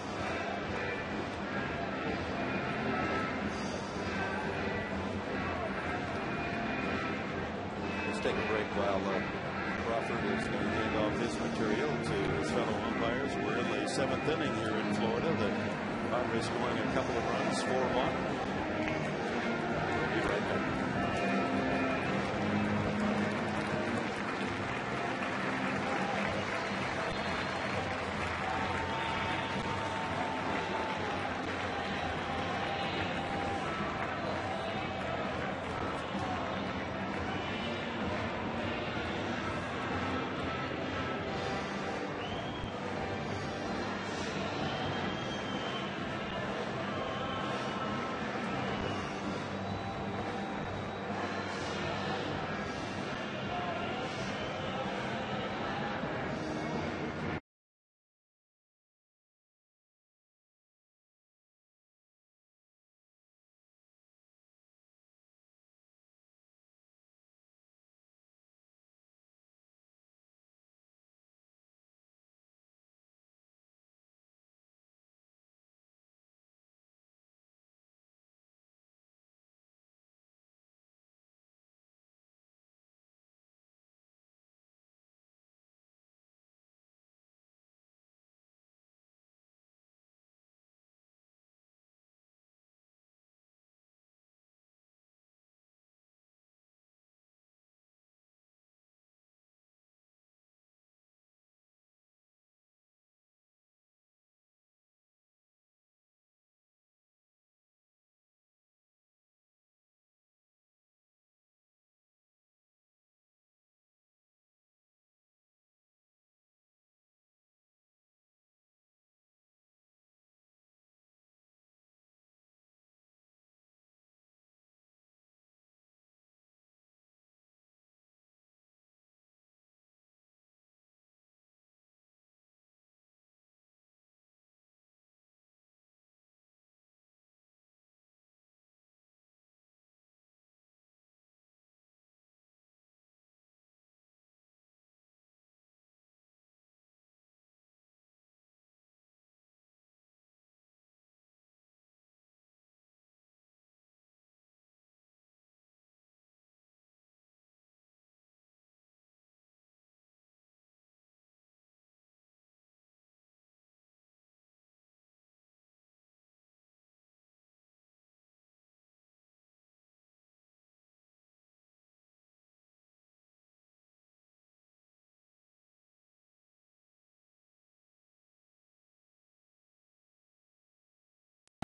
the break while Crawford is going to hand off his material to his fellow umpires. We're in the 7th inning here in Florida. The Padres scoring a couple of runs, 4-1. We'll be right back.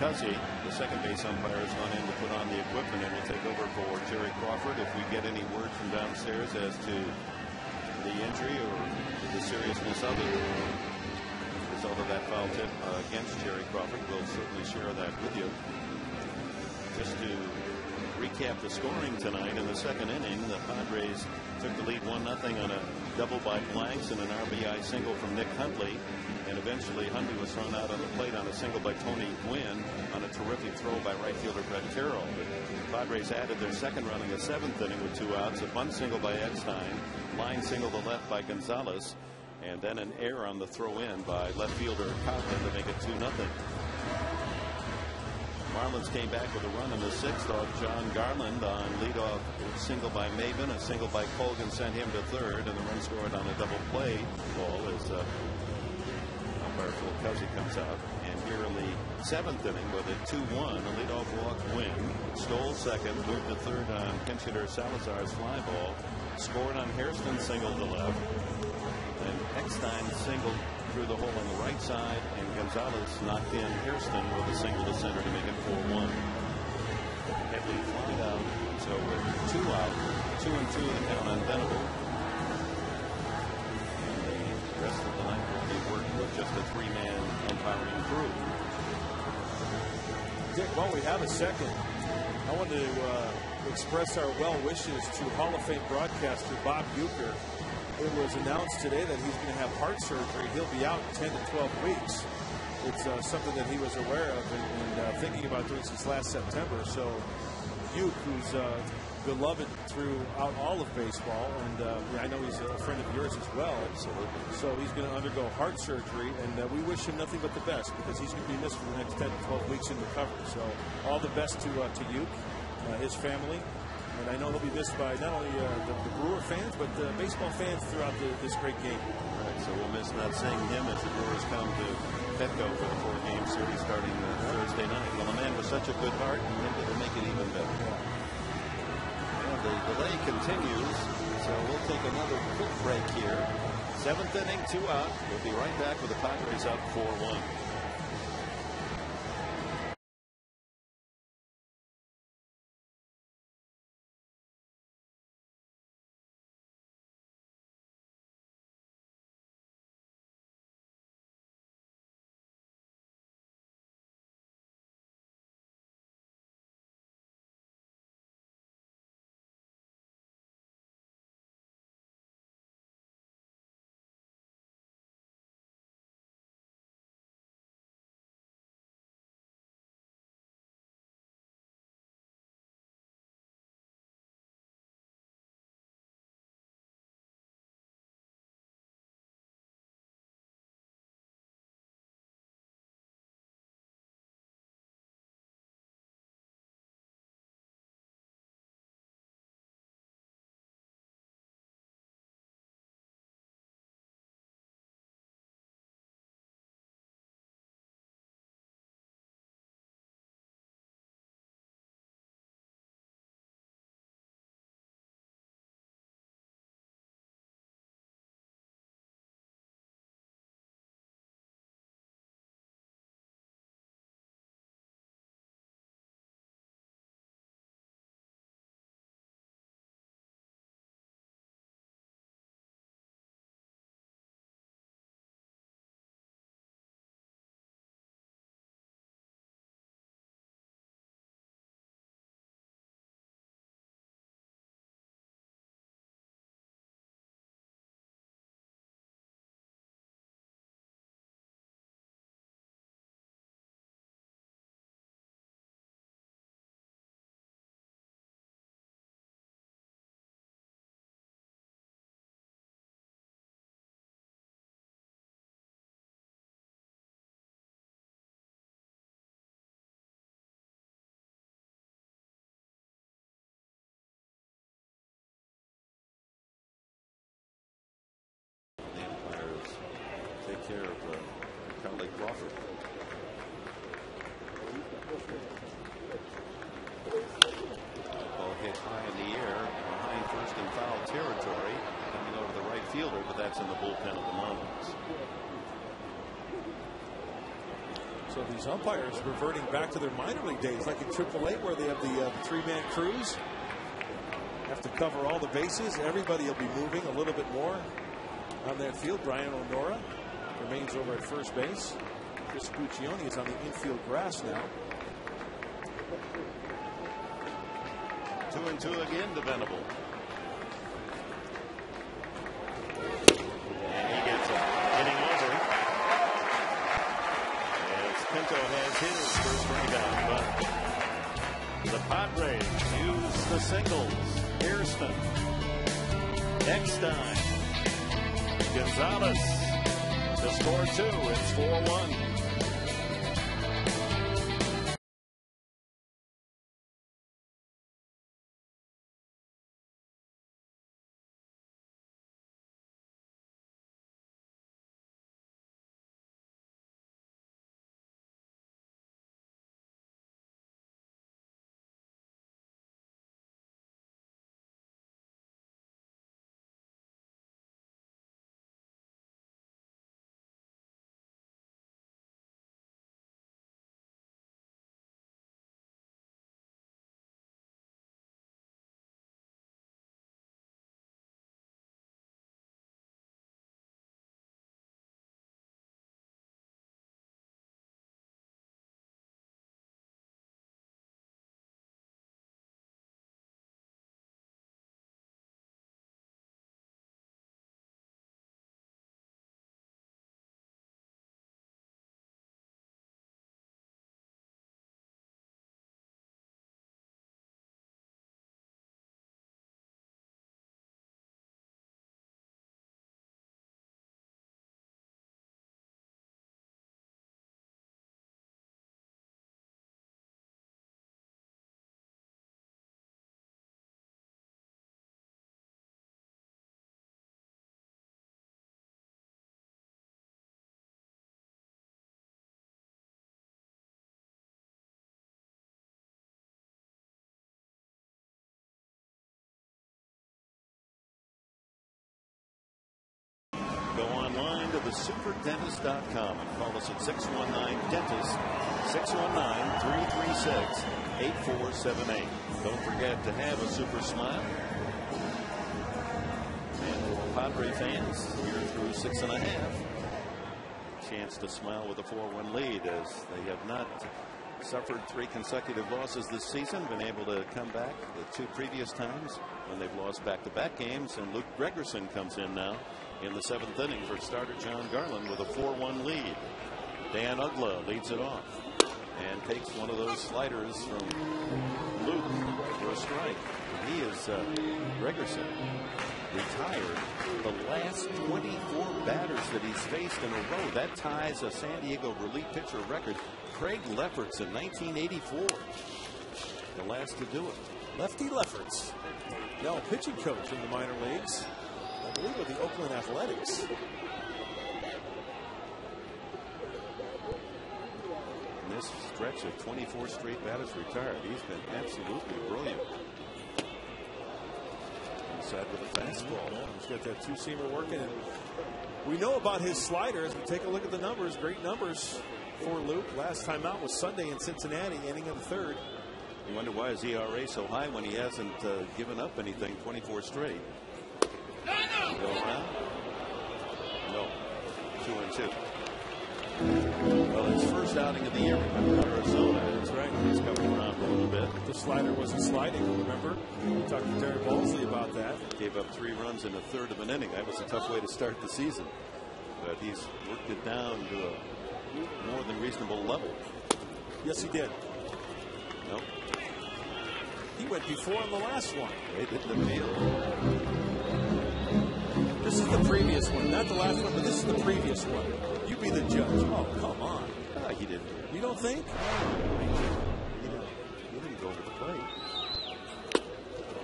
Cuzzy, the second base umpire, has gone in to put on the equipment and will take over for Jerry Crawford. If we get any word from downstairs as to the injury or the seriousness of it, the result of that foul tip against Jerry Crawford, we'll certainly share that with you. Just to recap the scoring tonight in the second inning, the Padres took the lead 1-0 on a double by Blanks and an RBI single from Nick Huntley. And eventually Huntley was thrown out on the plate on a single by Tony Gwynn on a terrific throw by right fielder Brett Carroll. The Padres added their second run in the 7th inning with 2 outs, a bunt single by Eckstein, line single to left by Gonzalez, and then an error on the throw in by left fielder Coughlin to make it 2-0. Marlins came back with a run in the 6th off John Garland on leadoff single by Maven. A single by Colgan sent him to third, and the run scored on a double play ball as umpire Phil Cuzzy comes out. And here in the 7th inning with a 2-1, a leadoff walk win. Stoll second, moved to third on pinch hitter Salazar's fly ball. Scored on Hairston's single to left. Then Eckstein singled through the hole on the right side, and Gonzalez knocked in Hairston with a single to center to make it 4-1. Headley flied out, so with 2 out, 2-2 the count on Venable. And the rest of the night will be working with just a 3-man umpiring crew. Dick, while we have a second, I want to express our well wishes to Hall of Fame broadcaster Bob Uecker. It was announced today that he's going to have heart surgery. He'll be out 10 to 12 weeks. It's something that he was aware of and thinking about doing since last September. So Ueck, who's beloved throughout all of baseball, and I know he's a friend of yours as well. Absolutely. So he's going to undergo heart surgery, and we wish him nothing but the best because he's going to be missed for the next 10 to 12 weeks in recovery. So all the best to Ueck, his family, And I know he'll be missed by not only the Brewer fans, but baseball fans throughout this great game. All right, so we'll miss not seeing him as the Brewers come to Petco for the 4-game series starting Thursday night. Well, the man with such a good heart, and maybe it'll make it even better. Well, the delay continues, so we'll take another quick break here. 7th inning, 2 out. We'll be right back with the Padres up 4-1. Take care of Carly Crawford. Ball hit high in the air behind first in foul territory, coming over the right fielder, but that's in the bullpen of the Marlins. So these umpires reverting back to their minor league days, like in AAA, where they have the three-man crews. Have to cover all the bases. Everybody will be moving a little bit more on that field. Brian O'Nora remains over at first base. Chris Puccioni is on the infield grass now. 2-2 again to Venable. And he gets it. Inning over. As Pinto has his first rebound, but the Padres use the singles. Hairston, Eckstein, Gonzalez to score 2. It's 4-1. superdentist.com and call us at 619-DENTIST, 619-336-8478. Don't forget to have a super smile. And for Padre fans, here through 6.5. Chance to smile with a 4-1 lead, as they have not suffered 3 consecutive losses this season, been able to come back the 2 previous times when they've lost back-to-back games. And Luke Gregerson comes in now in the 7th inning for starter John Garland with a 4-1 lead. Dan Ugla leads it off and takes one of those sliders from Luke for a strike. He is Gregerson retired the last 24 batters that he's faced in a row. That ties a San Diego relief pitcher record. Craig Lefferts in 1984, the last to do it. Lefty Lefferts, now a pitching coach in the minor leagues, I believe with the Oakland Athletics. In this stretch of 24 straight batters retired, he's been absolutely brilliant. Inside with a fastball. He's got that 2-seamer working. And we know about his slider as we take a look at the numbers. Great numbers for Luke. Last time out was Sunday in Cincinnati, inning of the 3rd. You wonder why his ERA so high when he hasn't given up anything 24 straight. Go around? No. 2-2. Well, his first outing of the year, remember, Arizona. That's right. He's coming around a little bit. The slider wasn't sliding, remember? We talked to Terry Balsley about that. Gave up 3 runs in a third of an inning. That was a tough way to start the season. But he's worked it down to a more than reasonable level. Yes, he did. Nope. He went before on the last one. They did the field. This is the previous one, not the last one, but this is the previous one. You be the judge. Oh, come on. He didn't. You don't think? He didn't go to the plate.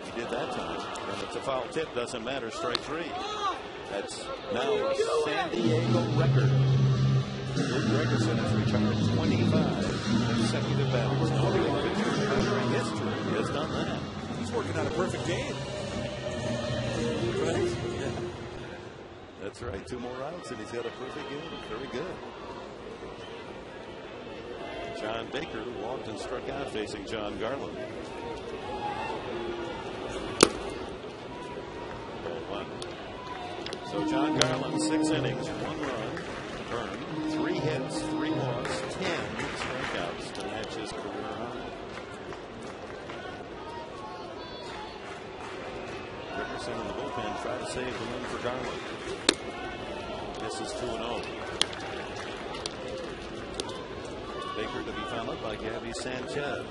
He did that time. And it's a foul tip. Doesn't matter. Strike 3. That's now a San Diego record. Luke Gregerson has retired 25 consecutive batters. No other pitcher in history has done that. He's working on a perfect game. Right? Yeah. That's right. 2 more outs and he's got a perfect game. Very good. John Baker walked and struck out facing John Garland. 0-1. So John Garland, 6 innings, 1 run, earned, 3 hits, 3 walks, 10 strikeouts to match his career high. Gregerson in the bullpen tried to save the win for Garland. This is 2-0. Baker to be followed by Gabby Sanchez.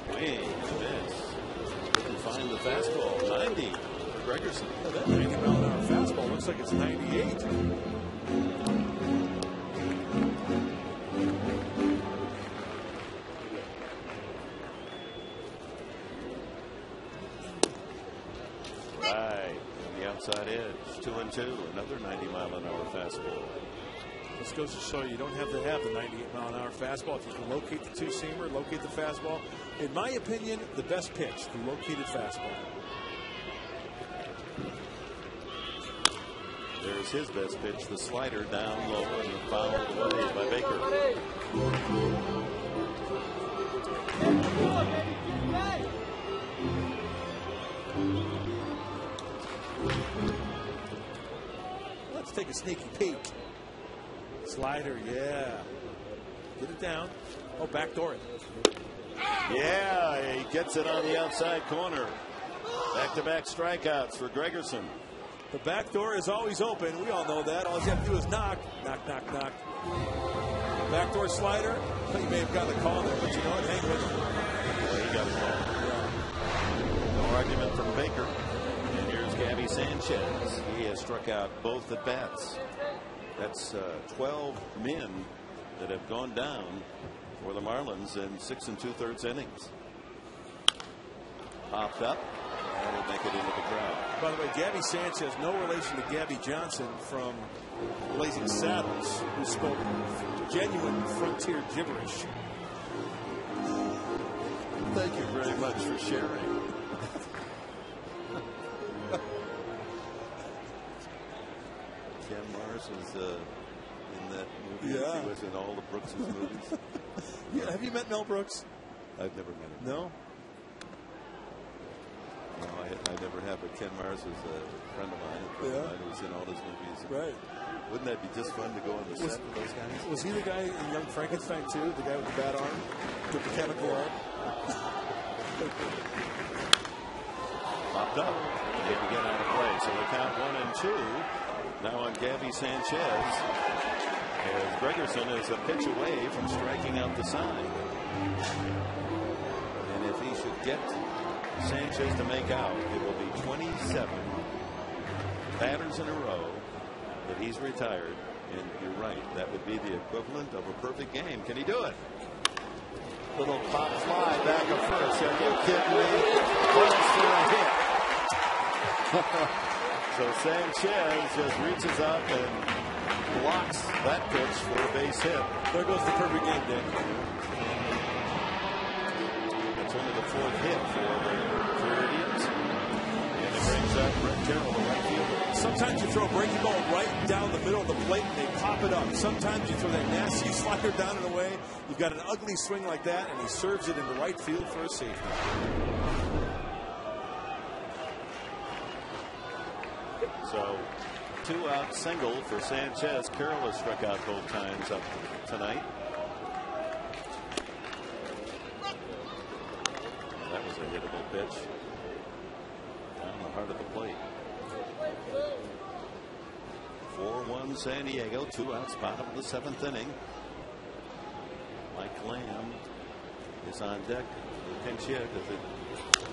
Swing and a miss. Couldn't find the fastball. 90 for Gregerson. Well, that 90-mile-an-hour fastball looks like it's 98. Outside edge, 2-2, another 90-mile-an-hour fastball. This goes to show you don't have to have the 98-mile-an-hour fastball. If you can locate the 2-seamer, locate the fastball. In my opinion, the best pitch, the located fastball. There's his best pitch, the slider down low and fouled away by Baker. Let's take a sneaky peek. Slider, yeah. Get it down. Oh, backdoor it. Yeah, he gets it on the outside corner. Back-to-back strikeouts for Gregerson. The back door is always open. We all know that. All you have to do is knock. Knock, knock, knock. Backdoor slider. Well, you may have gotten a call there, but you know what? Hang with it. Well, he got a call. No argument from Baker. And here's Gabby Sanchez. He has struck out both at bats. That's 12 men that have gone down for the Marlins in 6 2/3 innings. Popped up. That'll make it into the crowd. By the way, Gabby Sanchez, no relation to Gabby Johnson from Blazing Saddles, who spoke genuine frontier gibberish. Thank you very much for sharing. Ken Mars was in that movie. Yeah. He was in all the Brooks' movies. Yeah, have you met Mel Brooks? I've never met him. No? No, I never have. But Ken Mars was a friend of mine. Who was in all his movies. Right. Wouldn't that be just fun to go on the set with those guys? Was he the guy in Young Frankenstein too? The guy with the bad arm, the mechanical arm? Popped up. Need to get out of play. So they count 1 and 2. Now on Gabby Sanchez. As Gregerson is a pitch away from striking out the side. And if he should get Sanchez to make out, it will be 27 batters in a row that he's retired. And you're right, that would be the equivalent of a perfect game. Can he do it? Little pop fly back at first. Are you kidding me? Close for a hit. So Sanchez just reaches up and blocks that pitch for a base hit. There goes the perfect game, Dick. That's only the 4th hit for Indians. And it brings up Brett Carroll, the right fielder. Sometimes you throw a breaking ball right down the middle of the plate and they pop it up. Sometimes you throw that nasty slider down and away. You've got an ugly swing like that, and he serves it into right field for a safety. So 2-out single for Sanchez. Carroll has struck out both times up tonight. That was a hittable pitch down the heart of the plate. 4-1 San Diego. 2 outs, bottom of the 7th inning. Mike Lamb is on deck. Pinch hit if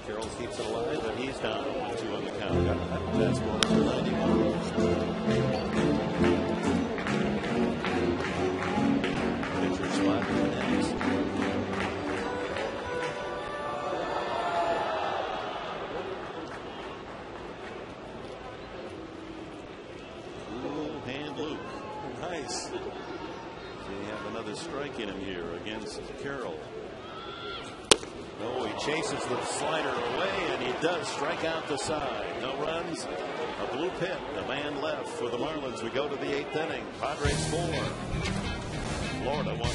Carroll keeps it alive, but he's down 2 on the count. Fastball to 91. Pitcher slide in the innings. Cool hand Luke. Nice. So you have another strike in him here against Carroll. No, he chases the slider away, and he does strike out the side. No runs, a blue pit, a man left for the Marlins. We go to the 8th inning. Padres 4, Florida 1.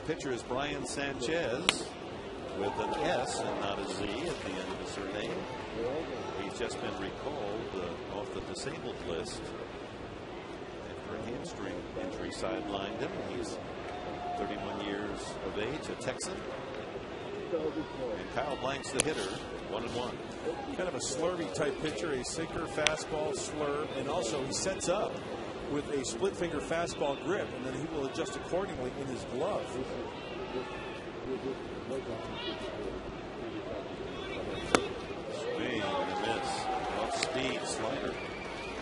pitcher is Brian Sanchez with an S and not a Z at the end of his surname. He's just been recalled off the disabled list after a hamstring injury sidelined him. He's 31 years of age, a Texan. And Kyle Blank's the hitter, 1-1. Kind of a slurvy type pitcher, a sinker, fastball, slurve, and also he sets up with a split finger fastball grip, and then he will adjust accordingly in his glove. Swing and a miss. Off speed slider.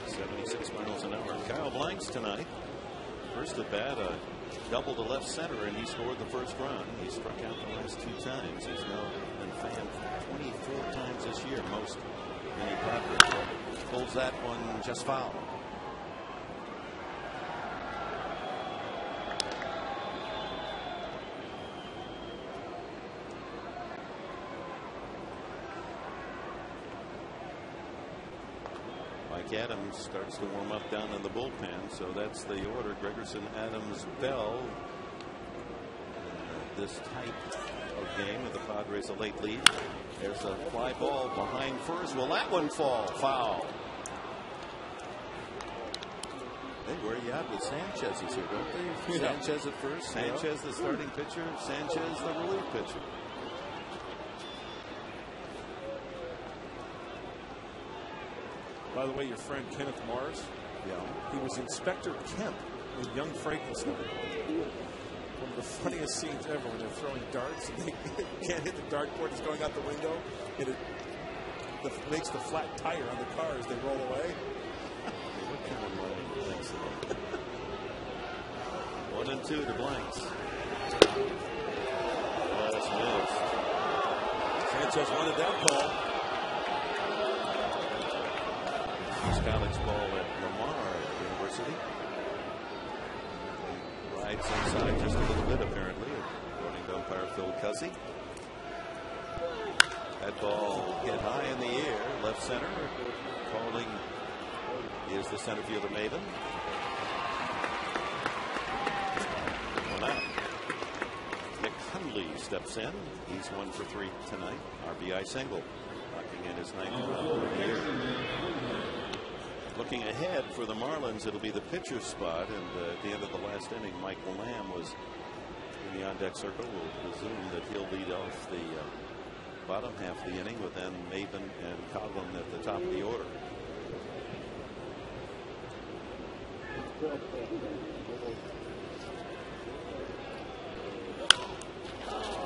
76 miles an hour. Kyle Blanks tonight. First at bat, a double to left center, and he scored the first run. He struck out the last 2 times. He's now been fanned 24 times this year, most any Padres. Pulls that one just foul. Adams starts to warm up down in the bullpen, so that's the order. Gregerson, Adams, Bell. This type of game with the Padres a late lead. There's a fly ball behind first. Will that one fall? Foul. They wear you out with Sanchez here, don't they? Yeah. Sanchez at first. Sanchez the starting pitcher. Sanchez the relief pitcher. By the way, your friend Kenneth Mars, he was Inspector Kemp in Young Frankenstein. One of the funniest scenes ever when they're throwing darts and they can't hit the dartboard, it's going out the window, and it makes the flat tire on the car as they roll away. What kind of money thinks of it? 1-2 to Blanks. Oh, that's missed. Sanchez wanted that call. College ball at Lamar University. Rides inside just a little bit, apparently, according to umpire Phil Cussy. That ball hit high in the air, left center. Calling is the center fielder Maven. Well, now Nick Hundley steps in. He's 1 for 3 tonight. RBI single, knocking in his 9th run of the year. Looking ahead for the Marlins, it'll be the pitcher's spot, and at the end of the last inning, Michael Lamb was in the on-deck circle. We'll presume that he'll lead off the bottom half of the inning, with then Maven and Coghlan at the top of the order.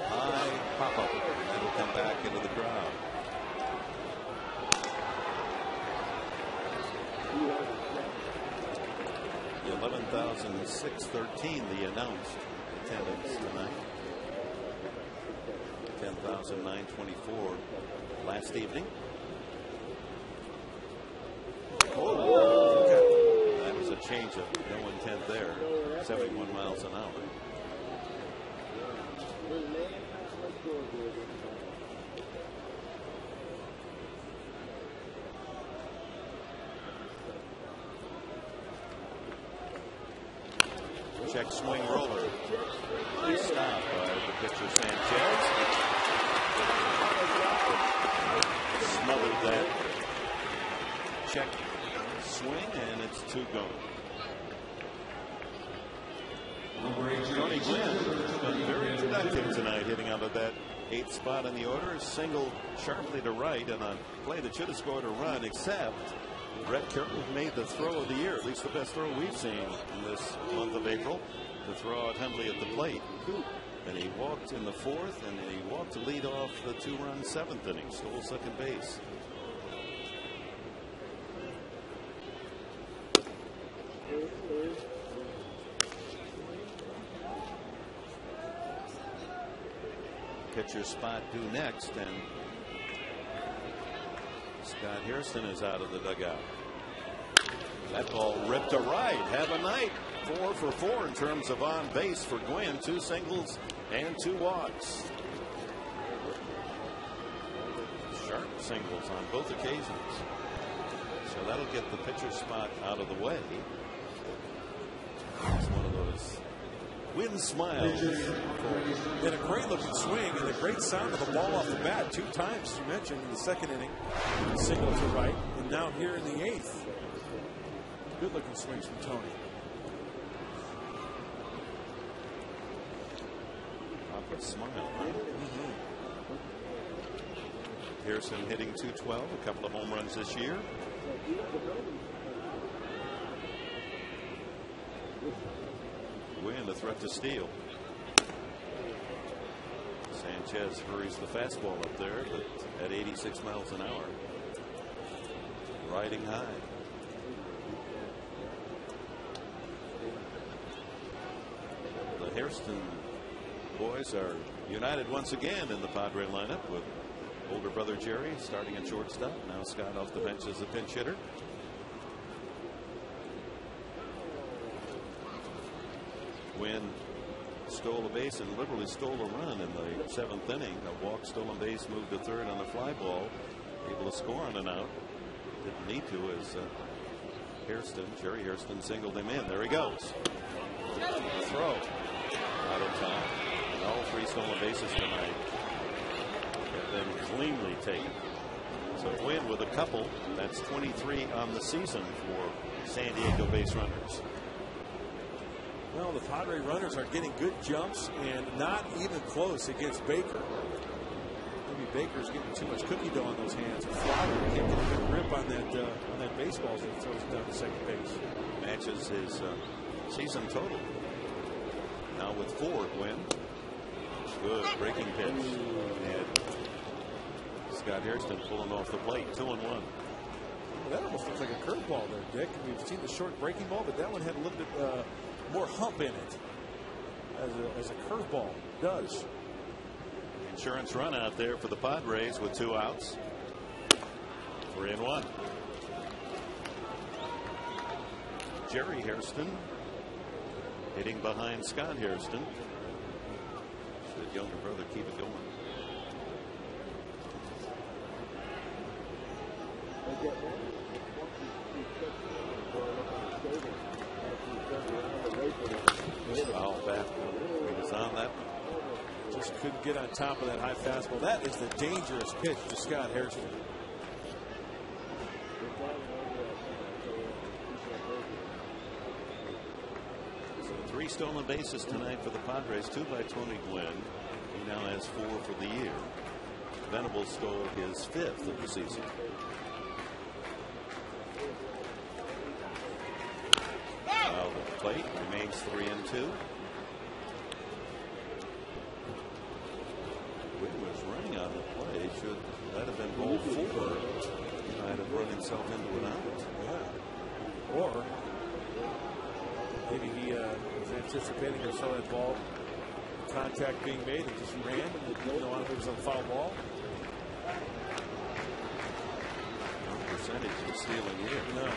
High pop-up. It'll come back into the crowd. The 11,613 the announced attendance tonight. 10,924 last evening. Oh, that was a change-up. No intent there. 71 miles an hour. Check swing roller. Nice stop by the pitcher Sanchez. Smothered that check swing, and it's 2 gone. Tony Gwynn has been very productive tonight, hitting out of that 8th spot in the order. Singled sharply to right, and a play that should have scored a run, except Brett Carroll made the throw of the year, at least the best throw we've seen in this month of April, to throw out Hundley at the plate. And he walked in the 4th, and he walked to lead off the 2-run 7th inning, stole second base. Pitcher spot due next, and Scott Hairston is out of the dugout. That ball ripped to right. Have a night. 4 for 4 in terms of on base for Gwynn. 2 singles and 2 walks. Sharp singles on both occasions. So that'll get the pitcher spot out of the way. It's one of those Wynn smiles. And a great looking swing and a great sound of the ball off the bat. 2 times, as you mentioned, in the 2nd inning. Single to right. And now here in the 8th. Good looking swings from Tony. Papa smile. Pearson hitting .212, a couple of home runs this year. Wynn, a threat to steal. Sanchez hurries the fastball up there, but at 86 miles an hour. Riding high. The Hairston boys are united once again in the Padre lineup, with older brother Jerry starting at shortstop. Now Scott off the bench as a pinch hitter. Wynn stole a base and literally stole a run in the 7th inning. A walk, stolen base, moved to 3rd on a fly ball. Able to score on an out. Didn't need to as Jerry Hairston singled him in. There he goes. Throw. Out of time. And all 3 stolen bases tonight have been cleanly taken. So Wynn with a couple. That's 23 on the season for San Diego base runners. Well, the Padre runners are getting good jumps and not even close against Baker. Maybe Baker's getting too much cookie dough on those hands. Flower can't get a good grip on that baseball as he throws it down to 2nd base. Matches his season total. Now with 4, Wynn. Good breaking pitch. And Scott Hairston pulling off the plate. 2-1. Well, that almost looks like a curveball there, Dick. We've seen the short breaking ball, but that one had a little bit more hump in it, as a curveball does. Insurance run out there for the Padres with 2 outs. 3-1. Jerry Hairston hitting behind Scott Hairston. Should younger brother keep it going? Foul back. He was on that. Just couldn't get on top of that high fastball. That is the dangerous pitch to Scott Hairston. So 3 stolen bases tonight for the Padres. 2 by Tony Gwynn. He now has 4 for the year. Venables stole his 5th of the season. The plate remains 3-2. Wynn was running on the play. Should that have been ball 4? He might have run himself into an out. Yeah. Or maybe he was anticipating or saw that ball contact being made and just ran and didn't know if it was a foul ball. No percentage of stealing here. No.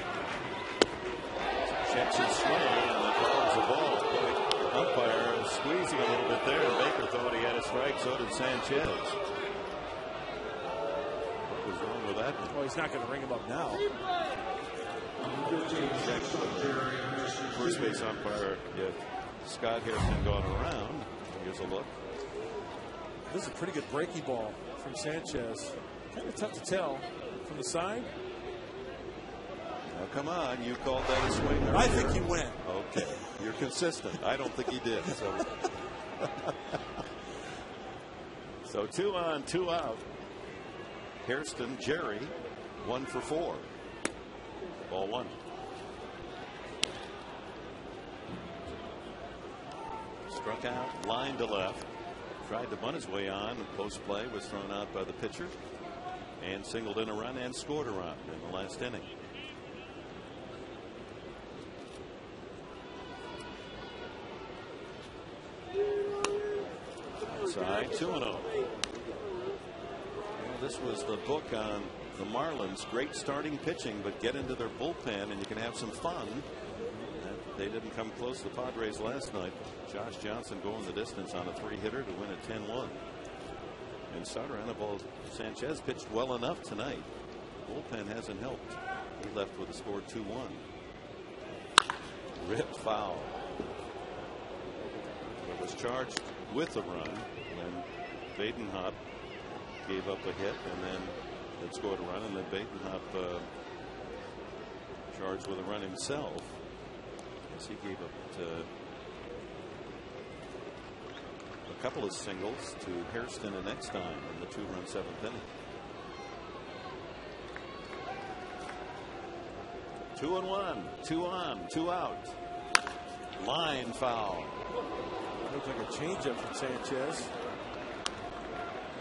Checks his swing and calls the ball. Umpire squeezing a little bit there, and Baker thought he had a strike. So did Sanchez. What was wrong with that? Well, he's not going to ring him up now. First base umpire, Scott Hairston gone around. Here's a look. This is a pretty good breaking ball from Sanchez. Kind of tough to tell from the side. Now, come on, you called that a swing. I think he went. Okay, you're consistent. I don't think he did. So 2 on, 2 out. Hairston, Jerry, 1 for 4. Ball 1. Struck out, line to left. Tried to bunt his way on, and post play was thrown out by the pitcher. And singled in a run and scored a run in the last inning. Outside, 2-0. Well, this was the book on the Marlins. Great starting pitching, but get into their bullpen and you can have some fun. They didn't come close to the Padres last night. Josh Johnson going the distance on a 3-hitter to win at 10-1. And starter Anibal Sanchez pitched well enough tonight. Bullpen hasn't helped. He left with a score 2-1. Ripped foul. but was charged with a run when Badenhop gave up a hit and then had scored a run, and then Badenhop charged with a run himself as he gave up a couple of singles to Hairston and Eckstein in the 2-run 7th inning. 2-1, 2 on, 2 out. Line foul. Looks like a changeup from Sanchez.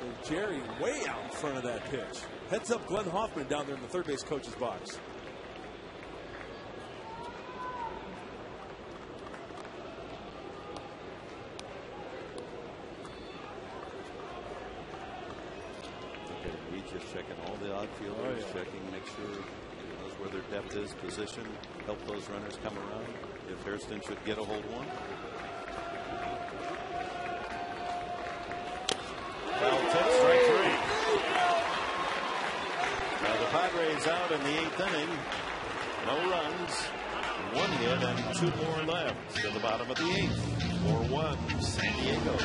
And Jerry way out in front of that pitch. Heads up Glenn Hoffman down there in the third base coach's box. Okay, he's just checking all the outfielders, checking, make sure he knows where their depth is, position, help those runners come around if Hairston should get a hold one. Foul tip, strike 3. Now the Padres out in the 8th inning. No runs, 1 hit, and 2 more left to the bottom of the 8th. 4-1 San Diego.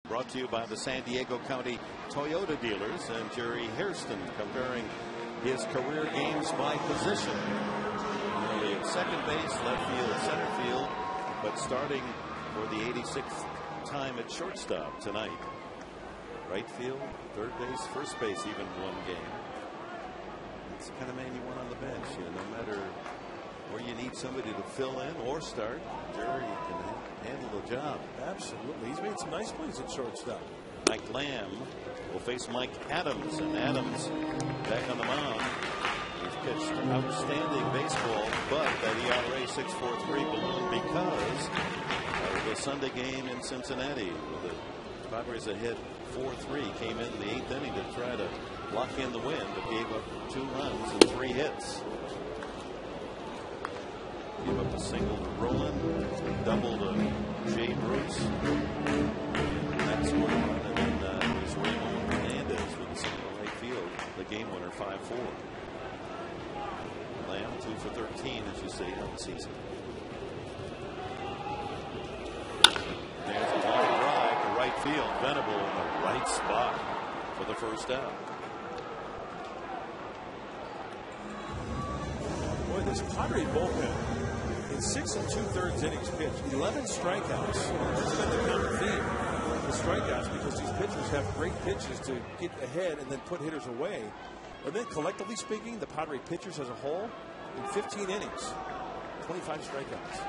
Brought to you by the San Diego County Toyota dealers, and Jerry Hairston comparing his career games by position. Nearly at second base, left field, center field, but starting for the 86th time at shortstop tonight. Right field, third base, first base, even one game. It's the kind of man you want on the bench. No matter where you need somebody to fill in or start, Jerry can handle the job. Absolutely. He's made some nice plays at shortstop. Mike Lamb will face Mike Adams, and Adams back on the mound. He's pitched outstanding baseball, but that ERA 6.43 ballooned because of the Sunday game in Cincinnati. The Padres ahead 4-3, came in the 8th inning to try to lock in the win, but gave up 2 runs and 3 hits. Gave up a single to Roland, double to Jay Bruce. That's one run, and then it was Raymond Hernandez with a single to right field, the game winner, 5-4. Lamb 2 for 13, as you see, on the season. There's a line drive to right field. Venable in the right spot for the first out. Boy, this Padre bullpen in 6 2/3 innings pitched, 11 strikeouts. That's been the common theme. The strikeouts, because these pitchers have great pitches to get ahead and then put hitters away. And then collectively speaking, the Padre pitchers as a whole, in 15 innings, 25 strikeouts.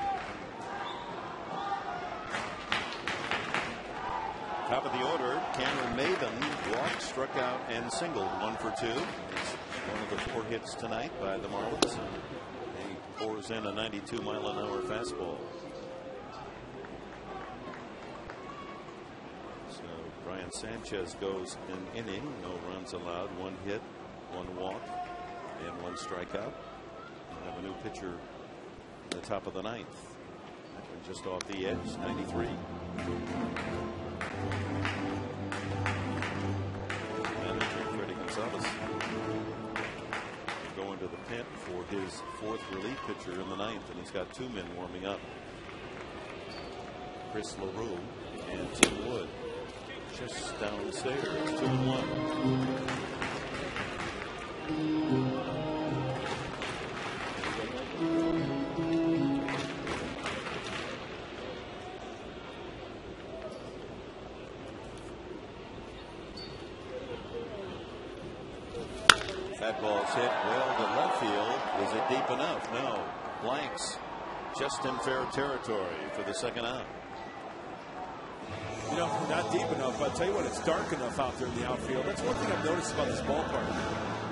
Top of the order, Cameron Maven walked, struck out, and singled, 1 for 2. one of the 4 hits tonight by the Marlins. He pours in a 92-mile-an-hour fastball. So Brian Sanchez goes an inning, no runs allowed, 1 hit, 1 walk, and 1 strikeout. We'll have a new pitcher at the top of the 9th. Just off the edge, 93. Manager Freddie Gonzalez going to the pen for his 4th relief pitcher in the 9th, and he's got 2 men warming up. Chris LaRue and Tim Wood just downstairs, 2-1. That ball's hit well to left field. Is it deep enough? No. Blanks just in fair territory for the 2nd out. You know, not deep enough. I'll tell you what, it's dark enough out there in the outfield. That's one thing I've noticed about this ballpark.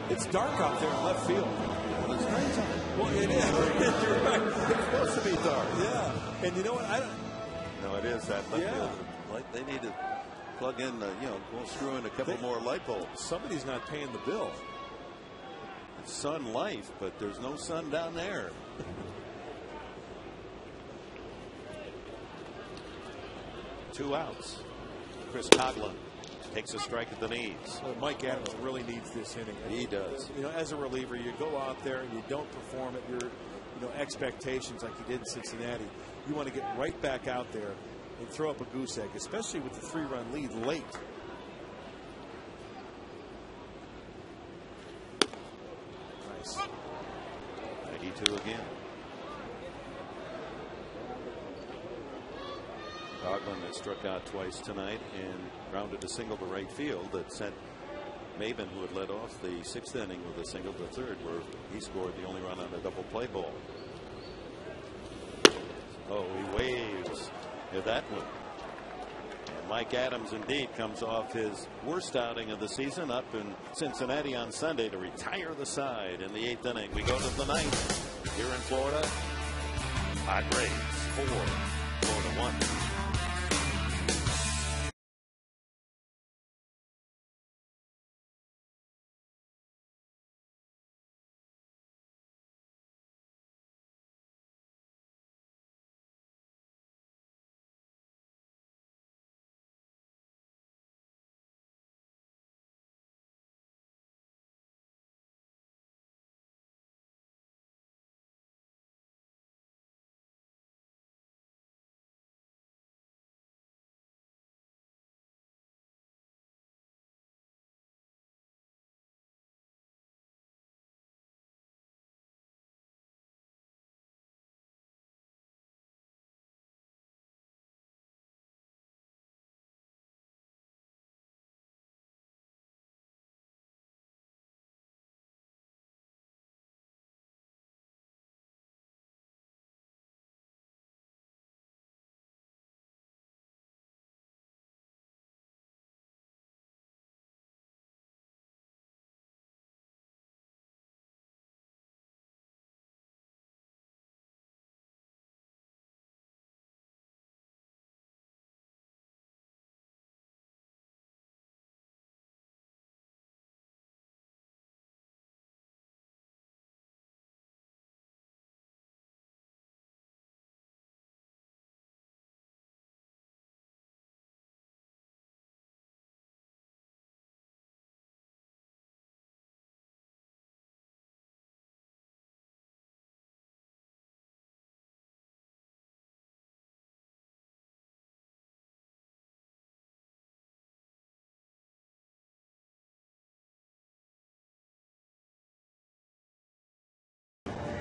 It's dark out there in left field. Well, it's nighttime. Well, it is. You're right. It's supposed to be dark. Yeah. And you know what? I don't. No, it is that left Yeah. field. Like they need to plug in, go screw in a couple more light bulbs. Somebody's not paying the bill. It's sun life, but there's no sun down there. Two outs. Chris Coughlin takes a strike at the knees. Well, Mike Adams really needs this inning. He does. You know, as a reliever, you go out there and you don't perform at your, expectations like you did in Cincinnati. You want to get right back out there and throw up a goose egg, especially with the 3-run lead late. Nice. 92 again. Coughlin has struck out twice tonight and grounded a single to right field that sent Maben, who had led off the 6th inning with a single to third, where he scored the only run on a double play ball. Oh, he waves at that one. And Mike Adams indeed comes off his worst outing of the season up in Cincinnati on Sunday to retire the side in the 8th inning. We go to the 9th here in Florida. Padres 4, Florida 1.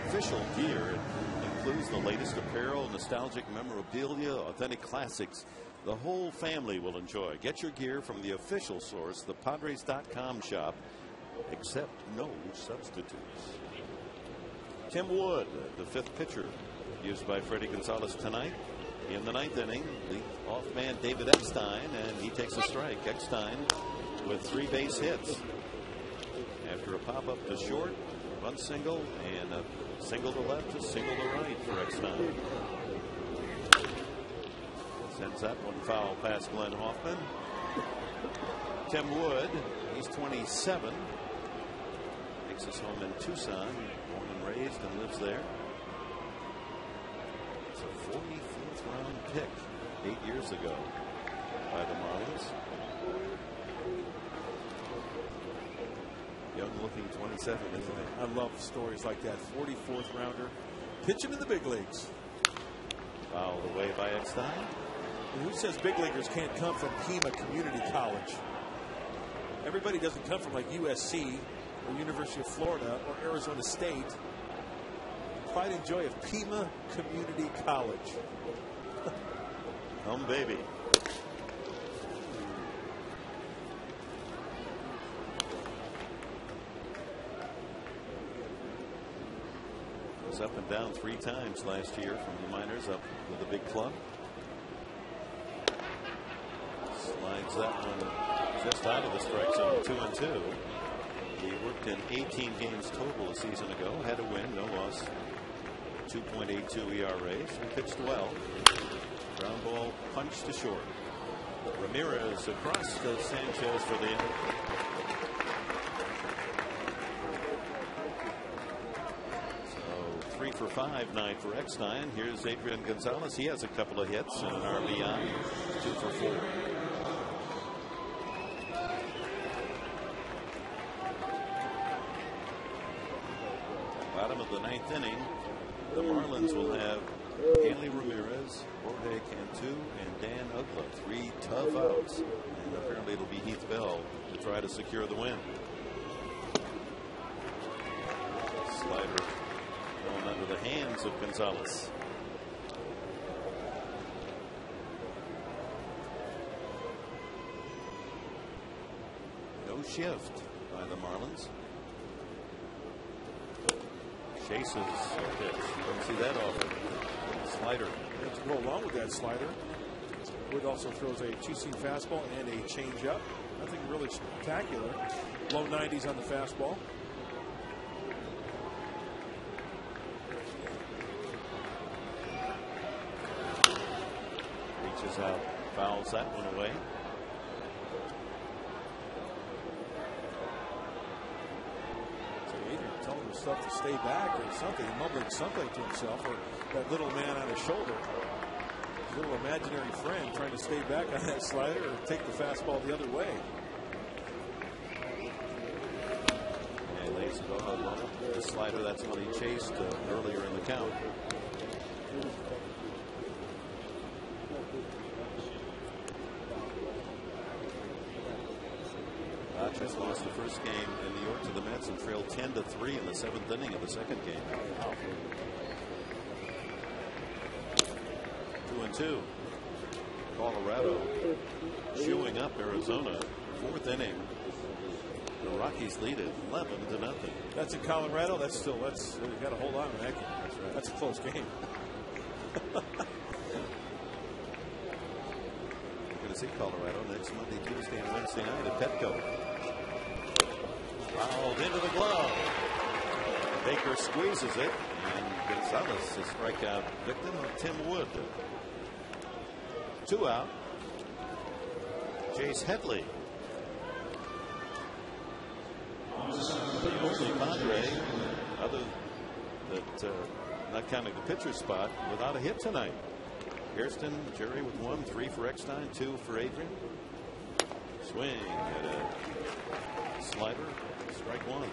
Official gear includes the latest apparel, nostalgic memorabilia, authentic classics. The whole family will enjoy. Get your gear from the official source, the Padres.com shop. Accept no substitutes. Tim Wood, the 5th pitcher used by Freddie Gonzalez tonight. In the 9th inning, the off man David Eckstein, and he takes a strike. Eckstein with 3 base hits. After after a pop-up to short, bunt single, and a single to left, a single to right for Eckstein. Sends that one foul past Glenn Hoffman. Tim Wood, he's 27. Makes his home in Tucson, born and raised and lives there. It's a 44th round pick 8 years ago by the Marlins. Young looking 27, isn't it? I love stories like that. 44th rounder pitching in the big leagues. Fouled away by Eckstein. And who says big leaguers can't come from Pima Community College? Everybody doesn't come from like USC or University of Florida or Arizona State. Pride and joy of Pima Community College. Home baby. Was up and down 3 times last year from the minors up with the big club. Slides that one just out of the strike zone, 2-2. He worked in 18 games total a season ago. Had a win, no loss. 2.82 ERA. He pitched well. Ground ball punch to short. Ramirez across to Sanchez for the end. So 3 for 5, 9 for Eckstein. Here's Adrian Gonzalez. He has a couple of hits and an RBI. 2 for 4. Bottom of the 9th inning, the Marlins will have Hanley Ramirez, Jorge Cantu, and Dan Ugla. 3 tough outs. And apparently it'll be Heath Bell to try to secure the win. Slider going under the hands of Gonzalez. No shift by the Marlins. Chases a pitch. You don't see that often. Slider. To go along with that slider, Wood also throws a two-seam fastball and a changeup. Nothing really spectacular. Low 90s on the fastball. Reaches out, fouls that one away. Telling himself to stay back or something, mumbling something to himself, or that little man on his shoulder, his little imaginary friend trying to stay back on that slider or take the fastball the other way. And lays it off the slider. That's what he chased earlier in the count. Dodgers lost the first game in New York to the Mets and trailed 10-3 in the 7th inning of the second game. 2-2. Colorado chewing up Arizona. 4th inning. The Rockies lead it 11-0. That's in Colorado. That's you got to hold on to that game. That's right. That's a close game. We're going to see Colorado next Monday, Tuesday, and Wednesday night at Petco. Fouled into the glove. Baker squeezes it, and Gonzalez, the strikeout victim of Tim Wood. 2 out. Chase Headley. The only Padre, other that not counting the pitcher spot, without a hit tonight. Hairston, Jerry with 1, 3 for Eckstein, 2 for Adrian. Swing at a slider. Strike 1.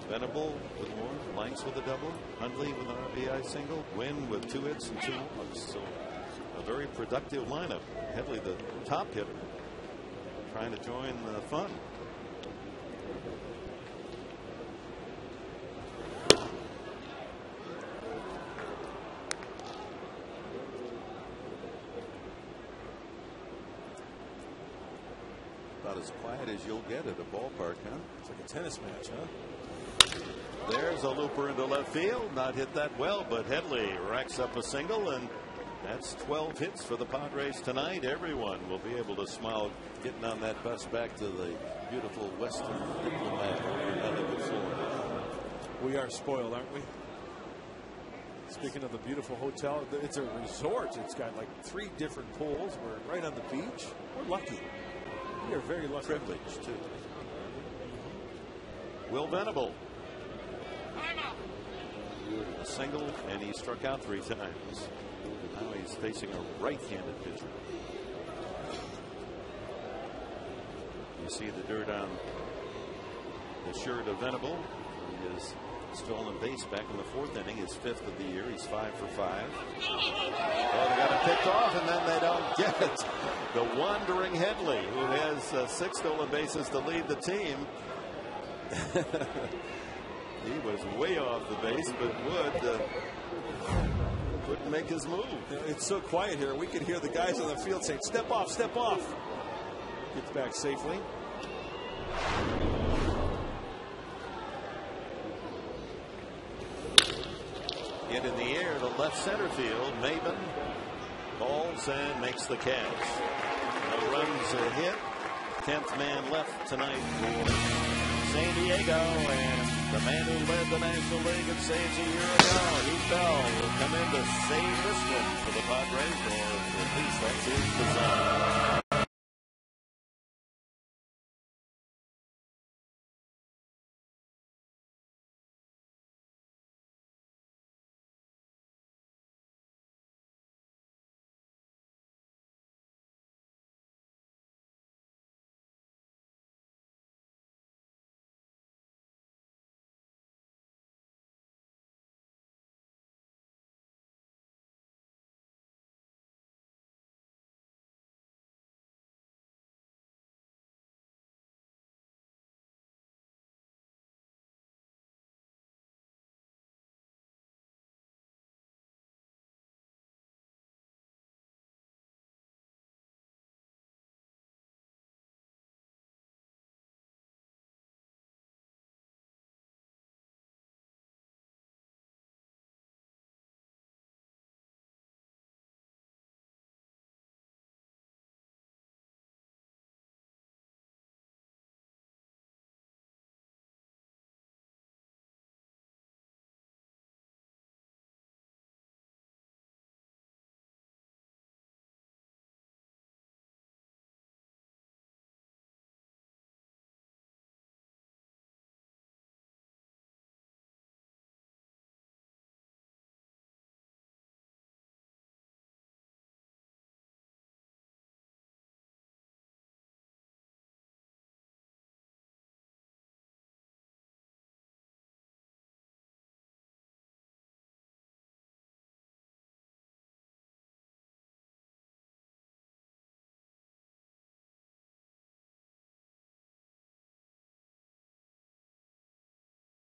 Venable with 1. Lanks with a double. Hundley with an RBI single. Wynn with 2 hits and 2 walks. So a very productive lineup. Headley, the top hitter, trying to join the fun. About as quiet as you'll get at a ballpark, huh? It's like a tennis match, huh? There's a looper into left field. Not hit that well, but Headley racks up a single, and That's 12 hits for the Padres tonight. Everyone will be able to smile getting on that bus back to the beautiful Western Diplomat in Hollywood, Florida. We are spoiled, aren't we? Speaking of the beautiful hotel, it's a resort. It's got like 3 different pools. We're right on the beach. We're lucky. We are very lucky. Privileged, too. Will Venable. A single, and he struck out 3 times. Now he's facing a right-handed pitcher. You see the dirt on the shirt of Venable. His stolen base back in the 4th inning, his 5th of the year. He's 5 for 5. Oh, they got it picked off, and then they don't get it. The wandering Headley, who has 6 stolen bases to lead the team. He was way off the base, but Wood couldn't make his move. It's so quiet here. We could hear the guys on the field saying, "Step off, step off." Gets back safely. Hit in the air to left center field. Maben falls and makes the catch. No runs a hit. 10th man left tonight for San Diego, and the man who led the National League in saves a year ago, Heath Bell, will come in to save this one for the Padres, or at least that's his design.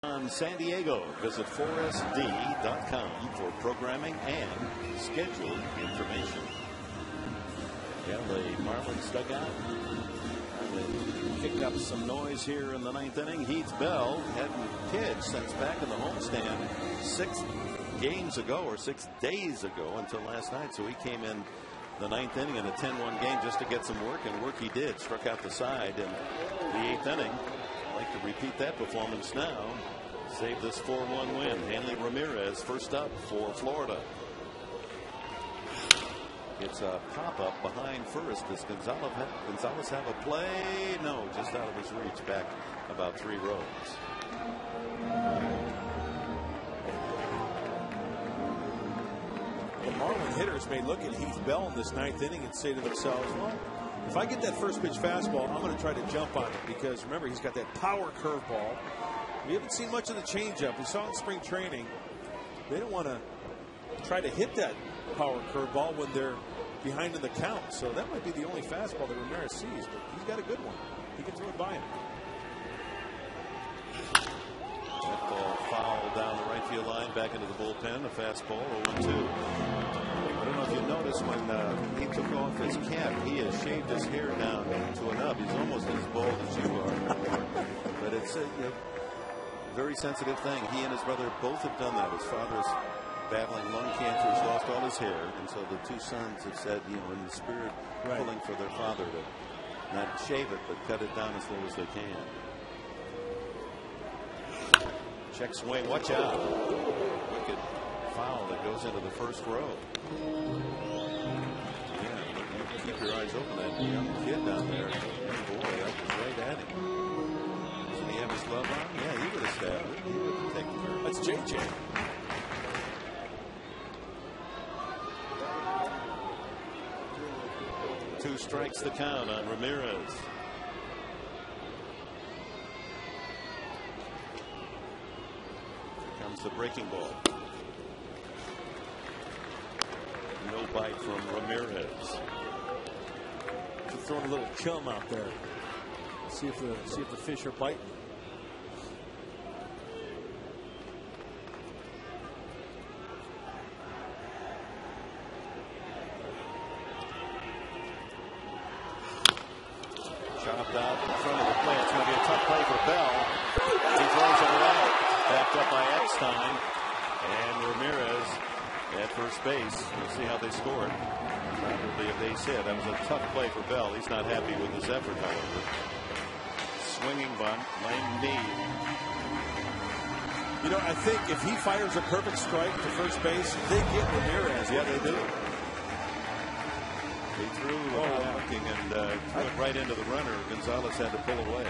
On San Diego, visit 4sd.com for programming and schedule information. Yeah, the Marlins dugout. They kicked up some noise here in the 9th inning. Heath Bell hadn't pitched since back in the homestand 6 games ago, or 6 days ago, until last night. So he came in the 9th inning in a 10-1 game just to get some work, and work he did. Struck out the side in the 8th inning. I'd like to repeat that performance now. Save this 4-1 win. Hanley Ramirez first up for Florida. It's a pop-up behind first. Does Gonzalez have a play? No, just out of his reach, back about 3 rows. The Marlin hitters may look at Heath Bell in this 9th inning and say to themselves, well, if I get that first pitch fastball, I'm going to try to jump on it, because remember, he's got that power curveball. We haven't seen much of the changeup. We saw in spring training. They don't want to try to hit that power curveball when they're behind in the count. So that might be the only fastball that Ramirez sees, but he's got a good one. He can throw it by him. That ball fouled down the right field line, back into the bullpen. A fastball, 0-2. I don't know if you noticed when he took off his cap, he has shaved his hair down to a nub. He's almost as bald as you are. But it's a very sensitive thing. He and his brother both have done that. His father's battling lung cancer, has lost all his hair, and so the two sons have said, you know, in the spirit, pulling for their father to not shave it, but cut it down as low as they can. Check swing, watch out. Wicked foul that goes into the first row. Yeah, keep your eyes open. That young kid down there, boy, that was right at him. Doesn't he have his glove on? Yeah, he would have stabbed it. He would have taken care of it. That's JJ. Two strikes the count on Ramirez. The breaking ball. No bite from Ramirez. Just throwing a little chum out there. See if the fish are biting. Chopped out in front of the plate. It's going to be a tough play for Bell. He throws it away. Backed up by Eckstein, and Ramirez at first base. We'll see how they score it. Probably a base hit. That was a tough play for Bell. He's not happy with his effort, however. Swinging bunt, lame knee. You know, I think if he fires a perfect strike to first base, they get Ramirez. Yeah, they do. He threw without looking and threw it right into the runner. Gonzalez had to pull away.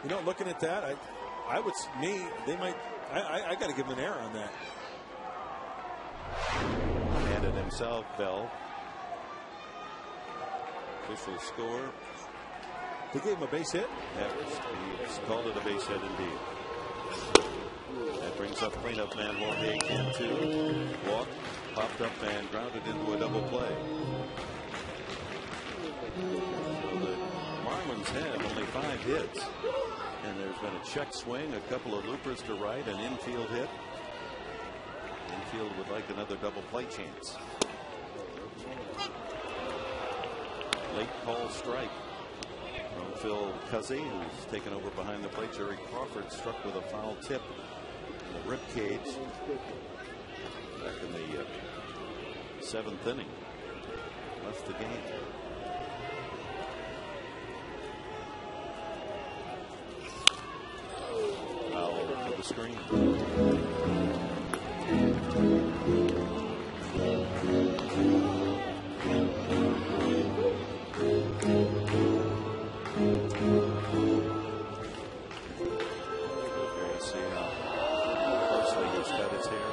You know, looking at that, I would, they might, I got to give him an error on that. Handed himself, Bell. Official score. They gave him a base hit? He called it a base hit indeed. That brings up cleanup man Jorge Cantu. Walk, popped up and grounded into a double play. So the Marlins have only 5 hits. And there's been a check swing, a couple of loopers to right, an infield hit. Infield would like another double play chance. Late call strike from Phil Cuzzy, who's taken over behind the plate. Jerry Crawford struck with a foul tip in the rib cage back in the 7th inning. Left the game. For the screen. See how closely he's cut his hair.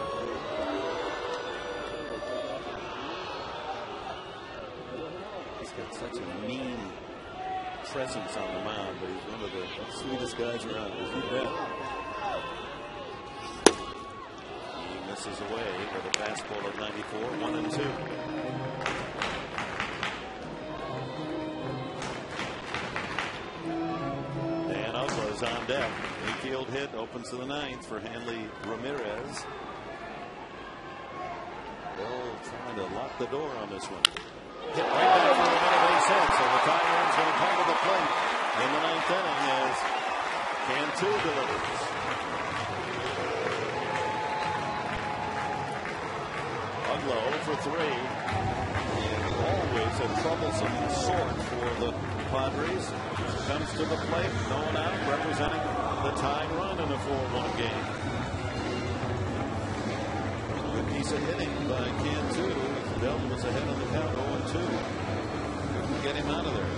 He's got such a mean presence on the mound, but he's one of the sweetest guys around. You bet. He misses away with a fastball at 94, 1-2. Dan Ugla is on deck. Infield hit opens to the 9th for Hanley Ramirez. Bell trying to lock the door on this one. Hit right back for another base hit, so the tie run's going to come to the plate in the 9th inning as Cantu delivers. Ugla 0 for 3. Always a troublesome sort for the Padres. Comes to the plate, no one out, representing the tying run in a 4-1 game. Good piece of hitting by Cantu. Bell was ahead on the count, 0-2. Couldn't get him out of there.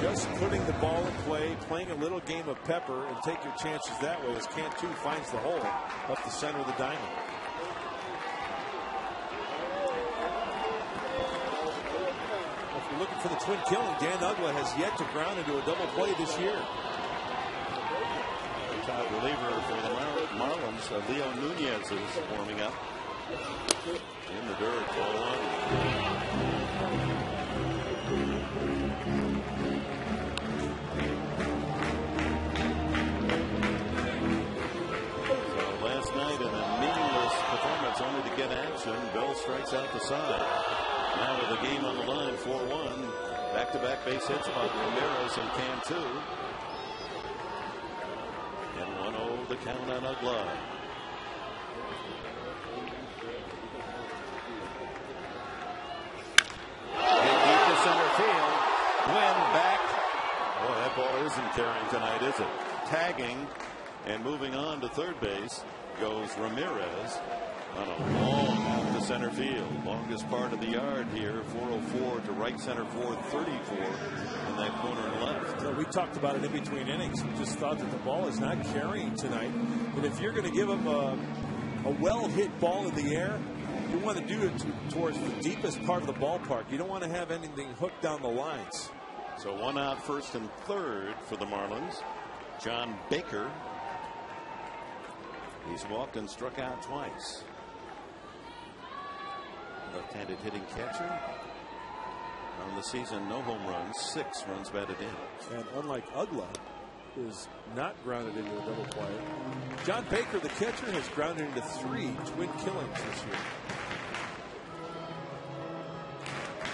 Just putting the ball in play, playing a little game of pepper, and take your chances that way as Cantu finds the hole up the center of the diamond. If you're looking for the twin killing, Dan Ugla has yet to ground into a double play this year. The top reliever for the Marlins, Leo Nunez, is warming up. In the dirt, 0-1. So last night in a meaningless performance, only to get action, Bell strikes out the side. Now with the game on the line, 4-1. Back-to-back base hits by Ramirez and Cantu. And 1-0 the count on Ugla. Deep to center field. Win back. Oh, that ball isn't carrying tonight, is it? Tagging and moving on to third base goes Ramirez on a long out to center field. Longest part of the yard here, 404 to right center, 434 in that corner and left. Well, we talked about it in between innings. We just thought that the ball is not carrying tonight. And if you're going to give him a well-hit ball in the air, you want to do it towards the deepest part of the ballpark. You don't want to have anything hooked down the lines. So one out, first and third for the Marlins. John Baker. He's walked and struck out twice. Left-handed hitting catcher. On the season, no home runs, 6 runs batted in. And unlike Ugla, who is not grounded into a double play, John Baker, the catcher, has grounded into 3 twin killings this year.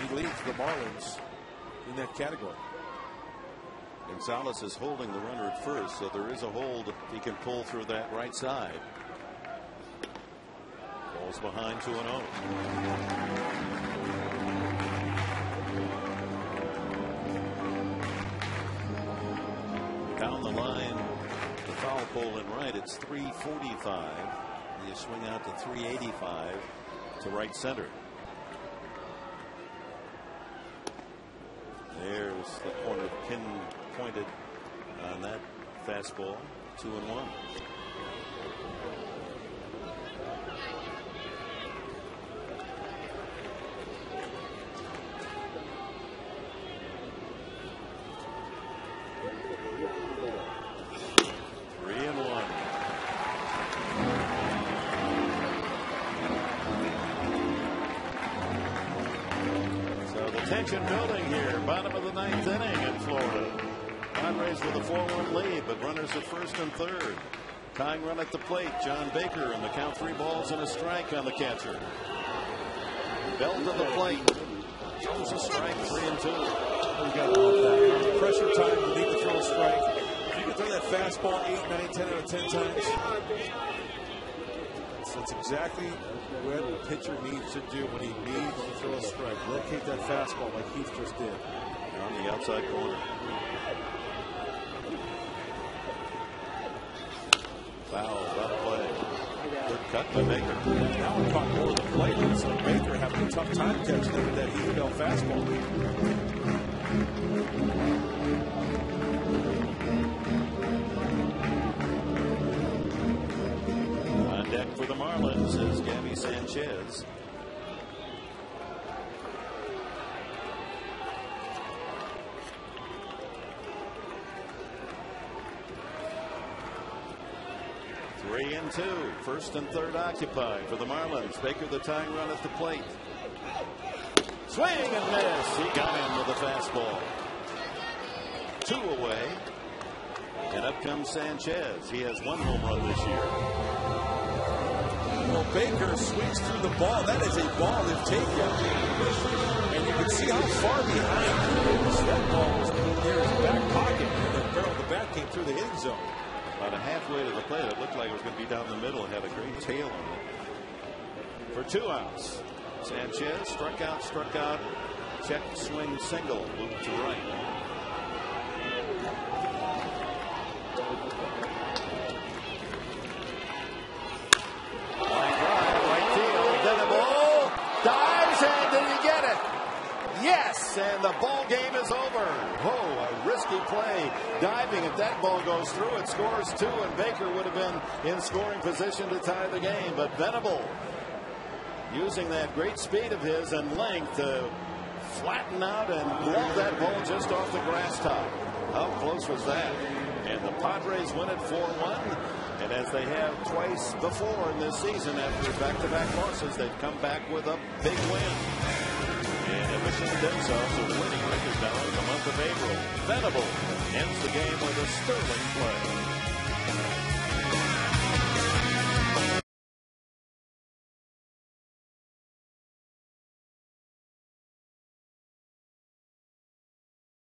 He leads the Marlins in that category. Gonzalez is holding the runner at first, so there is a hold. He can pull through that right side. Ball's behind 2-0. Down the line, the foul pole in right, it's 345. You swing out to 385 to right center. There's the corner pin pointed on that fastball. 2-1. Tension building here, bottom of the 9th inning in Florida. Padres with a 4-1 lead, but runners at first and third. Tying run at the plate, John Baker, and the count 3 balls and a strike on the catcher. Bell to the plate. Throws a strike, 3-2. We got that. Pressure time, you need to throw a strike. If you can throw that fastball 8, 9, 10 out of 10 times. That's exactly what the pitcher needs to do when he needs to throw a strike. Locate that fastball like Heath just did. On the outside corner. Foul, left play. Good cut by Baker. Now we're talking over the plate. So Baker having a tough time catching that Heath Bell fastball. Deck for the Marlins is Gabby Sanchez. Three and 2. First and third occupied for the Marlins. Baker the tying run at the plate. Swing and miss. He got in with a fastball. 2 away. And up comes Sanchez. He has 1 home run this year. Well, Baker swings through the ball. That is a ball if taken. And you can see how far behind he is. That ball was near his back pocket. And the barrel of the bat came through the hitting zone. About a halfway to the plate. It looked like it was going to be down the middle. It had a great tail on it. For 2 outs. Sanchez struck out. Check swing single. Loop to right. Dives, and did he get it? Yes, and the ball game is over. Whoa, a risky play. Diving, if that ball goes through, it scores 2, and Baker would have been in scoring position to tie the game. But Venable, using that great speed of his and length to flatten out and glove that ball just off the grass top. How close was that? And the Padres win it 4-1. And as they have twice before in this season, after back-to-back losses, they've come back with a big win. And have positioned themselves a winning record now in the month of April. Venable ends the game with a sterling play.